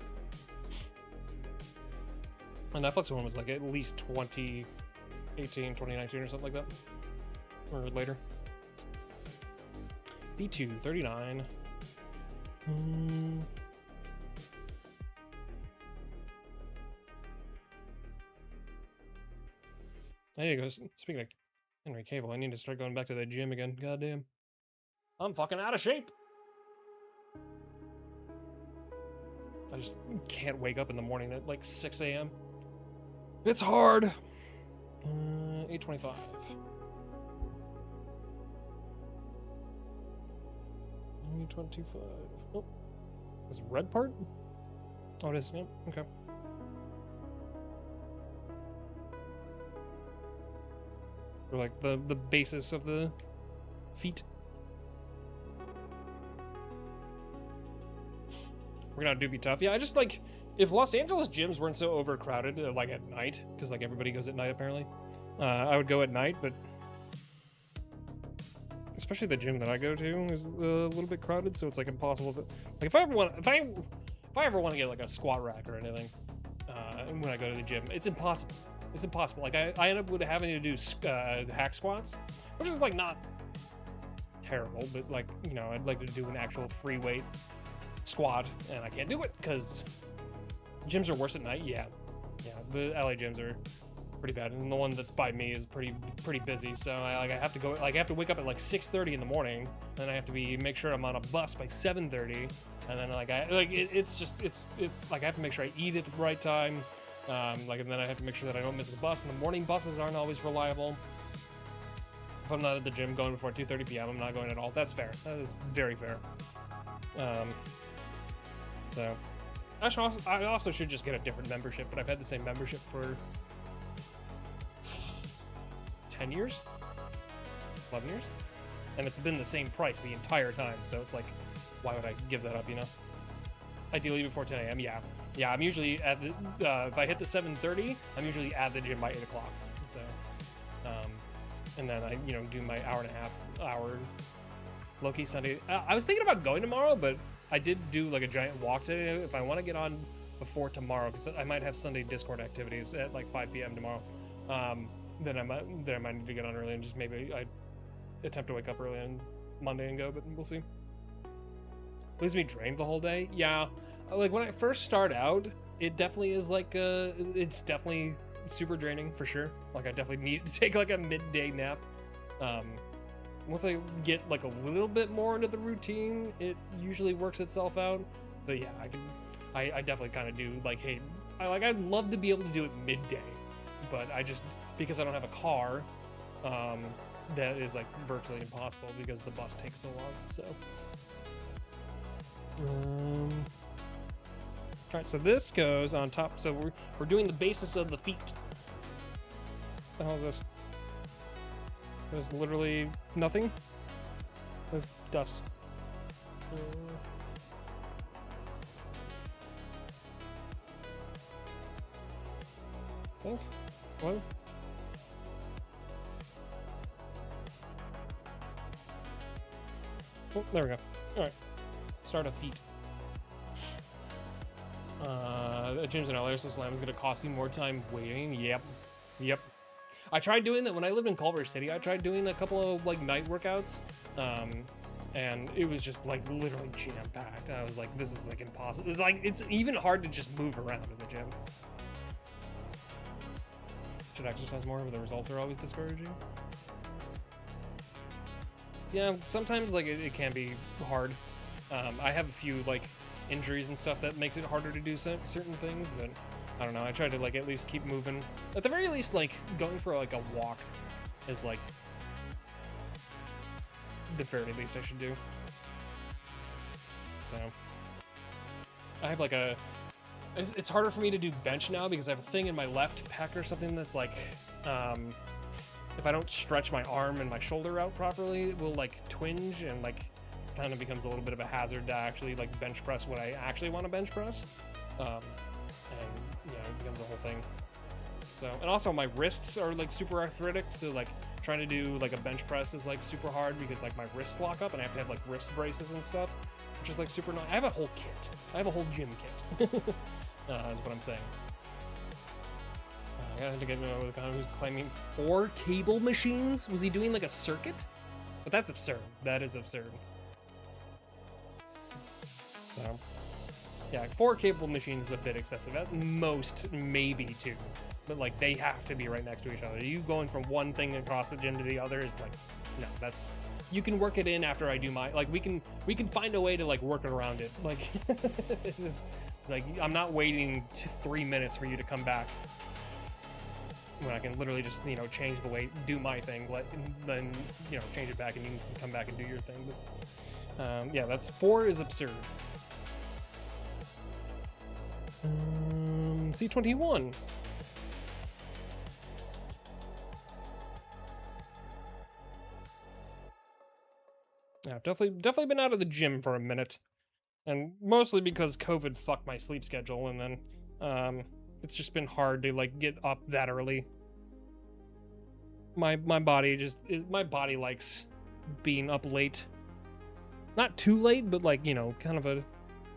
The Netflix one was like at least 2018, 2019 or something like that. Or later. B239. There you go. Speaking of Henry Cavill, I need to start going back to the gym again. Goddamn. I'm fucking out of shape. I just can't wake up in the morning at like 6 a.m. It's hard. 8:25. 8:25. Oh, this red part? Oh, it is. Yeah. Okay. Or like the basis of the feet. We're gonna do be tough. Yeah, I just like if Los Angeles gyms weren't so overcrowded, like at night, because like everybody goes at night apparently. I would go at night, but especially the gym that I go to is a little bit crowded, so it's like impossible to, like if I ever want to get like a squat rack or anything, when I go to the gym, it's impossible. It's impossible. Like I end up with having to do hack squats, which is like not terrible, but like, you know, I'd like to do an actual free weight squat, and I can't do it because gyms are worse at night. Yeah, the LA gyms are pretty bad, and the one that's by me is pretty busy. So I have to go, like I have to wake up at like 6:30 in the morning, and I have to make sure I'm on a bus by 7:30, and then like it's like I have to make sure I eat at the right time, like, and then I have to make sure that I don't miss the bus. And the morning buses aren't always reliable. If I'm not at the gym going before 2:30 p.m., I'm not going at all. That's fair. That is very fair. So I also should just get a different membership, but I've had the same membership for 10 years, 11 years, and it's been the same price the entire time. So it's like, why would I give that up? You know. Ideally before 10 a.m. Yeah. I'm usually at the if I hit the 7:30, I'm usually at the gym by 8 o'clock. So, and then I do my hour low-key Sunday. I was thinking about going tomorrow, but I did do like a giant walk today. If I want to get on before tomorrow, because I might have Sunday Discord activities at like 5 p.m. tomorrow, then I might need to get on early and just maybe I attempt to wake up early on Monday and go, but we'll see. Leaves me drained the whole day. Yeah, like when I first start out, it definitely is like it's definitely super draining for sure. Like I definitely need to take like a midday nap. Once I get like a little bit more into the routine, it usually works itself out. But yeah, I definitely kind of do like, hey, I'd love to be able to do it midday, but I just, because I don't have a car, that is like virtually impossible because the bus takes so long. So all right, so this goes on top. So we're doing the basis of the feet. What the hell is this? There's literally nothing. There's dust. I think. What? Oh, there we go. All right. Start a feat. Gyms in LA, so Slam is gonna cost you more time waiting. Yep. I tried doing that when I lived in Culver City. I tried doing a couple of like night workouts, and it was just like literally jam-packed. I was like, this is like impossible. Like it's even hard to just move around in the gym. Should exercise more, but the results are always discouraging. Yeah, sometimes like it can be hard. I have a few like injuries and stuff that makes it harder to do certain things, but I don't know. I try to like at least keep moving. At the very least, like going for like a walk is like the very least I should do. So I have like it's harder for me to do bench now because I have a thing in my left pec or something that's like, if I don't stretch my arm and my shoulder out properly, it will like twinge and like kind of becomes a little bit of a hazard to actually like bench press what I actually want to bench press. And yeah, it becomes a whole thing. So, and also my wrists are like super arthritic, so like trying to do like a bench press is like super hard because like my wrists lock up and I have to have like wrist braces and stuff, which is like super annoying. I have a whole kit. I have a whole gym kit. Is what I'm saying. I gotta get with a guy who's claiming 4 cable machines. Was he doing like a circuit? But that's absurd. That is absurd. So, yeah, 4 cable machines is a bit excessive. At most, maybe 2. But like, they have to be right next to each other. You going from one thing across the gym to the other is like, no, that's, you can work it in after I do my, like, we can find a way to like work around it. Like, it's just, like, I'm not waiting 3 minutes for you to come back when I can literally just, you know, change the weight, do my thing, then, you know, change it back and you can come back and do your thing. But, yeah, that's 4 is absurd. C21. Yeah, I've definitely been out of the gym for a minute, and mostly because COVID fucked my sleep schedule, and then it's just been hard to like get up that early. My body likes being up late. Not too late, but like, you know, kind of a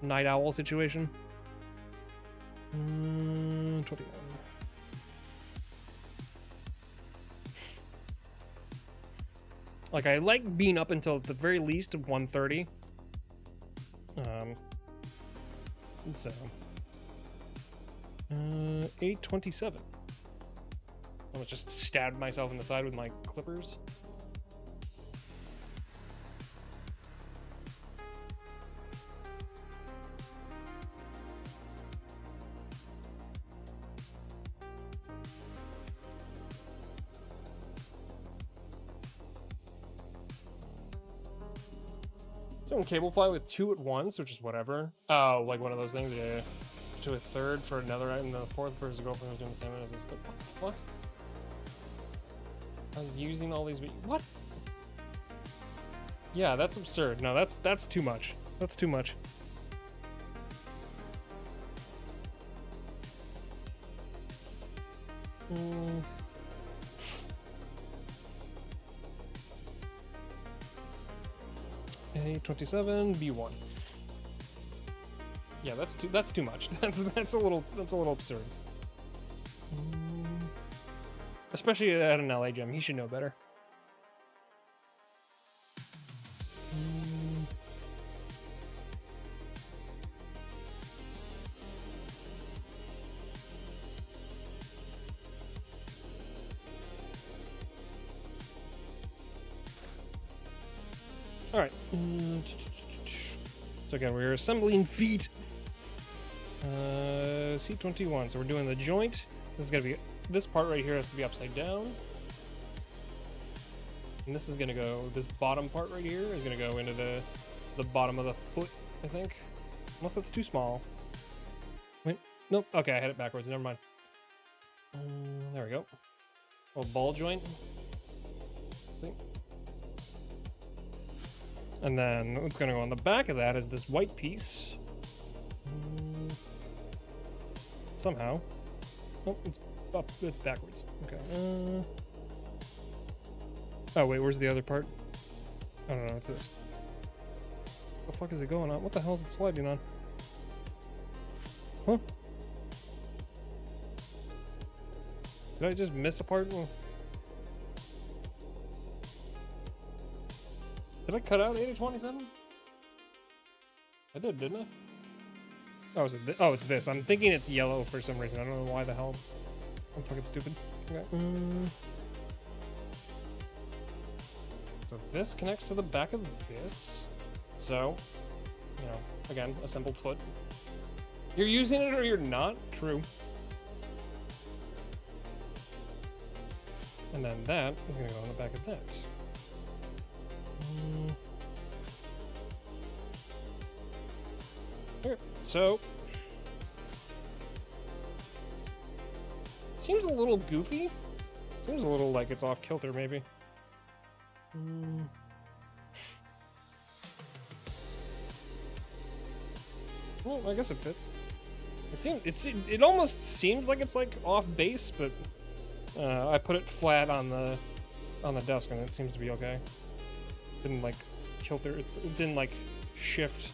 night owl situation. 21. Like, I like being up until at the very least 1:30. So 8:27. I almost just stabbed myself in the side with my clippers. Doing cable fly with 2 at once, which is whatever. Oh, like one of those things, yeah. To a third for another, and the fourth for his girlfriend was doing the same as this. What the fuck? I was using all these. What? Yeah, that's absurd. No, that's too much. That's too much. A27 B1. Yeah, that's too much. That's a little absurd. Especially at an LA gym, he should know better. All right. So again, we're assembling feet. C21. So we're doing the joint. This is gonna be, this part right here has to be upside down. And this is gonna go, this bottom part right here is gonna go into the bottom of the foot, I think. Unless that's too small. Wait, nope. Okay, I had it backwards. Never mind. There we go. Oh, ball joint. See? And then what's gonna go on the back of that is this white piece. Somehow. Oh, it's up. It's backwards. Okay. Oh wait, where's the other part? I don't know. It's this. What the fuck is it going on? What the hell is it sliding on? Huh? Did I just miss a part? Did I cut out 8:27? I did, didn't I? Oh, is it oh, it's this. I'm thinking it's yellow for some reason. I don't know why the hell. I'm fucking stupid. Okay. So this connects to the back of this. So, you know, again, assembled foot. You're using it or you're not? True. And then that is going to go on the back of that. Here. So, seems a little goofy. Seems a little like it's off kilter, maybe. Well, I guess it fits. It almost seems like it's like off base, but I put it flat on the desk and it seems to be okay. Didn't like kilter. It didn't like shift.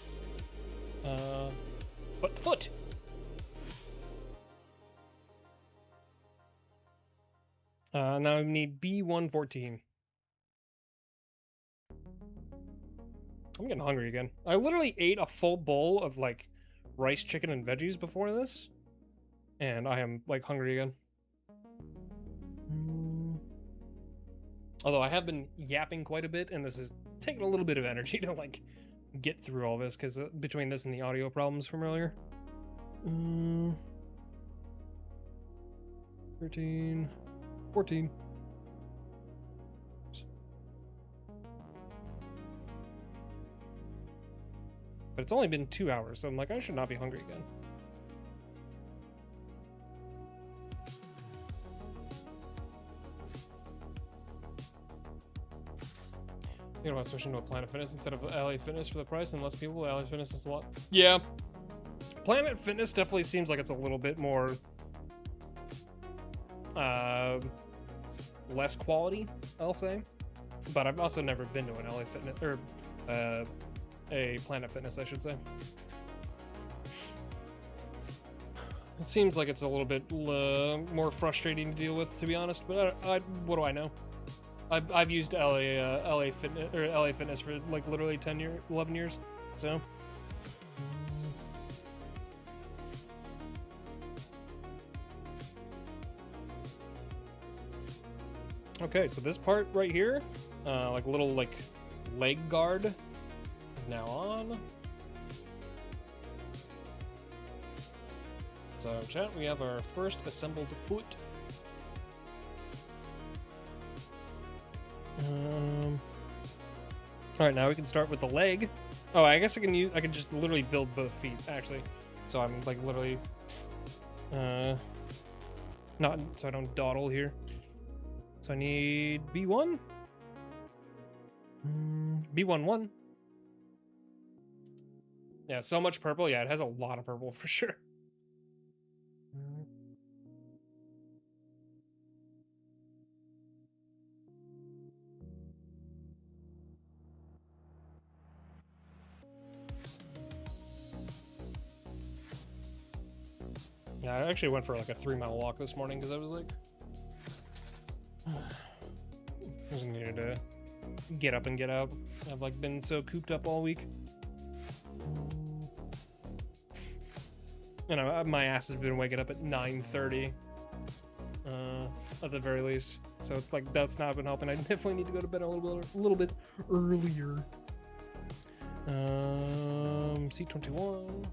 But foot. Now I need B114. I'm getting hungry again. I literally ate a full bowl of like rice, chicken, and veggies before this, and I am like hungry again. Although I have been yapping quite a bit, and this is taking a little bit of energy to like get through all this, because between this and the audio problems from earlier. 13, 14. But it's only been 2 hours, so I'm like, I should not be hungry again. You know, switching to a Planet Fitness instead of LA Fitness for the price and less people. LA Fitness is a lot. Yeah. Planet Fitness definitely seems like it's a little bit more less quality, I'll say. but I've also never been to an LA Fitness, or a Planet Fitness, I should say. It seems like it's a little bit more frustrating to deal with, to be honest. But what do I know? I've used LA Fitness or LA Fitness for like literally 11 years. So. Okay, so this part right here, like little like leg guard, is now on. So chat, we have our first assembled foot. All right, now we can start with the leg. Oh, I guess I can just literally build both feet actually. So I'm like literally, not so I don't dawdle here. So I need B1. B11. Yeah, so much purple. Yeah, it has a lot of purple for sure. Yeah, I actually went for like a 3-mile walk this morning because I was like, I just needed to get up and get out. I've like been so cooped up all week. You know, my ass has been waking up at 9:30, at the very least. So it's like that's not been helping. I definitely need to go to bed a little bit earlier. C21.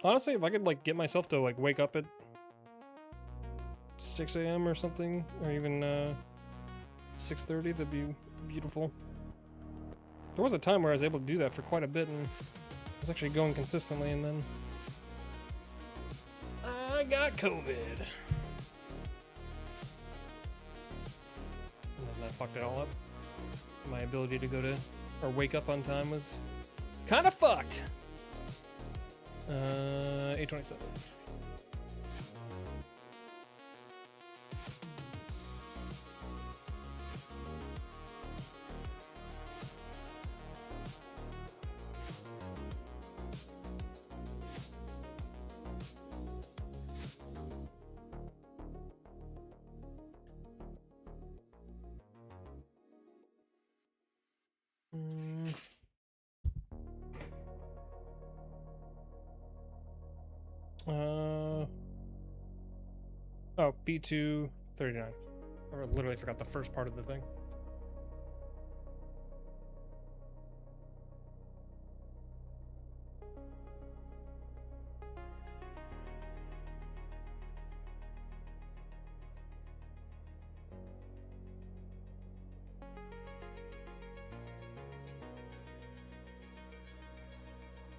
Honestly, if I could like get myself to like wake up at 6 a.m. or something, or even 6:30, that'd be beautiful. There was a time where I was able to do that for quite a bit, and I was actually going consistently, and then I got COVID. And then that fucked it all up. My ability to go to, or wake up on time was kind of fucked. 827. Oh, B2 39. I literally forgot the first part of the thing.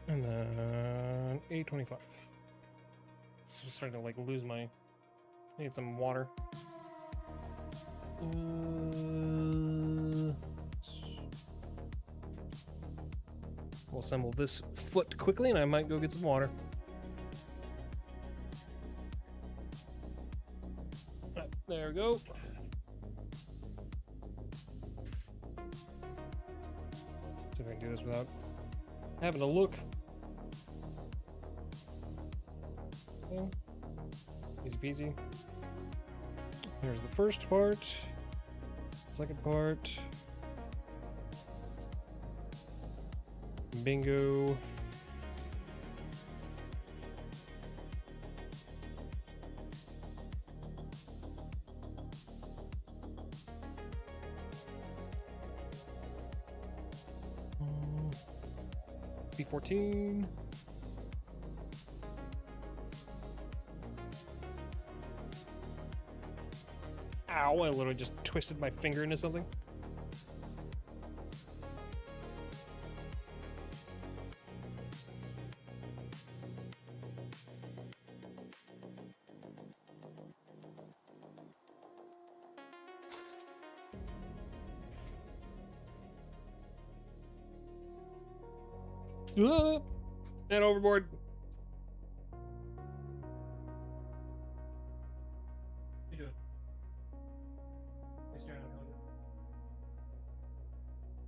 And then 825. So I'm starting to like lose my. I need some water. We'll assemble this foot quickly, and I might go get some water. Right, there we go. See if I can do this without having to look. Okay. Easy peasy. Here's the first part. Second part. Bingo. B14. Ow, I literally just twisted my finger into something. And overboard.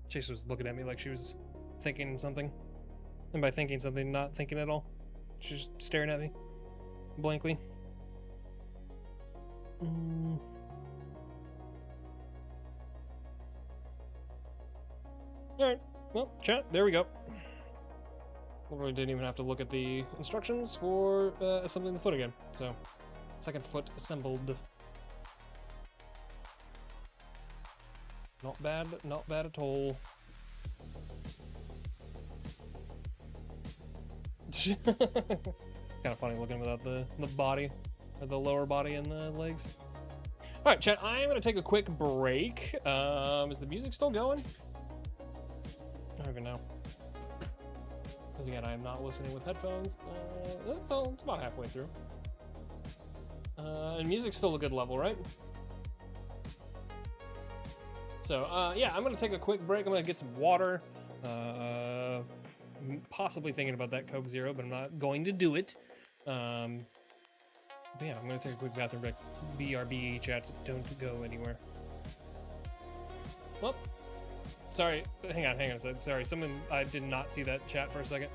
Chase was looking at me like she was thinking something. And by thinking something, not thinking at all. She's just staring at me. Blankly. Alright. Well, chat, there we go. Literally didn't even have to look at the instructions for assembling the foot again. So, second foot assembled. Not bad at all. Kind of funny looking without the body, or the lower body and the legs. All right, chat, I'm gonna take a quick break. Is the music still going? I don't even know. Because again, I am not listening with headphones. It's about halfway through. And music's still a good level, right? So, yeah, I'm gonna take a quick break. I'm gonna get some water. Possibly thinking about that Coke Zero, but I'm not going to do it. But yeah, I'm gonna take a quick bathroom break. BRB chat, don't go anywhere. Well, sorry, hang on a second. Sorry, I did not see that chat for a second.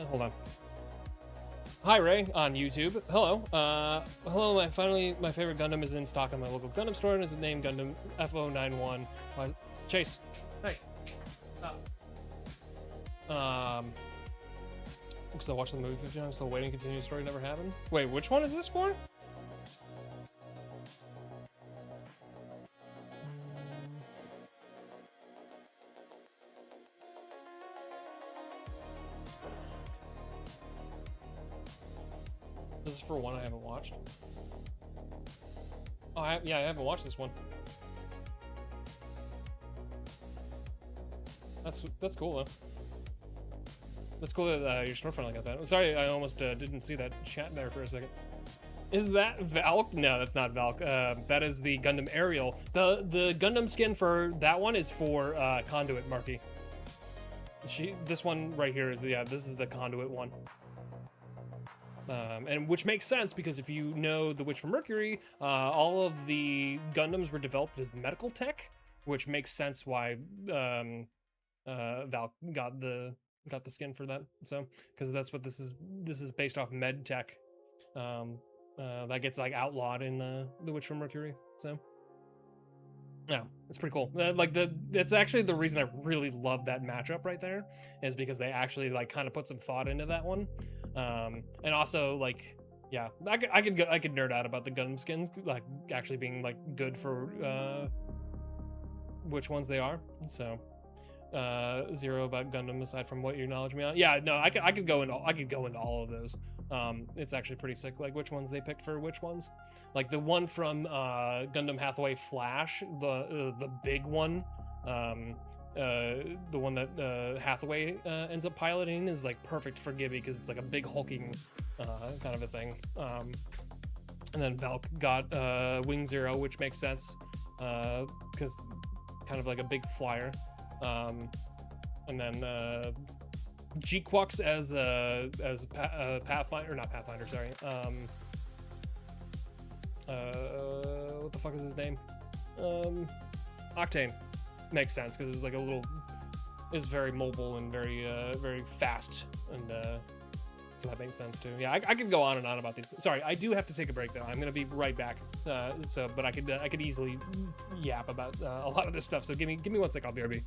Hold on. Hi Ray on YouTube. Hello. Hello. My favorite Gundam is in stock in my local Gundam store and is named Gundam FO91. Chase. Hey. Stop. I'm still watching the movie 15. I'm still waiting. Continue story never happened. Wait, which one is this for? This is for one I haven't watched. Oh, I haven't watched this one. That's cool though. That's cool that your storefront got that. Sorry, I almost didn't see that chat there for a second. Is that Valk? No, that's not Valk. That is the Gundam Ariel. The Gundam skin for that one is for Conduit Marky. This one right here is this is the Conduit one. And which makes sense because if you know the Witch from Mercury, all of the Gundams were developed as medical tech, which makes sense why Valk got the skin for that. So because that's what this is based off med tech. That gets like outlawed in the Witch from Mercury. So yeah, it's pretty cool. That's actually the reason I really love that matchup right there, is because they actually like kind of put some thought into that one. And also like, yeah, I could nerd out about the Gundam skins like actually being like good for which ones they are. So Zero about Gundam aside from what you acknowledge me on. Yeah, no, I could go into all of those. It's actually pretty sick, like which ones they picked for which ones. Like the one from Gundam Hathaway Flash, the big one, the one that Hathaway ends up piloting is like perfect for Gibby because it's like a big hulking kind of a thing. And then Valk got Wing Zero, which makes sense because kind of like a big flyer. And then G-Quux as Pathfinder, or not Pathfinder, sorry. What the fuck is his name? Octane. Makes sense because it was like it's very mobile and very fast, and so that makes sense too. Yeah, I could go on and on about these. Sorry, I do have to take a break though. I'm gonna be right back. But I could easily yap about a lot of this stuff. So give me 1 sec. I'll BRB.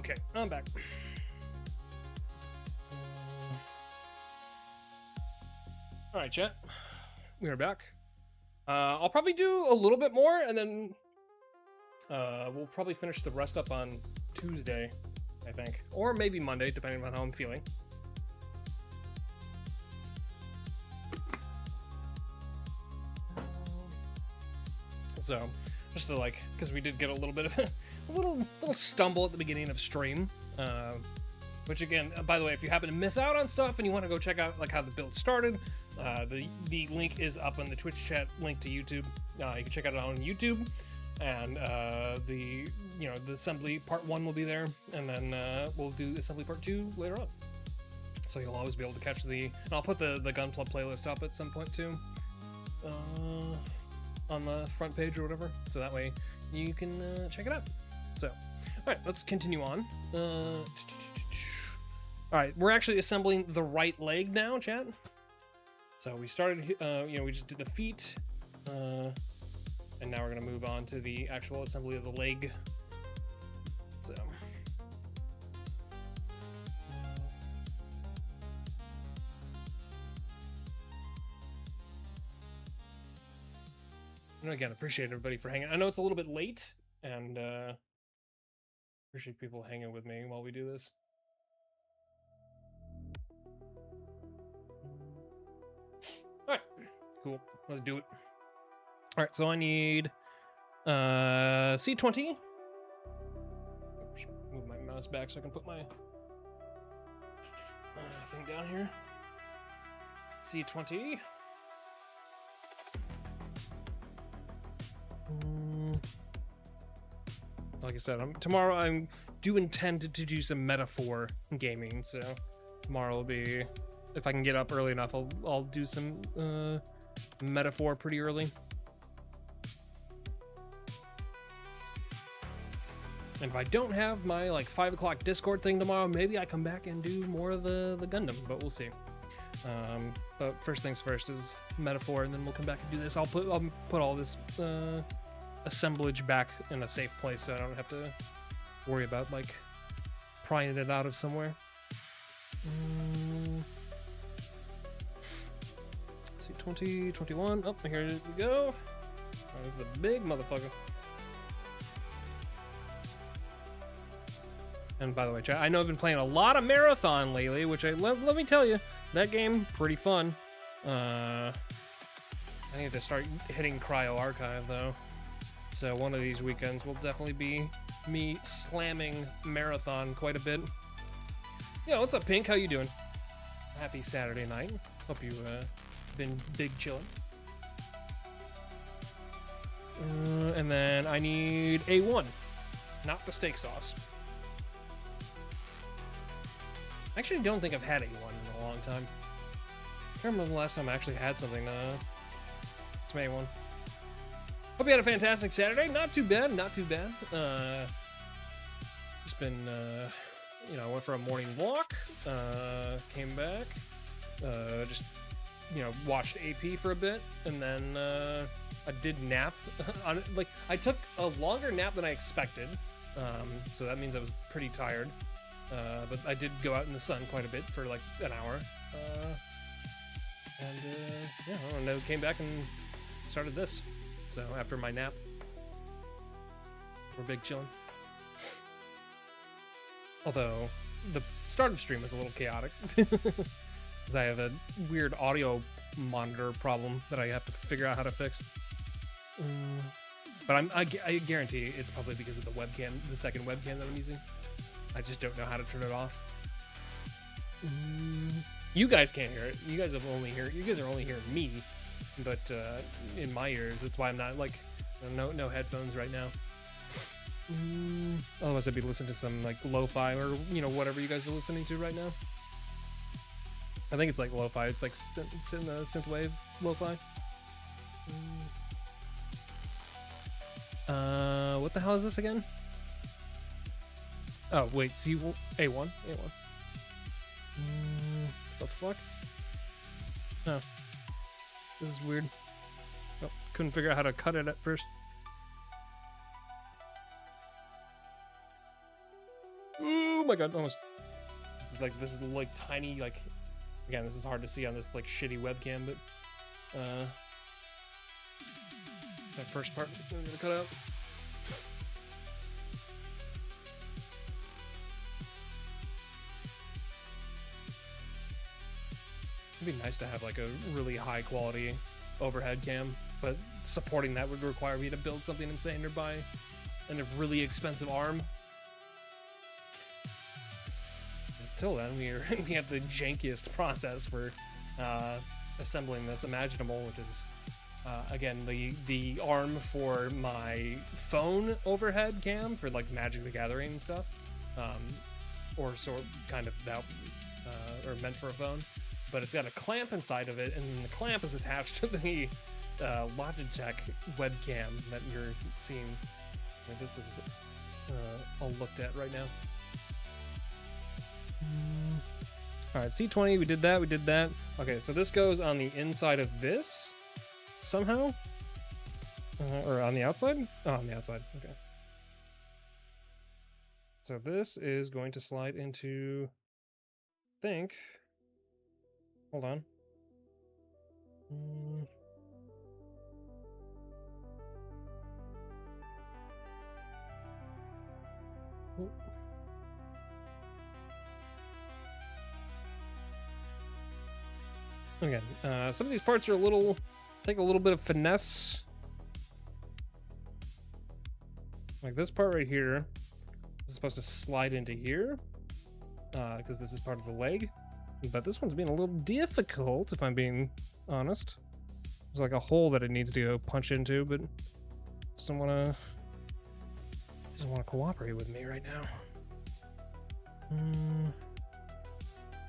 Okay, I'm back. All right, chat. We are back. I'll probably do a little bit more, and then we'll probably finish the rest up on Tuesday, I think, or maybe Monday, depending on how I'm feeling. So, just to like, because we did get a little bit of a little stumble at the beginning of stream, which again, by the way, if you happen to miss out on stuff and you want to go check out like how the build started, the link is up in the Twitch chat link to YouTube. You can check it out on YouTube, and the assembly part 1 will be there, and then we'll do assembly part 2 later on. So you'll always be able to catch and I'll put the GUNPLA playlist up at some point too. On the front page or whatever, so that way you can check it out. So, all right, let's continue on. All right, we're actually assembling the right leg now, chat. So we started, we just did the feet, and now we're gonna move on to the actual assembly of the leg. So. And again, appreciate everybody for hanging. I know it's a little bit late, and appreciate people hanging with me while we do this. All right, cool. Let's do it. All right, so I need C20. Oops, move my mouse back so I can put my thing down here. C20. Like I said, tomorrow I do intend to do some metaphor gaming, so tomorrow will be, if I can get up early enough, I'll do some metaphor pretty early. And if I don't have my like 5 o'clock Discord thing tomorrow, maybe I come back and do more of the Gundam, but we'll see. But first things first is metaphor, and then we'll come back and do this. I'll put all this assemblage back in a safe place, so I don't have to worry about like prying it out of somewhere. See, 20, 21. Oh, here we go. Oh, this is a big motherfucker. And by the way, chat, I know I've been playing a lot of Marathon lately, which let me tell you, that game pretty fun. I need to start hitting Cryo Archive though. So one of these weekends will definitely be me slamming Marathon quite a bit. Yeah, what's up, Pink? How you doing? Happy Saturday night. Hope you been big chilling. And then I need A1, not the steak sauce. I actually don't think I've had A1 in a long time. I can't remember the last time I actually had something to A1. Hope you had a fantastic Saturday. Not too bad, not too bad. Just been, I went for a morning walk, came back, just, watched AP for a bit, and then I did nap. I took a longer nap than I expected, so that means I was pretty tired. But I did go out in the sun quite a bit for like an hour, and came back and started this. So after my nap, we're big chilling. Although the start of stream was a little chaotic because I have a weird audio monitor problem that I have to figure out how to fix. But I guarantee it's probably because of the webcam, the second webcam that I'm using. I just don't know how to turn it off. You guys can't hear it. You guys are only hearing me, but in my ears, that's why I'm not like no headphones right now. Otherwise, I'd be listening to some like lo-fi or whatever you guys are listening to right now. I think it's like lo-fi. It's like synthwave lo-fi. What the hell is this again? Oh wait, see A1. The fuck? Oh, this is weird. Oh, couldn't figure out how to cut it at first. Oh my god, almost. This is like tiny, like, again, this is hard to see on this like shitty webcam, but that first part I'm gonna cut out. It'd be nice to have like a really high quality overhead cam, but supporting that would require me to build something insane or buy a really expensive arm. Until then, we have the jankiest process for assembling this imaginable, which is again the arm for my phone overhead cam for like Magic the Gathering and stuff, or sort kind of that or meant for a phone. But it's got a clamp inside of it, and the clamp is attached to the Logitech webcam that you're seeing. This is all looked at right now. All right, C20, we did that. Okay, so this goes on the inside of this somehow, or on the outside? Oh, on the outside, okay. So this is going to slide into, I think, hold on. Again, some of these parts are take a little bit of finesse. Like this part right here is supposed to slide into here, because this is part of the leg. But this one's being a little difficult, if I'm being honest. There's like a hole that it needs to go punch into, but doesn't want to cooperate with me right now.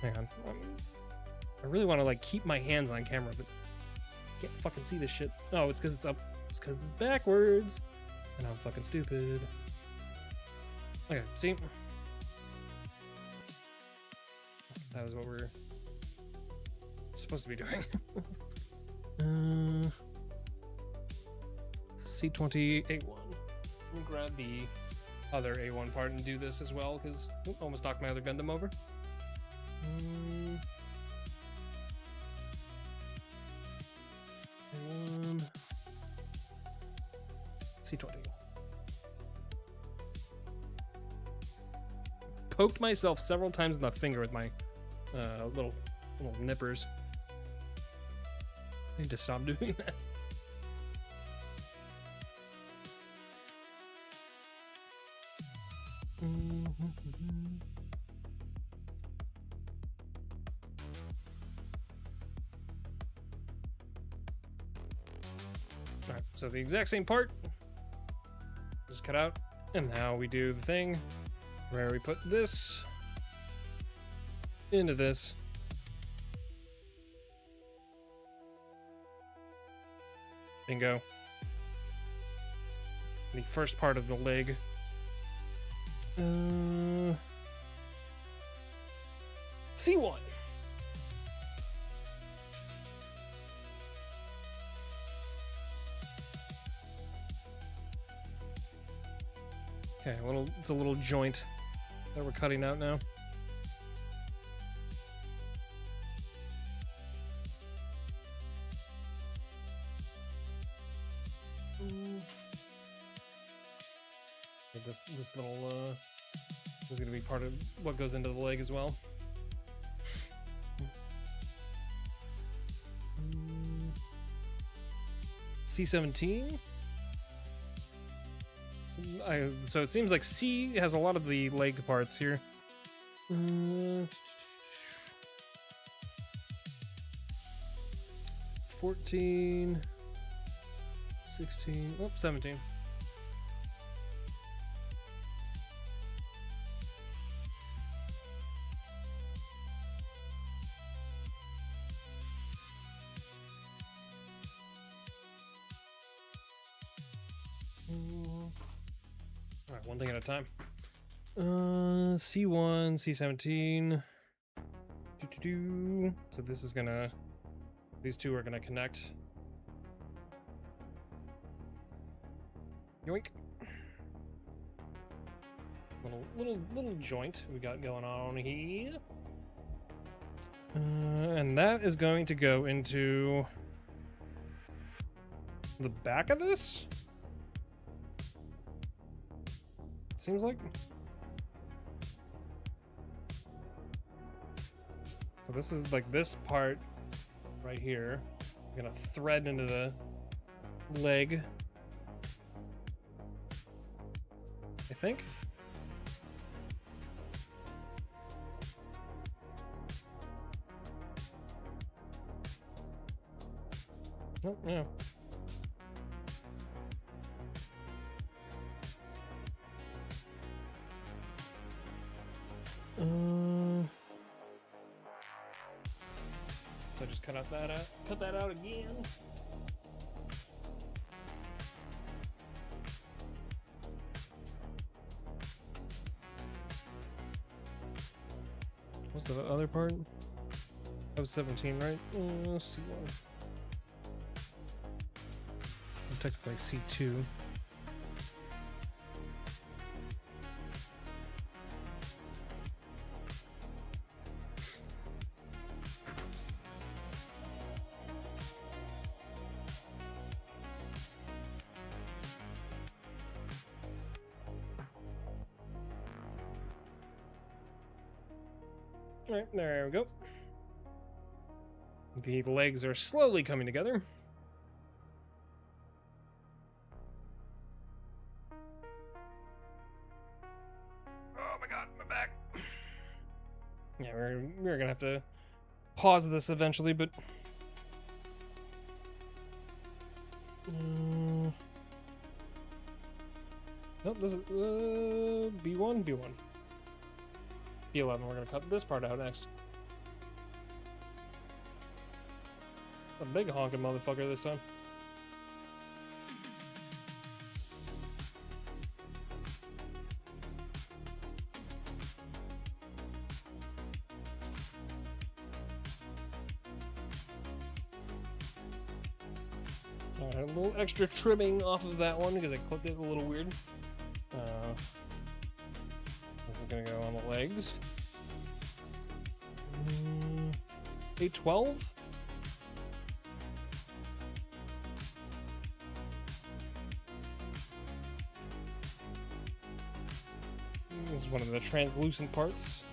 Hang on. I really want to like keep my hands on camera, but I can't fucking see this shit. Oh, it's because it's up. It's because it's backwards, and I'm fucking stupid. Okay, see. That was what we're supposed to be doing. C20 A1. Let me grab the other A1 part and do this as well, because almost knocked my other Gundam over. C20. Poked myself several times in the finger with my little nippers. I need to stop doing that. Alright, so the exact same part. Just cut out. And now we do the thing where we put this into this. Bingo. The first part of the leg. C1. Okay, it's a little joint that we're cutting out now. This little is going to be part of what goes into the leg as well. C17. So it seems like C has a lot of the leg parts here. 14, 16, 17. Alright, one thing at a time. C1, C17. So this is gonna... These two are gonna connect. Yoink. Little joint we got going on here. And that is going to go into the back of this? Seems like. So this is like this part right here. I'm gonna thread into the leg, I think. Oh, yeah. So just cut that out again. What's the other part? That was 17, right? C1. Technically C2. All right, there we go. The legs are slowly coming together. Oh my god, my back. Yeah, we're gonna have to pause this eventually, but nope, this is B1, B1. B11, we're gonna cut this part out next. A big honking motherfucker this time. Alright, a little extra trimming off of that one because I clipped it a little weird. This is gonna go on the legs. 812. This is one of the translucent parts.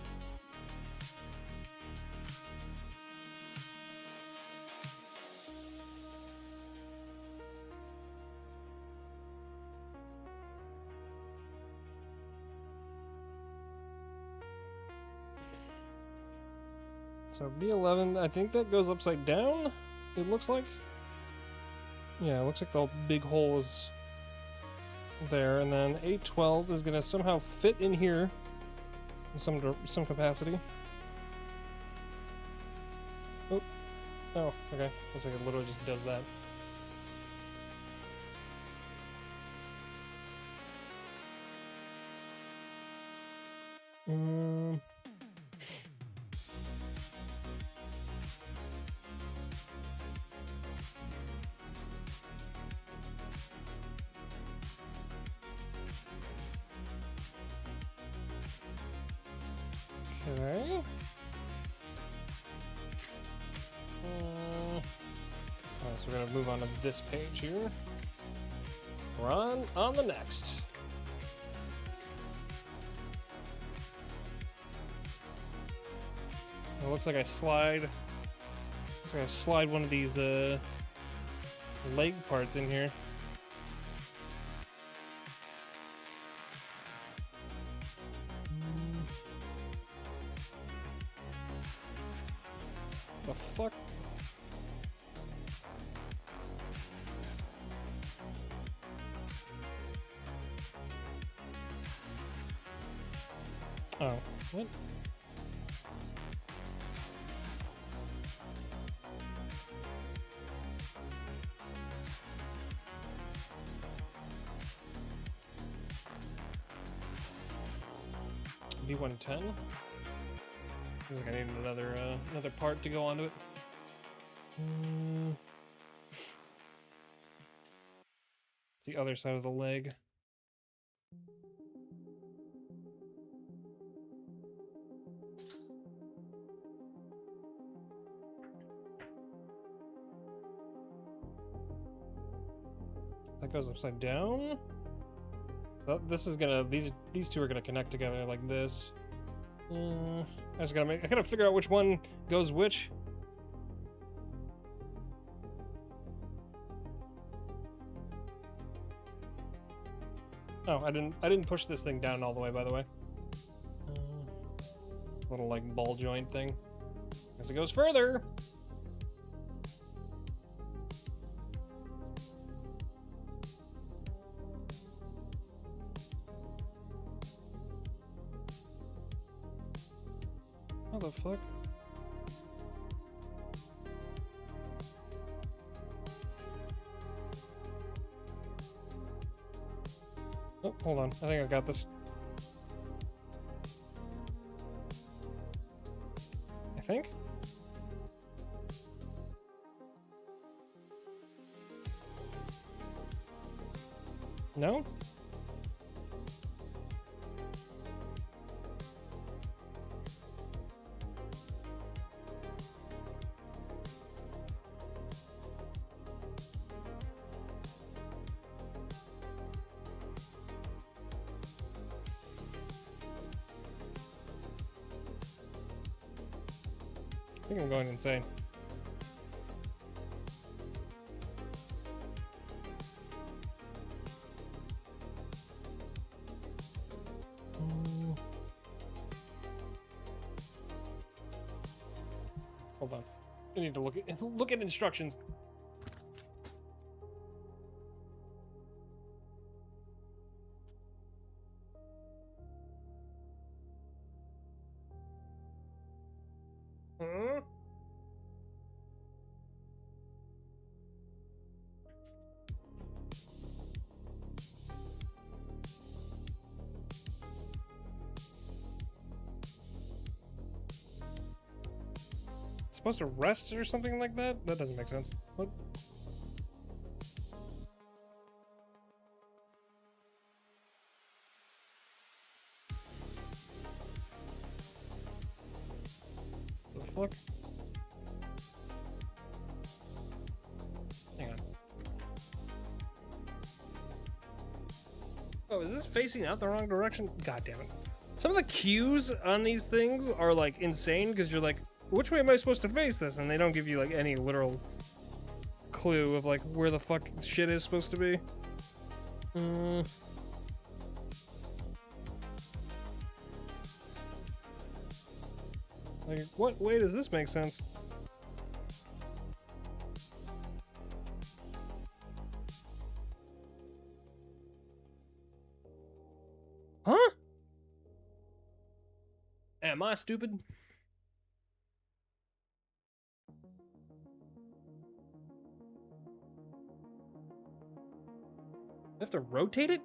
So B11, I think that goes upside down, it looks like. Yeah, it looks like the big hole is there, and then 812 is gonna somehow fit in here in some capacity. Oh, okay. Looks like it literally just does that. Okay. Alright, so we're gonna move on to this page here. We're on the next. It looks like I slide one of these leg parts in here. The fuck? Oh, what? B110? Seems like I need another part to go onto it. It's the other side of the leg. That goes upside down. This is gonna, these two are gonna connect together like this. I gotta figure out which one goes which. Oh, I didn't push this thing down all the way, by the way. This little like ball joint thing. Guess it goes further. How the fuck? Oh, hold on. I think I got this. I think? No? I think I'm going insane. Hold on. I need to look at instructions. Supposed to rest or something like that? That doesn't make sense. What? The fuck? Hang on. Oh, is this facing out the wrong direction? God damn it. Some of the cues on these things are like insane because you're like, which way am I supposed to face this? And they don't give you like any literal clue of like where the fuck shit is supposed to be. Like, what way does this make sense? Huh? Am I stupid? I have to rotate it?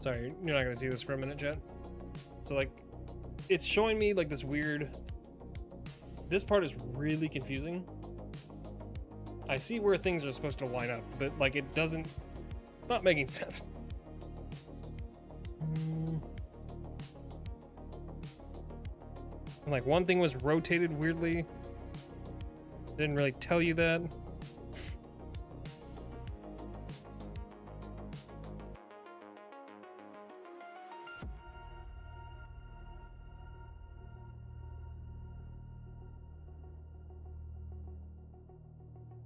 Sorry, you're not gonna see this for a minute, chat. So like, it's showing me like this weird... This part is really confusing. I see where things are supposed to line up, but like it doesn't... It's not making sense. And, like one thing was rotated weirdly. Didn't really tell you that.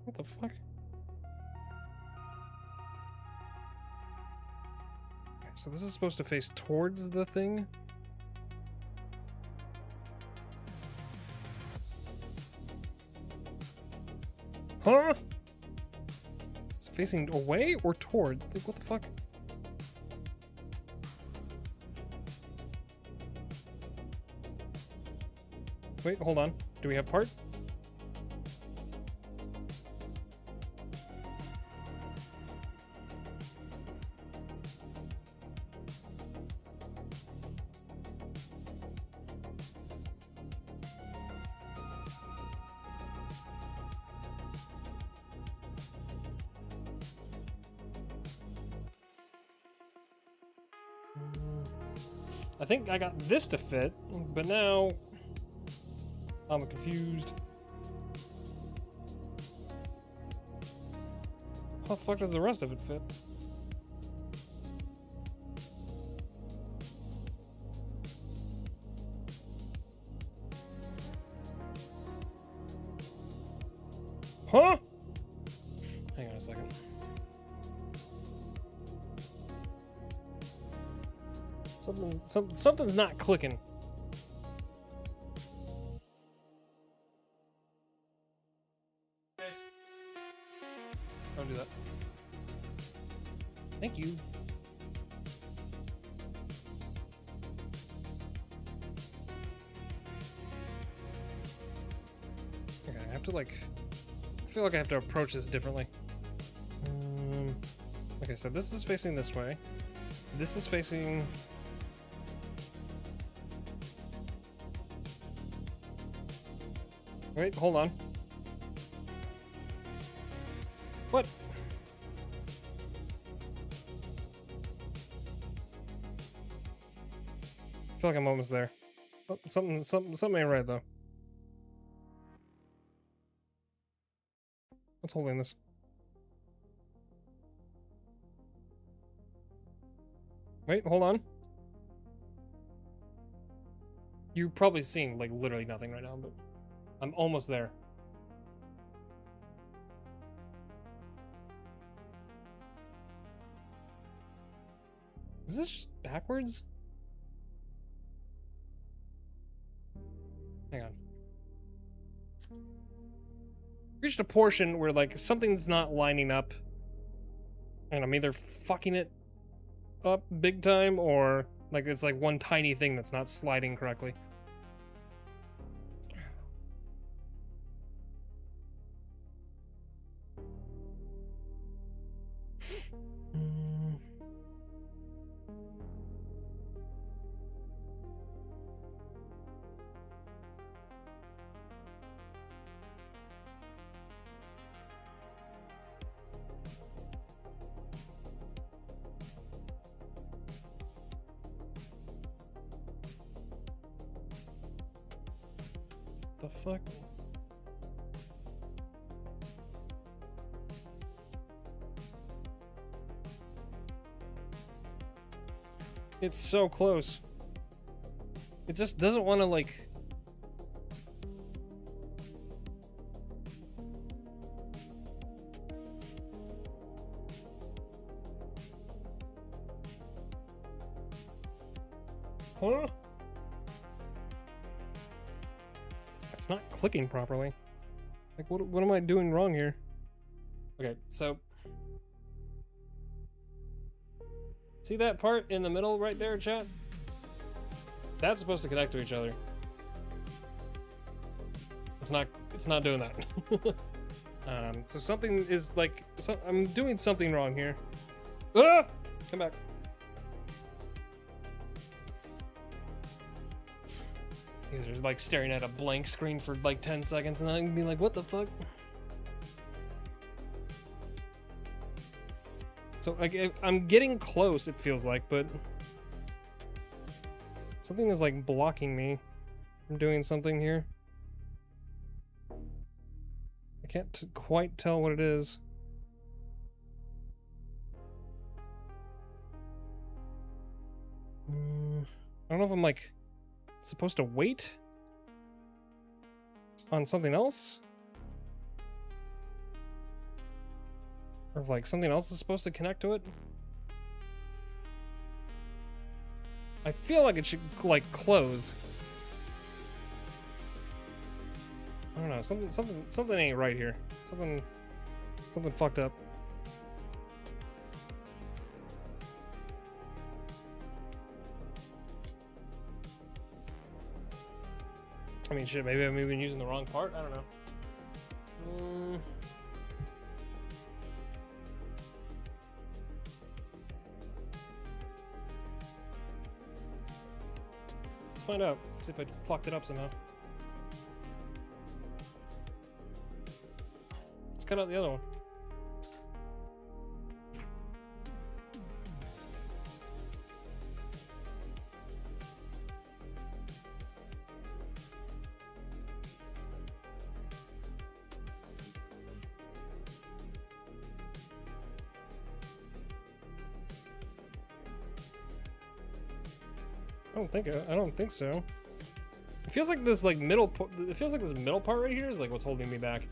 What the fuck? Okay, so this is supposed to face towards the thing? Huh? It's facing away or toward? Like, what the fuck? Wait, hold on. Do we have part? I think I got this to fit, but now I'm confused. How the fuck does the rest of it fit? Huh? Hang on a second. Something's not clicking. Don't do that. Thank you. Okay, I have to like... I feel like I have to approach this differently. Okay, so this is facing this way. This is facing... Wait, hold on. What? I feel like I'm almost there. Oh, something ain't right though. What's holding this? Wait, hold on. You're probably seeing like literally nothing right now, but I'm almost there. Is this just backwards? Hang on. Reached a portion where like something's not lining up and I'm either fucking it up big time or like it's like one tiny thing that's not sliding correctly. The fuck? It's so close. It just doesn't want to like... Huh? It's not clicking properly. Like, what am I doing wrong here? Okay, so... See that part in the middle right there, chat? That's supposed to connect to each other. It's not doing that. So something is like, I'm doing something wrong here. Ah! Come back. He's just like staring at a blank screen for like 10 seconds and then I'm being like, what the fuck? So like, I'm getting close, it feels like, but something is like blocking me from doing something here. I can't quite tell what it is. I don't know if I'm like supposed to wait on something else, or if like something else is supposed to connect to it. I feel like it should like close. I don't know, something ain't right here. Something fucked up. I mean, shit, maybe I'm even using the wrong part? I don't know. Let's find out. See if I fucked it up somehow. Let's cut out the other one. I don't think so. It feels like this it feels like this middle part right here is like what's holding me back.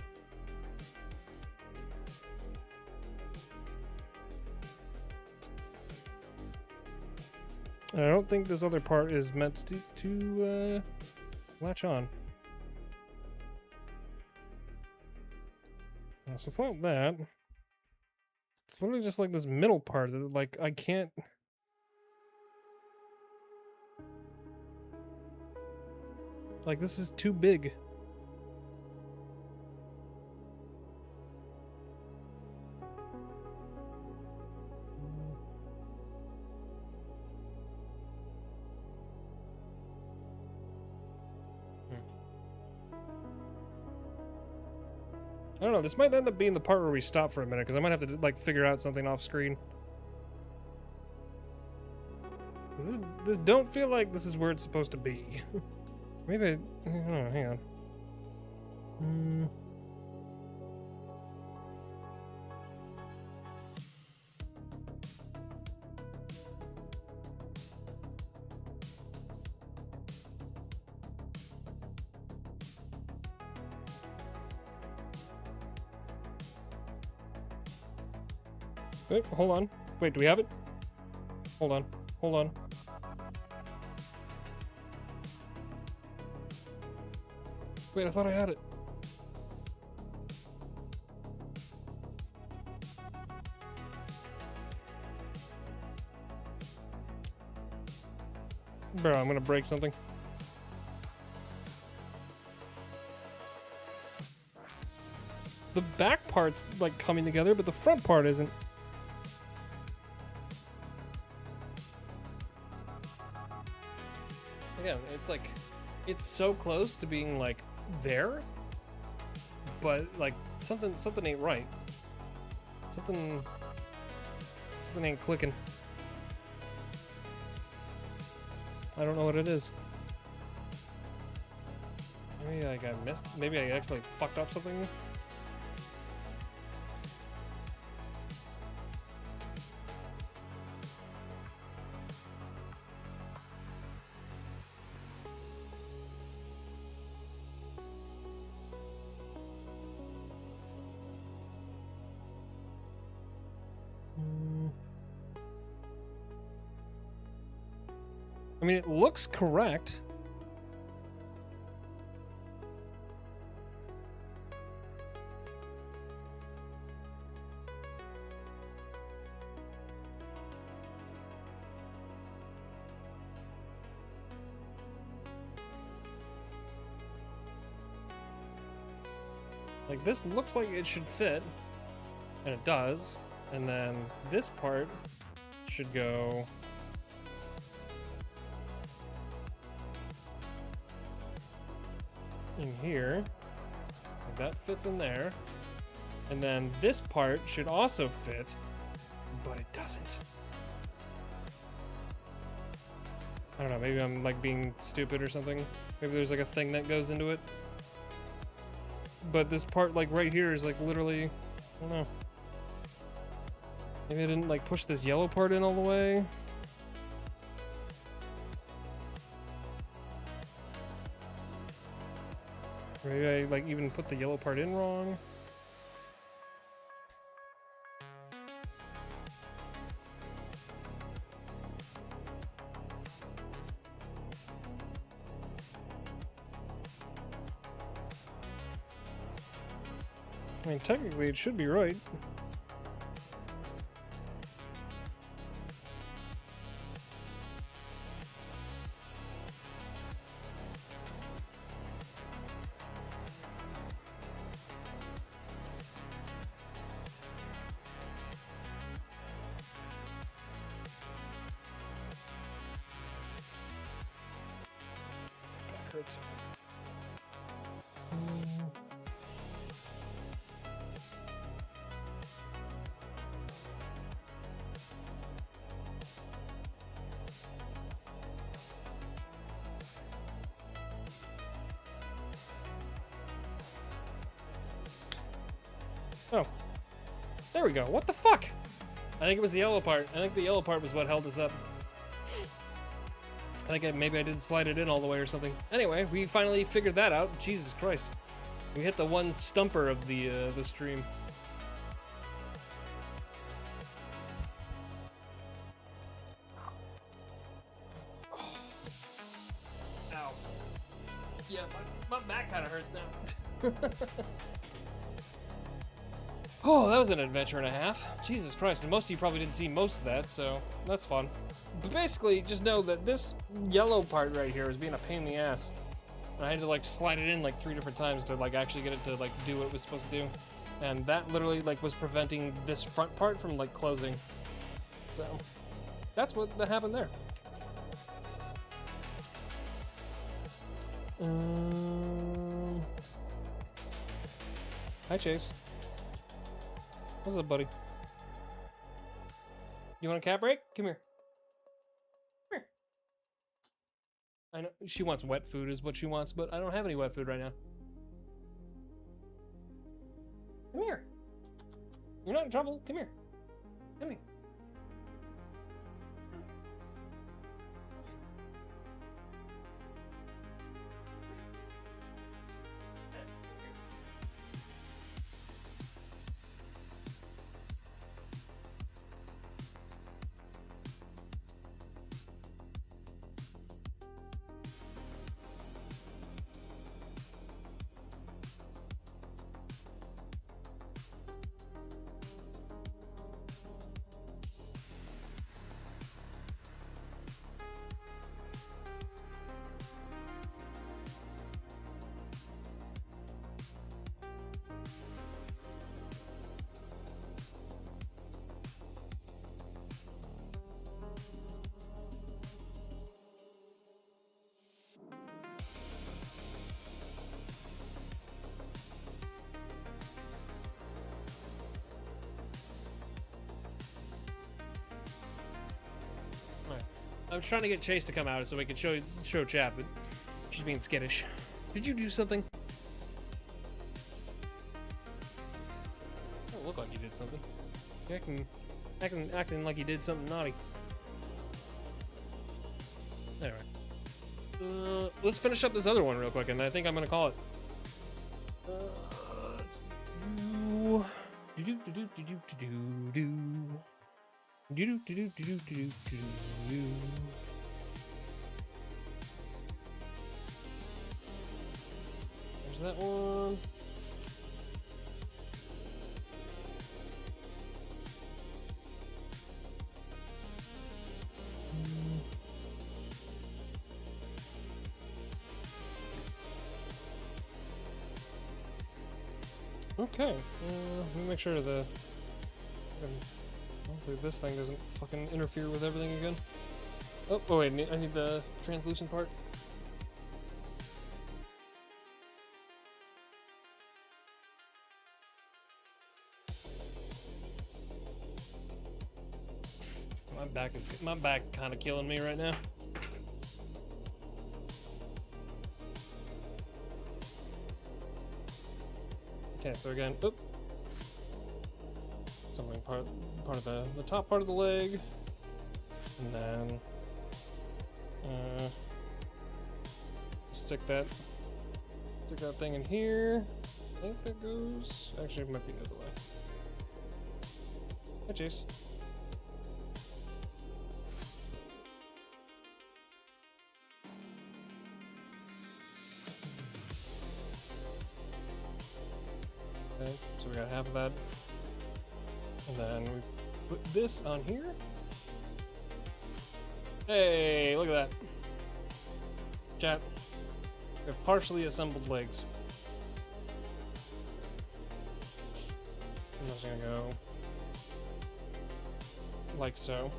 And I don't think this other part is meant to latch on. So it's not that. It's literally just like this middle part that like I can't. Like this is too big. I don't know, this might end up being the part where we stop for a minute, because I might have to, like, figure out something off screen. This don't feel like this is where it's supposed to be. Maybe I don't know, hang on. Wait, hold on. Wait, do we have it? Hold on. Hold on. Wait, I thought I had it. Bro, I'm gonna break something. The back part's like coming together, but the front part isn't. Again, it's like, it's so close to being like there, but like something ain't right. Something ain't clicking. I don't know what it is. Maybe like I missed. Maybe I actually fucked up something. I mean, it looks correct. Like, this looks like it should fit, and it does. And then this part should go in here. Like that fits in there. And then this part should also fit, but it doesn't. I don't know, maybe I'm like being stupid or something. Maybe there's like a thing that goes into it. But this part like right here is like literally, I don't know. Maybe I didn't like push this yellow part in all the way. Or maybe I like even put the yellow part in wrong. I mean, technically it should be right. Back hurts. Oh, there we go. What the fuck? I think it was the yellow part. I think the yellow part was what held us up. I think maybe I didn't slide it in all the way or something. Anyway, we finally figured that out. Jesus Christ. We hit the one stumper of the stream. Ow. Yeah, my back kind of hurts now. Oh, that was an adventure and a half. Jesus Christ, and most of you probably didn't see most of that, so that's fun. But basically, just know that this yellow part right here is being a pain in the ass. And I had to like slide it in like 3 different times to like actually get it to like do what it was supposed to do. And that literally like was preventing this front part from like closing. So that's what that happened there. Hi Chase. What's up, buddy? You want a cat break? Come here. Come here. I know she wants wet food is what she wants, but I don't have any wet food right now. Come here. You're not in trouble. Come here. Come here. I was trying to get Chase to come out so we could show chat, but she's being skittish. Did you do something? Don't look like you did something. You're acting like you did something naughty. Anyway, let's finish up this other one real quick, and I think I'm gonna call it. There's that one. Okay, let me make sure hopefully this thing doesn't fucking interfere with everything again. Oh wait, I need the translucent part. My back kind of killing me right now. Okay, so again, something part of the top part of the leg, and then stick that thing in here. I think that goes. Actually, it might be the other way. Hi, Chase. Okay, so we got half of that. And then we put this on here. Hey, look at that. Chat. We have partially assembled legs. I'm just gonna go like so.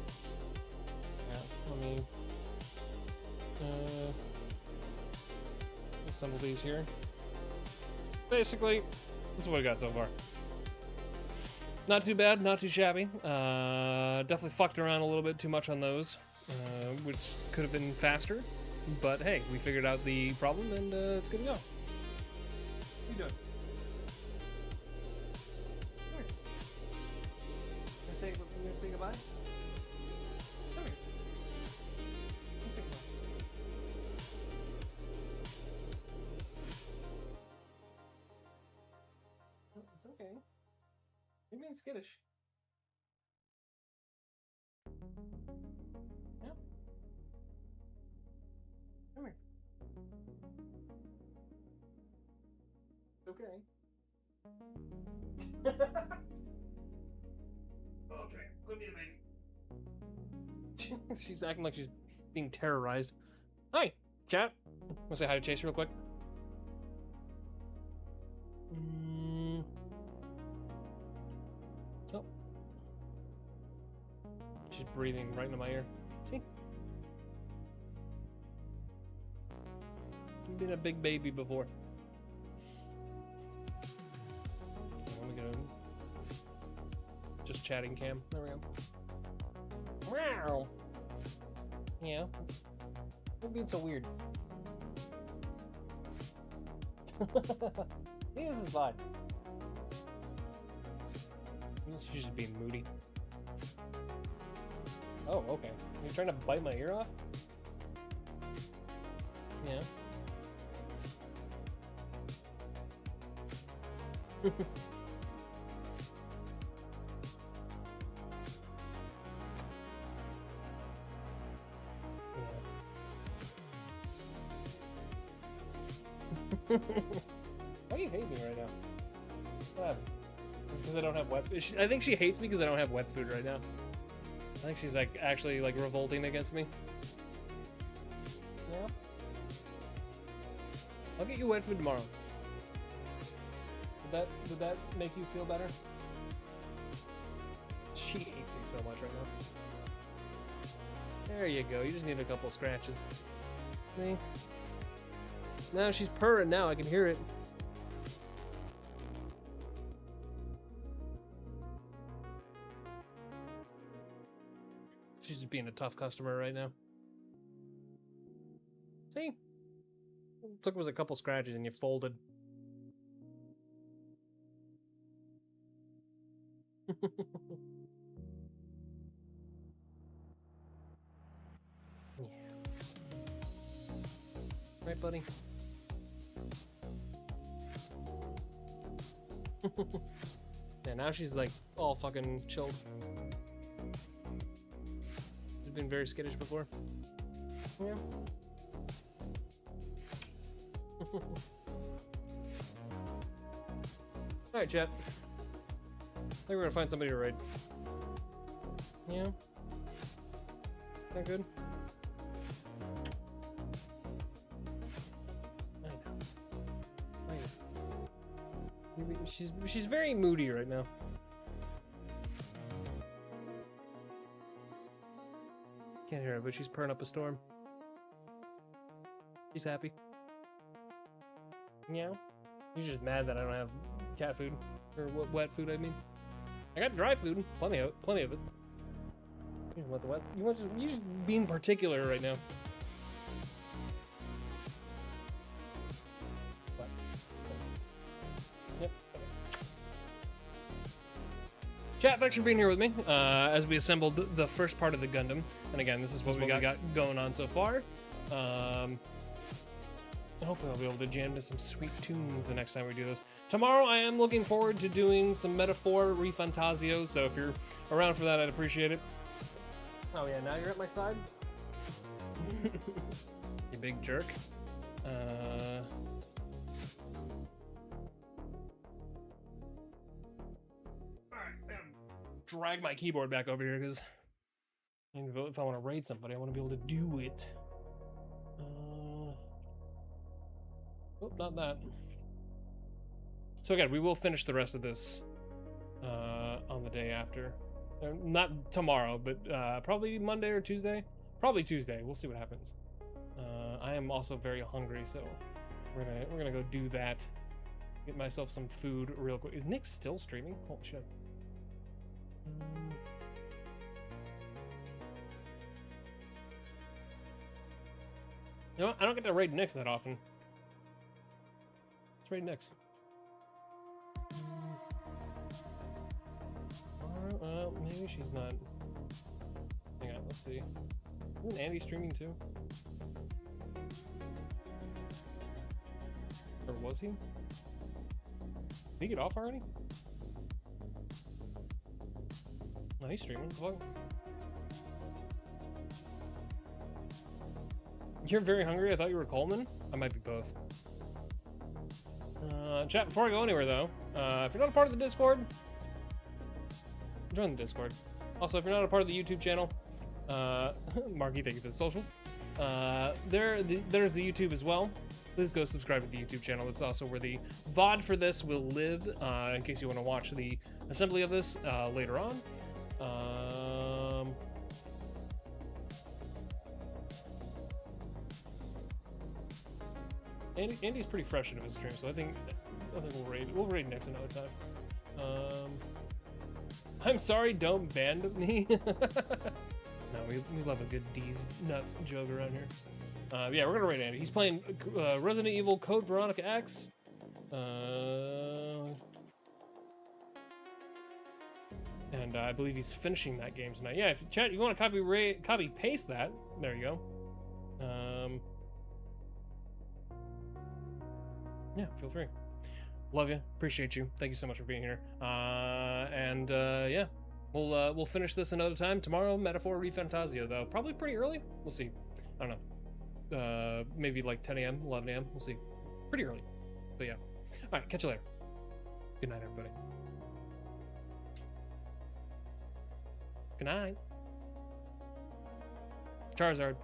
Yeah, let me assemble these here. Basically, this is what we got so far. Not too bad, not too shabby. Definitely fucked around a little bit too much on those, which could have been faster. But hey, we figured out the problem and it's good to go. What are you doing? Come here. You gonna say goodbye? Come here. Say goodbye. being skittish. Yeah. Come here. Okay. Okay, put me in, baby. She's acting like she's being terrorized. Hi, chat. Wanna say hi to Chase real quick? Oh. She's breathing right into my ear. See? You've been a big baby before. Let me go. Just chatting cam. There we go. Wow. Yeah. You're being so weird. Yeah, this is fine. She's just being moody. Oh, okay. You're trying to bite my ear off? Yeah. Why do you hate me right now? What happened? It's because I don't have wet. I think she hates me because I don't have wet food right now. I think she's like actually like revolting against me. Yeah. I'll get you wet food tomorrow. Would that make you feel better? She hates me so much right now. There you go. You just need a couple scratches. See? Now she's purring now. I can hear it. She's just being a tough customer right now. See? All it took was a couple scratches and you folded. Yeah. Right, buddy? Yeah, now she's like all fucking chilled. She's been very skittish before. Yeah. Alright, chat. I think we're gonna find somebody to raid. Yeah. Not good. I know. She's very moody right now. Can't hear her, but she's purring up a storm. She's happy. Yeah. She's just mad that I don't have cat food. Or wet food, I mean. I got dry food. Plenty of it. You want the wet? You're just being particular right now. What? Yep. Chat, thanks for being here with me as we assembled the first part of the Gundam. And again, this is what we got going on so far. Hopefully I'll be able to jam to some sweet tunes the next time we do this. Tomorrow I am looking forward to doing some Metaphor Refantasio, so if you're around for that, I'd appreciate it. Oh yeah, now you're at my side? You big jerk. Alright, drag my keyboard back over here, because if I want to raid somebody, I want to be able to do it. Oh, not that. So again, we will finish the rest of this on the day after. Not tomorrow, but probably Monday or Tuesday. Probably Tuesday. We'll see what happens. I am also very hungry, so we're gonna go do that. Get myself some food real quick. Is Nick still streaming? Holy shit. You know what? I don't get to raid Nick's that often. Let's raid Nick's. Well, maybe she's not. Hang on, let's see. Isn't Andy streaming too? Or was he? Did he get off already? No, he's streaming. What the fuck? You're very hungry? I thought you were Coleman? I might be both. Chat, before I go anywhere though, if you're not a part of the Discord, join the Discord. Also, if you're not a part of the YouTube channel, Marky, thank you for the socials. There's the YouTube as well. Please go subscribe to the YouTube channel. It's also where the VOD for this will live, in case you want to watch the assembly of this later on. Andy's pretty fresh into his stream, so I think we'll raid next another time. I'm sorry, don't ban me. No, we love a good D's nuts joke around here. Yeah, we're gonna raid Andy. He's playing Resident Evil Code Veronica X. And I believe he's finishing that game tonight. Yeah, if chat, you want to copy paste that, there you go. Yeah, feel free. Love you, appreciate you. Thank you so much for being here. Yeah, we'll finish this another time tomorrow. Metaphor ReFantasia though, probably pretty early. We'll see. I don't know. Maybe like 10 a.m., 11 a.m. We'll see. Pretty early, but yeah. All right, catch you later. Good night, everybody. Good night. Charizard.